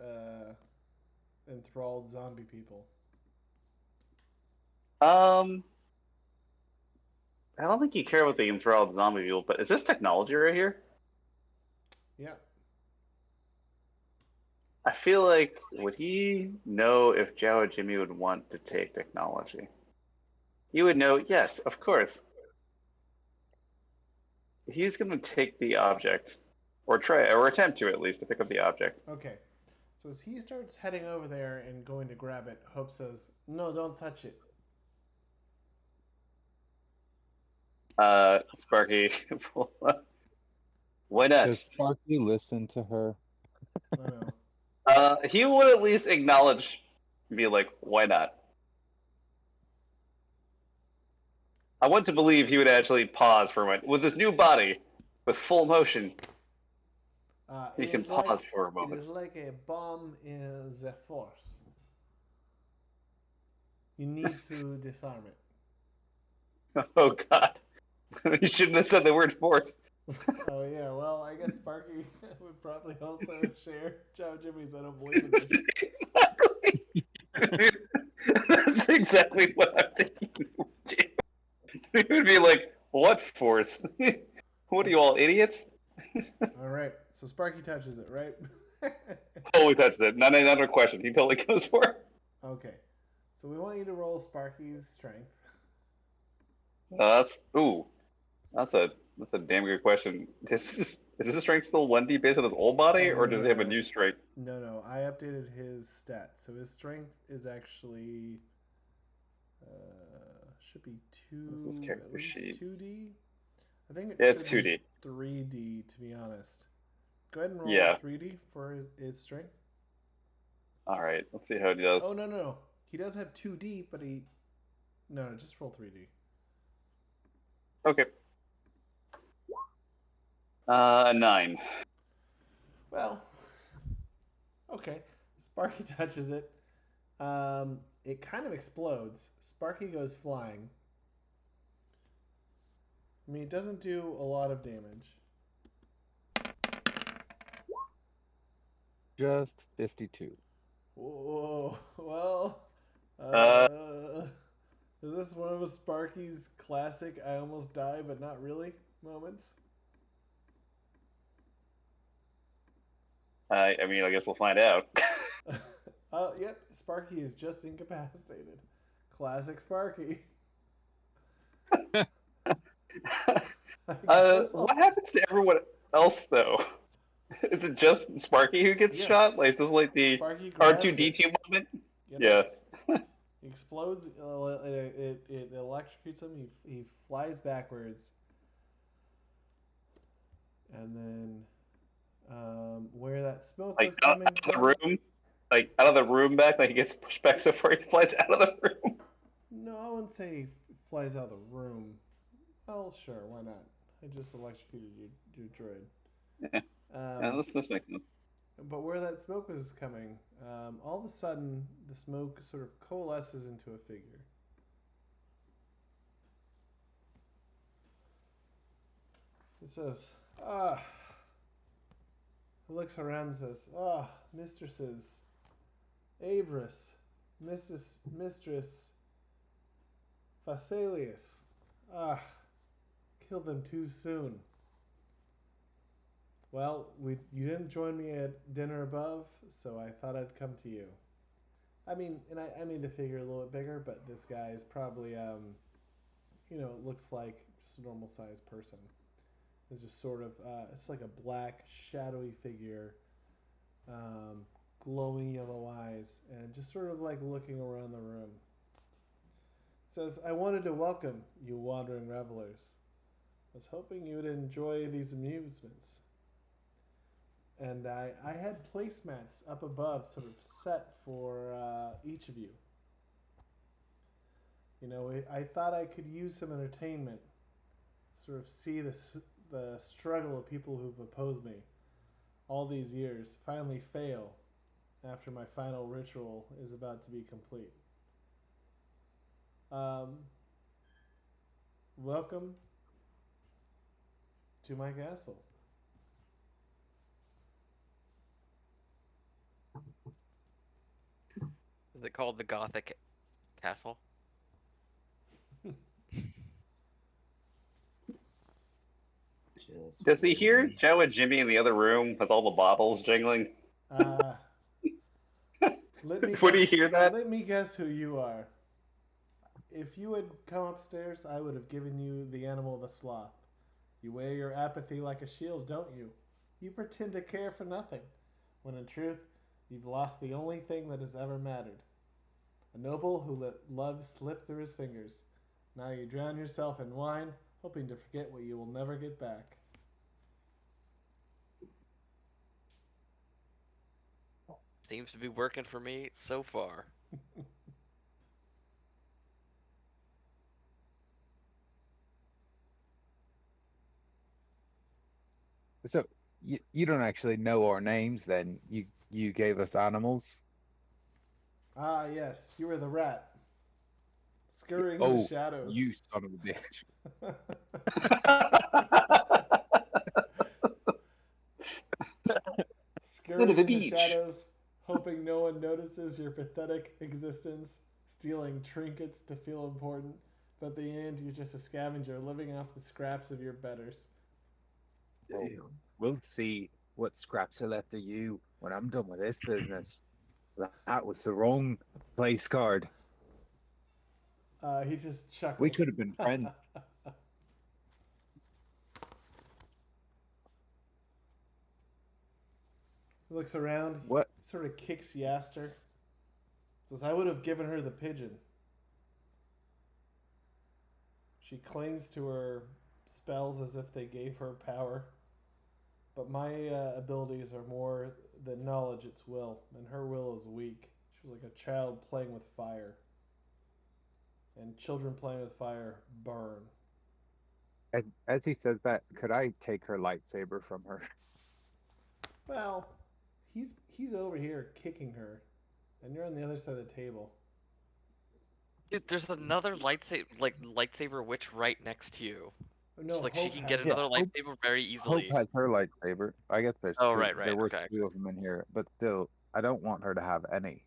enthralled zombie people. I don't think you care about the enthralled zombie people, but is this technology right here? Yeah. I feel like, would he know if Jawa Jimmy would want to take technology? He would know, yes, of course. He's going to take the object. Or try, or attempt to at least, to pick up the object. Okay. So as he starts heading over there and going to grab it, Hope says, "No, don't touch it." Sparky, why not? Does Sparky listen to her? I know. He would at least acknowledge, be like, why not? I want to believe he would actually pause for a moment. With his new body, with full motion, he can pause for a moment. It is like a bomb in the force. You need to disarm it. Oh god. You shouldn't have said the word force. Oh yeah, well I guess Sparky would probably also share Joe Jimmy's I don't believe in this. Exactly. That's exactly what I'm thinking. He would be like, what force? What are you all, idiots? Alright, so Sparky touches it, right? Totally touches it. Not another question. He totally goes for it. Okay. So we want you to roll Sparky's strength. That's a damn good question. Is his strength still 1D based on his old body, or does he have a new strength? No, I updated his stats. So his strength is actually should be at least 2D. I think it's should 2D. be 3D to be honest. Go ahead and roll 3D for his strength. All right, let's see how he does. Oh no, he does have 2D, but no, just roll 3D. Okay. 9. Well, okay. Sparky touches it. It kind of explodes. Sparky goes flying. I mean, it doesn't do a lot of damage. Just 52. Whoa. Well, is this one of Sparky's classic "I almost die but not really" moments? I mean, I guess we'll find out. Yep. Sparky is just incapacitated. Classic Sparky. What happens to everyone else, though? Is it just Sparky who gets shot? Like, is this like the R2-D2 moment? Yep. Yeah. He explodes. It electrocutes him. He flies backwards. And then, where that smoke was coming out of the from? room? Like, out of the room back? Like, he gets pushed back so far he flies out of the room? No, I wouldn't say he flies out of the room. Well, sure, why not? I just electrocuted your droid. Yeah. This makes sense. But where that smoke was coming, all of a sudden, the smoke sort of coalesces into a figure. It says, it looks around and says, mistresses, Abris, mistress, Phasaelius. Killed them too soon. Well, you didn't join me at dinner above, so I thought I'd come to you. I mean, and I made the figure a little bit bigger, but this guy is probably, looks like just a normal sized person. It's just sort of, it's like a black, shadowy figure, glowing yellow eyes, and just sort of like looking around the room. It says, I wanted to welcome you wandering revelers. I was hoping you would enjoy these amusements. And I had placemats up above sort of set for each of you. You know, I thought I could use some entertainment, sort of see the struggle of people who've opposed me. all these years, finally fail after my final ritual is about to be complete. Welcome to my castle. Is it called the Gothic Castle? Just Does he hear waiting. Joe and Jimmy in the other room with all the bottles jingling? Let me Would he guess, hear that? let me guess who you are. If you had come upstairs, I would have given you the animal the sloth. You wear your apathy like a shield, don't you? You pretend to care for nothing, when in truth, you've lost the only thing that has ever mattered. A noble who let love slip through his fingers. Now you drown yourself in wine, hoping to forget what you will never get back. Seems to be working for me so far. So you don't actually know our names then. You gave us animals. Ah, yes, you were the rat. Scurrying in the Oh, shadows. you son of a bitch. Scurrying the in the beach. shadows, hoping no one notices your pathetic existence, stealing trinkets to feel important, but at the end you're just a scavenger living off the scraps of your betters. Damn. We'll see what scraps are left of you when I'm done with this business. That was the wrong place card. He just chuckles. We could have been friends. He looks around, What? sort of kicks Yaster. Says, I would have given her the pigeon. She clings to her spells as if they gave her power. But my abilities are more than knowledge, it's will. And her will is weak. She was like a child playing with fire. And children playing with fire burn. As he says that, could I take her lightsaber from her? Well, he's over here kicking her. And you're on the other side of the table. Dude, there's another lightsaber witch right next to you. Oh, no, Just like she Hope can has get it. another Hope- lightsaber very Hope easily. has her lightsaber. I guess there's Oh, two. right, There were okay. two of them in here, but still, I don't want her to have any.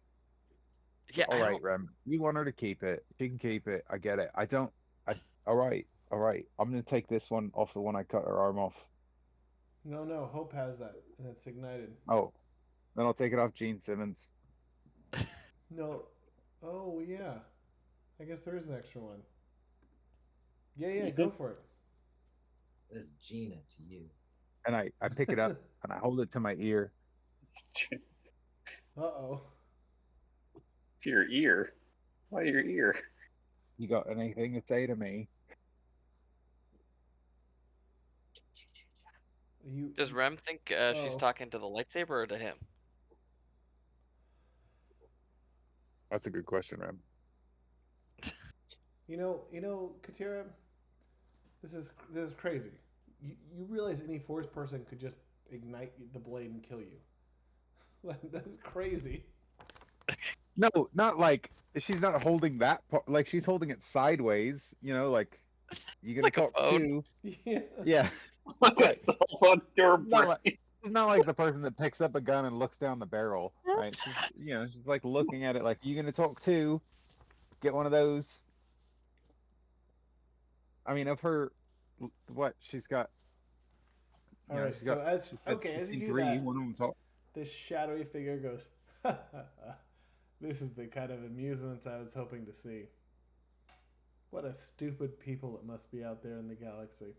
Yeah, All I right, don't. Rem. You want her to keep it. She can keep it. I get it. I don't. All right. All right. I'm gonna take this one off the one I cut her arm off. No, Hope has that, and it's ignited. Oh, then I'll take it off Gene Simmons. No, oh yeah, I guess there is an extra one. Yeah, go for it. That's Gina to you. And I pick it up and I hold it to my ear. Uh-oh. To your ear? Why your ear? You got anything to say to me? Does Rem think she's Oh. talking to the lightsaber or to him? That's a good question, Rem. You know, Katira, this is crazy. You realize any Force person could just ignite the blade and kill you. That's crazy. No, not like she's not holding that part. Like she's holding it sideways. You know, like you gonna Like a talk phone? to? Yeah. Yeah. Like a cell phone door Not like, brain. she's not like the person that picks up a gun and looks down the barrel, right? She's like looking at it like, you gonna talk to? Get one of those. I mean, of her, what she's got. All right. She's So got. as She said okay, she's as you seen do three. that, One of them talk. this shadowy figure goes, this is the kind of amusements I was hoping to see. What a stupid people it must be out there in the galaxy.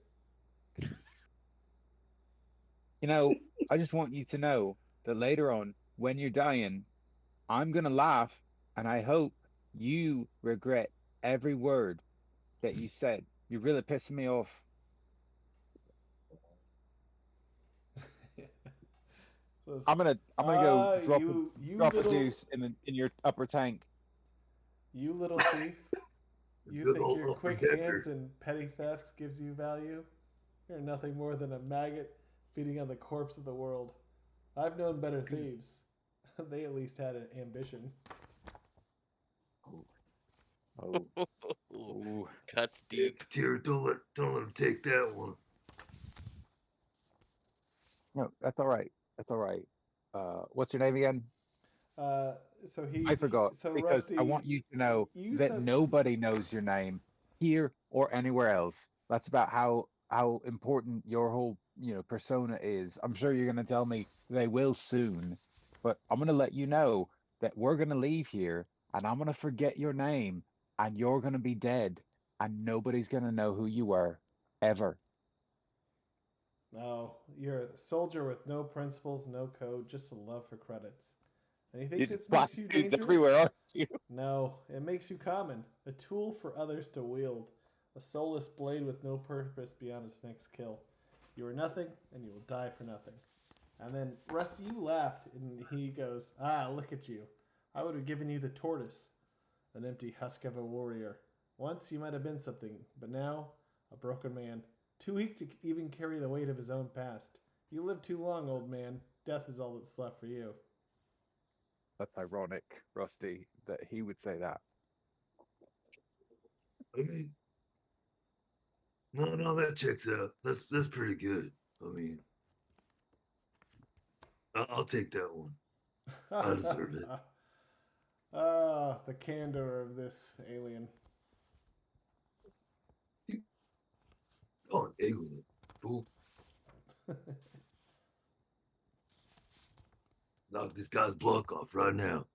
I just want you to know that later on, when you're dying, I'm gonna laugh, and I hope you regret every word that you said. You're really pissing me off. I'm gonna go drop a little, deuce in your upper tank. you little thief. You Good think old your quick protector. hands and petty thefts gives you value? You're nothing more than a maggot feeding on the corpse of the world. I've known better thieves. They at least had an ambition. Oh, Ooh, ooh. cuts Yeah, deep. Katira, don't let him take that one. No, that's all right. That's all right. What's your name again? Uh, so I forgot so because I Rusty, want you to know you that said nobody knows your name here or anywhere else. That's about how important your whole persona is. I'm sure you're gonna tell me they will soon, but I'm gonna let you know that we're gonna leave here and I'm gonna forget your name and you're gonna be dead and nobody's gonna know who you were ever. no, you're a soldier with no principles, no code, just a love for credits. And you You think just this makes you platitudes dangerous? everywhere, aren't you? No, it makes you common, a tool for others to wield, a soulless blade with no purpose beyond its next kill. You are nothing, and you will die for nothing. And then Rusty, you laughed, and he goes, "Ah, look at you! I would have given you the tortoise, an empty husk of a warrior. Once you might have been something, but now a broken man, too weak to even carry the weight of his own past. You lived too long, old man. Death is all that's left for you." That's ironic, Rusty, that he would say that. I mean, no, that checks out. That's pretty good. I mean, I'll take that one. I deserve it. Ah, the candor of this alien. Oh, an alien, fool! Knock this guy's block off right now.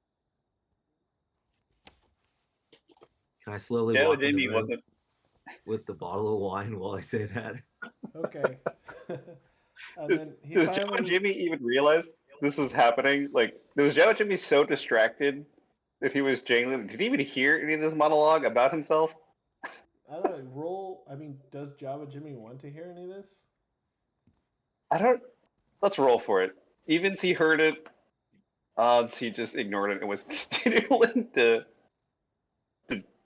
Can I slowly Yeah, walk in the Jamie room wasn't. with the bottle of wine while I say that? Okay. And Does, then he does Joe and finally. Jimmy even realize this is happening? Like, was Joe and Jimmy so distracted that he was jangling? Did he even hear any of this monologue about himself? I don't know. Roll. I mean, does Java Jimmy want to hear any of this? I don't. Let's roll for it. Evens, he heard it. Odds, he just ignored it and was continuing to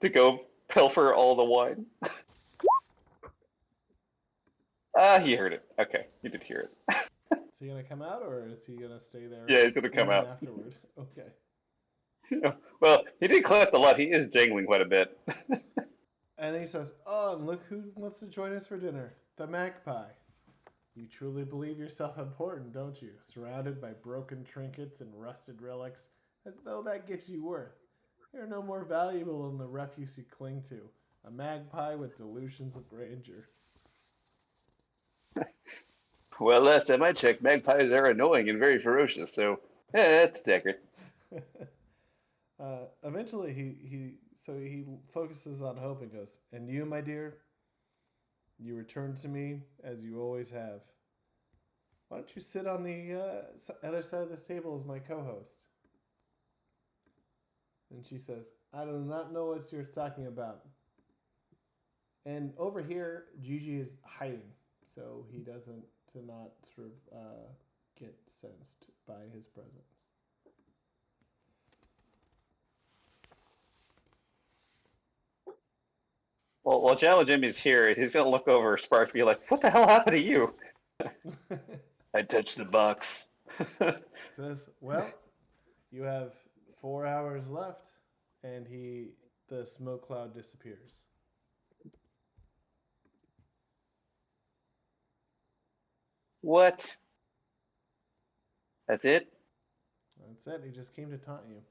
go pilfer all the wine. He heard it. Okay, he did hear it. Is he gonna come out, or is he gonna stay there? Yeah, he's gonna come even out. afterward. Okay. Well, he did collect a lot. He is jangling quite a bit. And he says, "Oh, and look who wants to join us for dinner. The magpie. You truly believe yourself important, don't you? Surrounded by broken trinkets and rusted relics, as though that gives you worth. You're no more valuable than the refuse you cling to. A magpie with delusions of grandeur." Well, last time I checked, magpies are annoying and very ferocious, so that's accurate. Eventually, he focuses on hope and goes, "And you, my dear, you return to me as you always have. Why don't you sit on the other side of this table as my co-host?" And she says, "I do not know what you're talking about." And over here, Gigi is hiding, so he doesn't to not sort of get sensed by his presence. Well, while Jello Jimmy's here, he's gonna look over Spark and be like, "What the hell happened to you?" I touched the box. Says, "Well, you have 4 hours left," and the smoke cloud disappears. What? That's it? That's it. He just came to taunt you.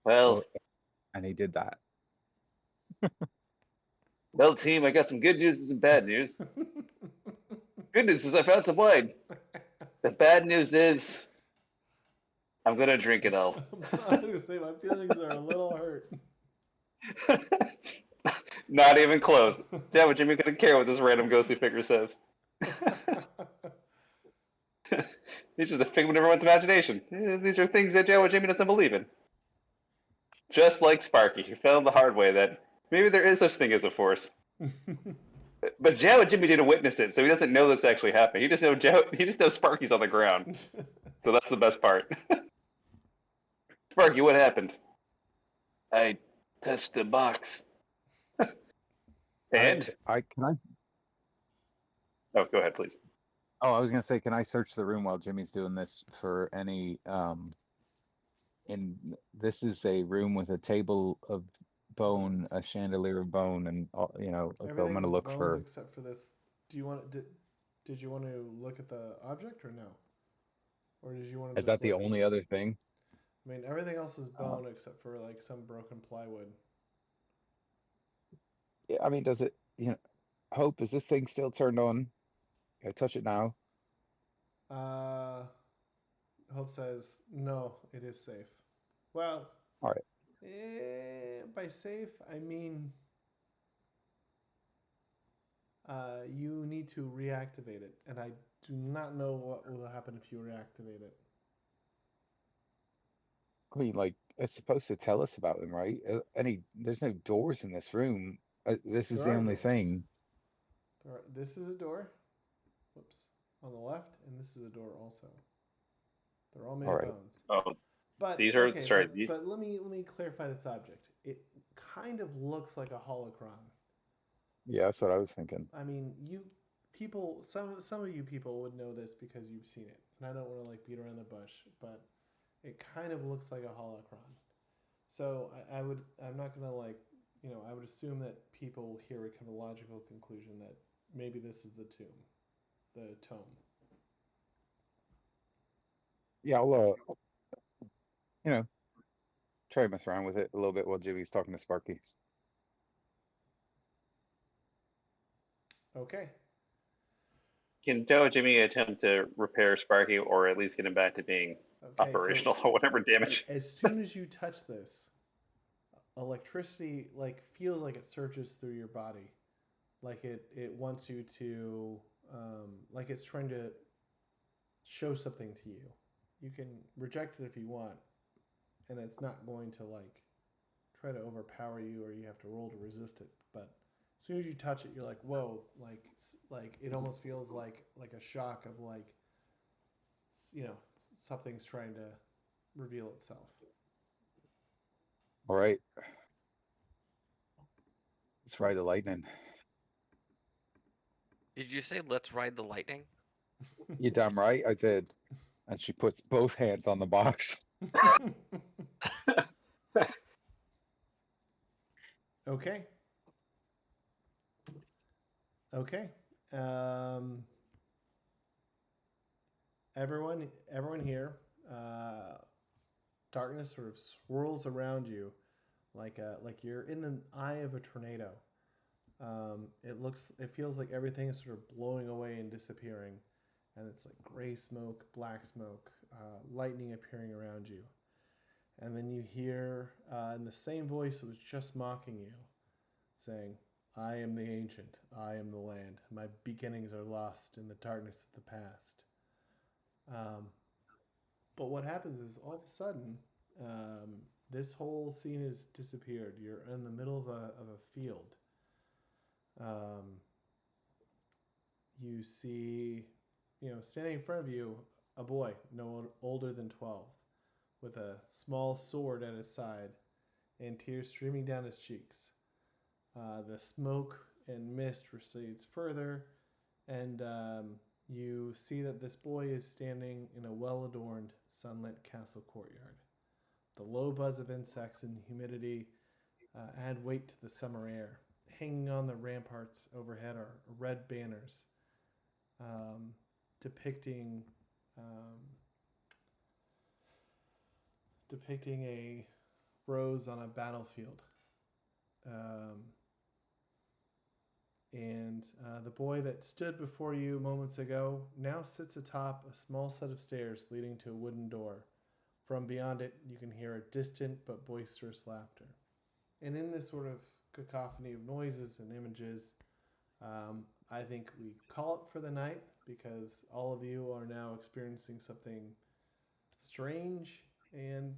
Well, And he did that. well, team, I got some good news and some bad news. Good news is I found some wine. The bad news is I'm gonna drink it all. I was gonna say my feelings are a little hurt. Not even close. Yeah, but Jimmy couldn't care what this random ghostly figure says. He's just a figment of everyone's imagination. These are things that Joe and Jimmy doesn't believe in. Just like Sparky, who found the hard way that maybe there is such thing as a force. But Joe and Jimmy didn't witness it, so he doesn't know this actually happened. He just knows Sparky's on the ground. So that's the best part. Sparky, what happened? I touched the box. And? I can I Oh, go ahead, please. Oh, I was gonna say, can I search the room while Jimmy's doing this for any this is a room with a table of bone, a chandelier of bone, and so I'm Everything's gonna look bones for. except for this. Do you want did you want to look at the object or no? Or did you want to Is just that the look? only other thing? I mean, everything else is Uh, bone except for like some broken plywood. yeah, I mean, does it? Hope, is this thing still turned on? Can I touch it now? Uh, Hope says no. It is safe. Well, All right. by safe I mean you need to reactivate it, and I do not know what will happen if you reactivate it. I mean, like, it's supposed to tell us about him, right? There's no doors in this room. This is There the are only doors. thing. This is a door. Whoops. On the left, and this is a door also. They're all made All of right. bones. Oh, But these are okay, sorry. These, but let me clarify this object. It kind of looks like a holocron. Yeah, that's what I was thinking. I mean, some of you people would know this because you've seen it, and I don't want to like beat around the bush, but it kind of looks like a holocron. So I'm not gonna like, I would assume that people here would come to a logical conclusion that maybe this is the tome. Yeah, I'll you know, try to mess around with it a little bit while Jimmy's talking to Sparky. Okay. can Joe and Jimmy attempt to repair Sparky, or at least get him back to being Okay. operational or whatever damage? As soon as you touch this, electricity like feels like it surges through your body, like it wants you to, like it's trying to show something to you. You can reject it if you want, and it's not going to like try to overpower you, or you have to roll to resist it. But as soon as you touch it, you're like, whoa, like it almost feels like a shock of like, something's trying to reveal itself. All right. Let's ride the lightning. Did you say let's ride the lightning? You damn right I did. And she puts both hands on the box. Okay. Okay. Um, everyone here. Darkness sort of swirls around you, like you're in the eye of a tornado. It feels like everything is sort of blowing away and disappearing, and it's like gray smoke, black smoke, lightning appearing around you, and then you hear in the same voice that was just mocking you, saying, "I am the ancient. I am the land. My beginnings are lost in the darkness of the past." Um, but what happens is all of a sudden, this whole scene has disappeared. You're in the middle of a field. Um, you see, standing in front of you, a boy no older than 12, with a small sword at his side and tears streaming down his cheeks. The smoke and mist recedes further, and you see that this boy is standing in a well adorned, sunlit castle courtyard. The low buzz of insects and humidity add weight to the summer air. Hanging on the ramparts overhead are red banners um, depicting um, depicting a rose on a battlefield. Um, and the boy that stood before you moments ago now sits atop a small set of stairs leading to a wooden door. From beyond it, you can hear a distant but boisterous laughter. And in this sort of cacophony of noises and images, I think we call it for the night because all of you are now experiencing something strange and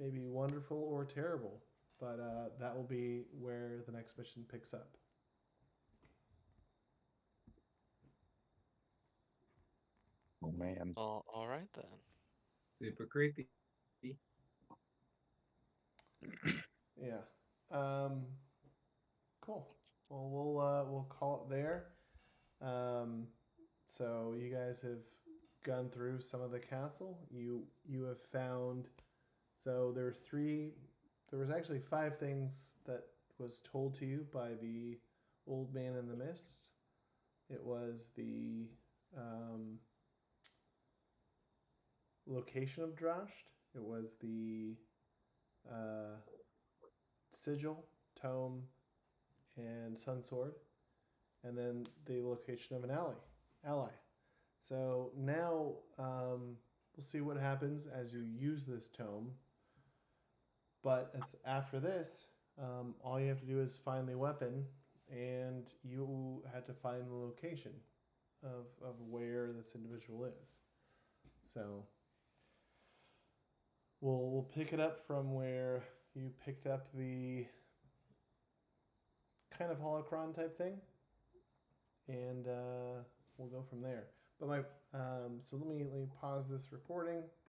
maybe wonderful or terrible. But that will be where the next mission picks up. Oh man. All right then. Super creepy. Yeah. Cool. Well, we'll call it there. So you guys have gone through some of the castle. You have found. So there was actually 5 things that was told to you by the old man in the mist. It was the location of Drasht. It was the sigil, tome, and sun sword, and then the location of an ally. So now we'll see what happens as you use this tome. But after this, all you have to do is find the weapon, and you had to find the location of where this individual is. So we'll pick it up from where you picked up the kind of holocron type thing, and we'll go from there. But so let me pause this recording.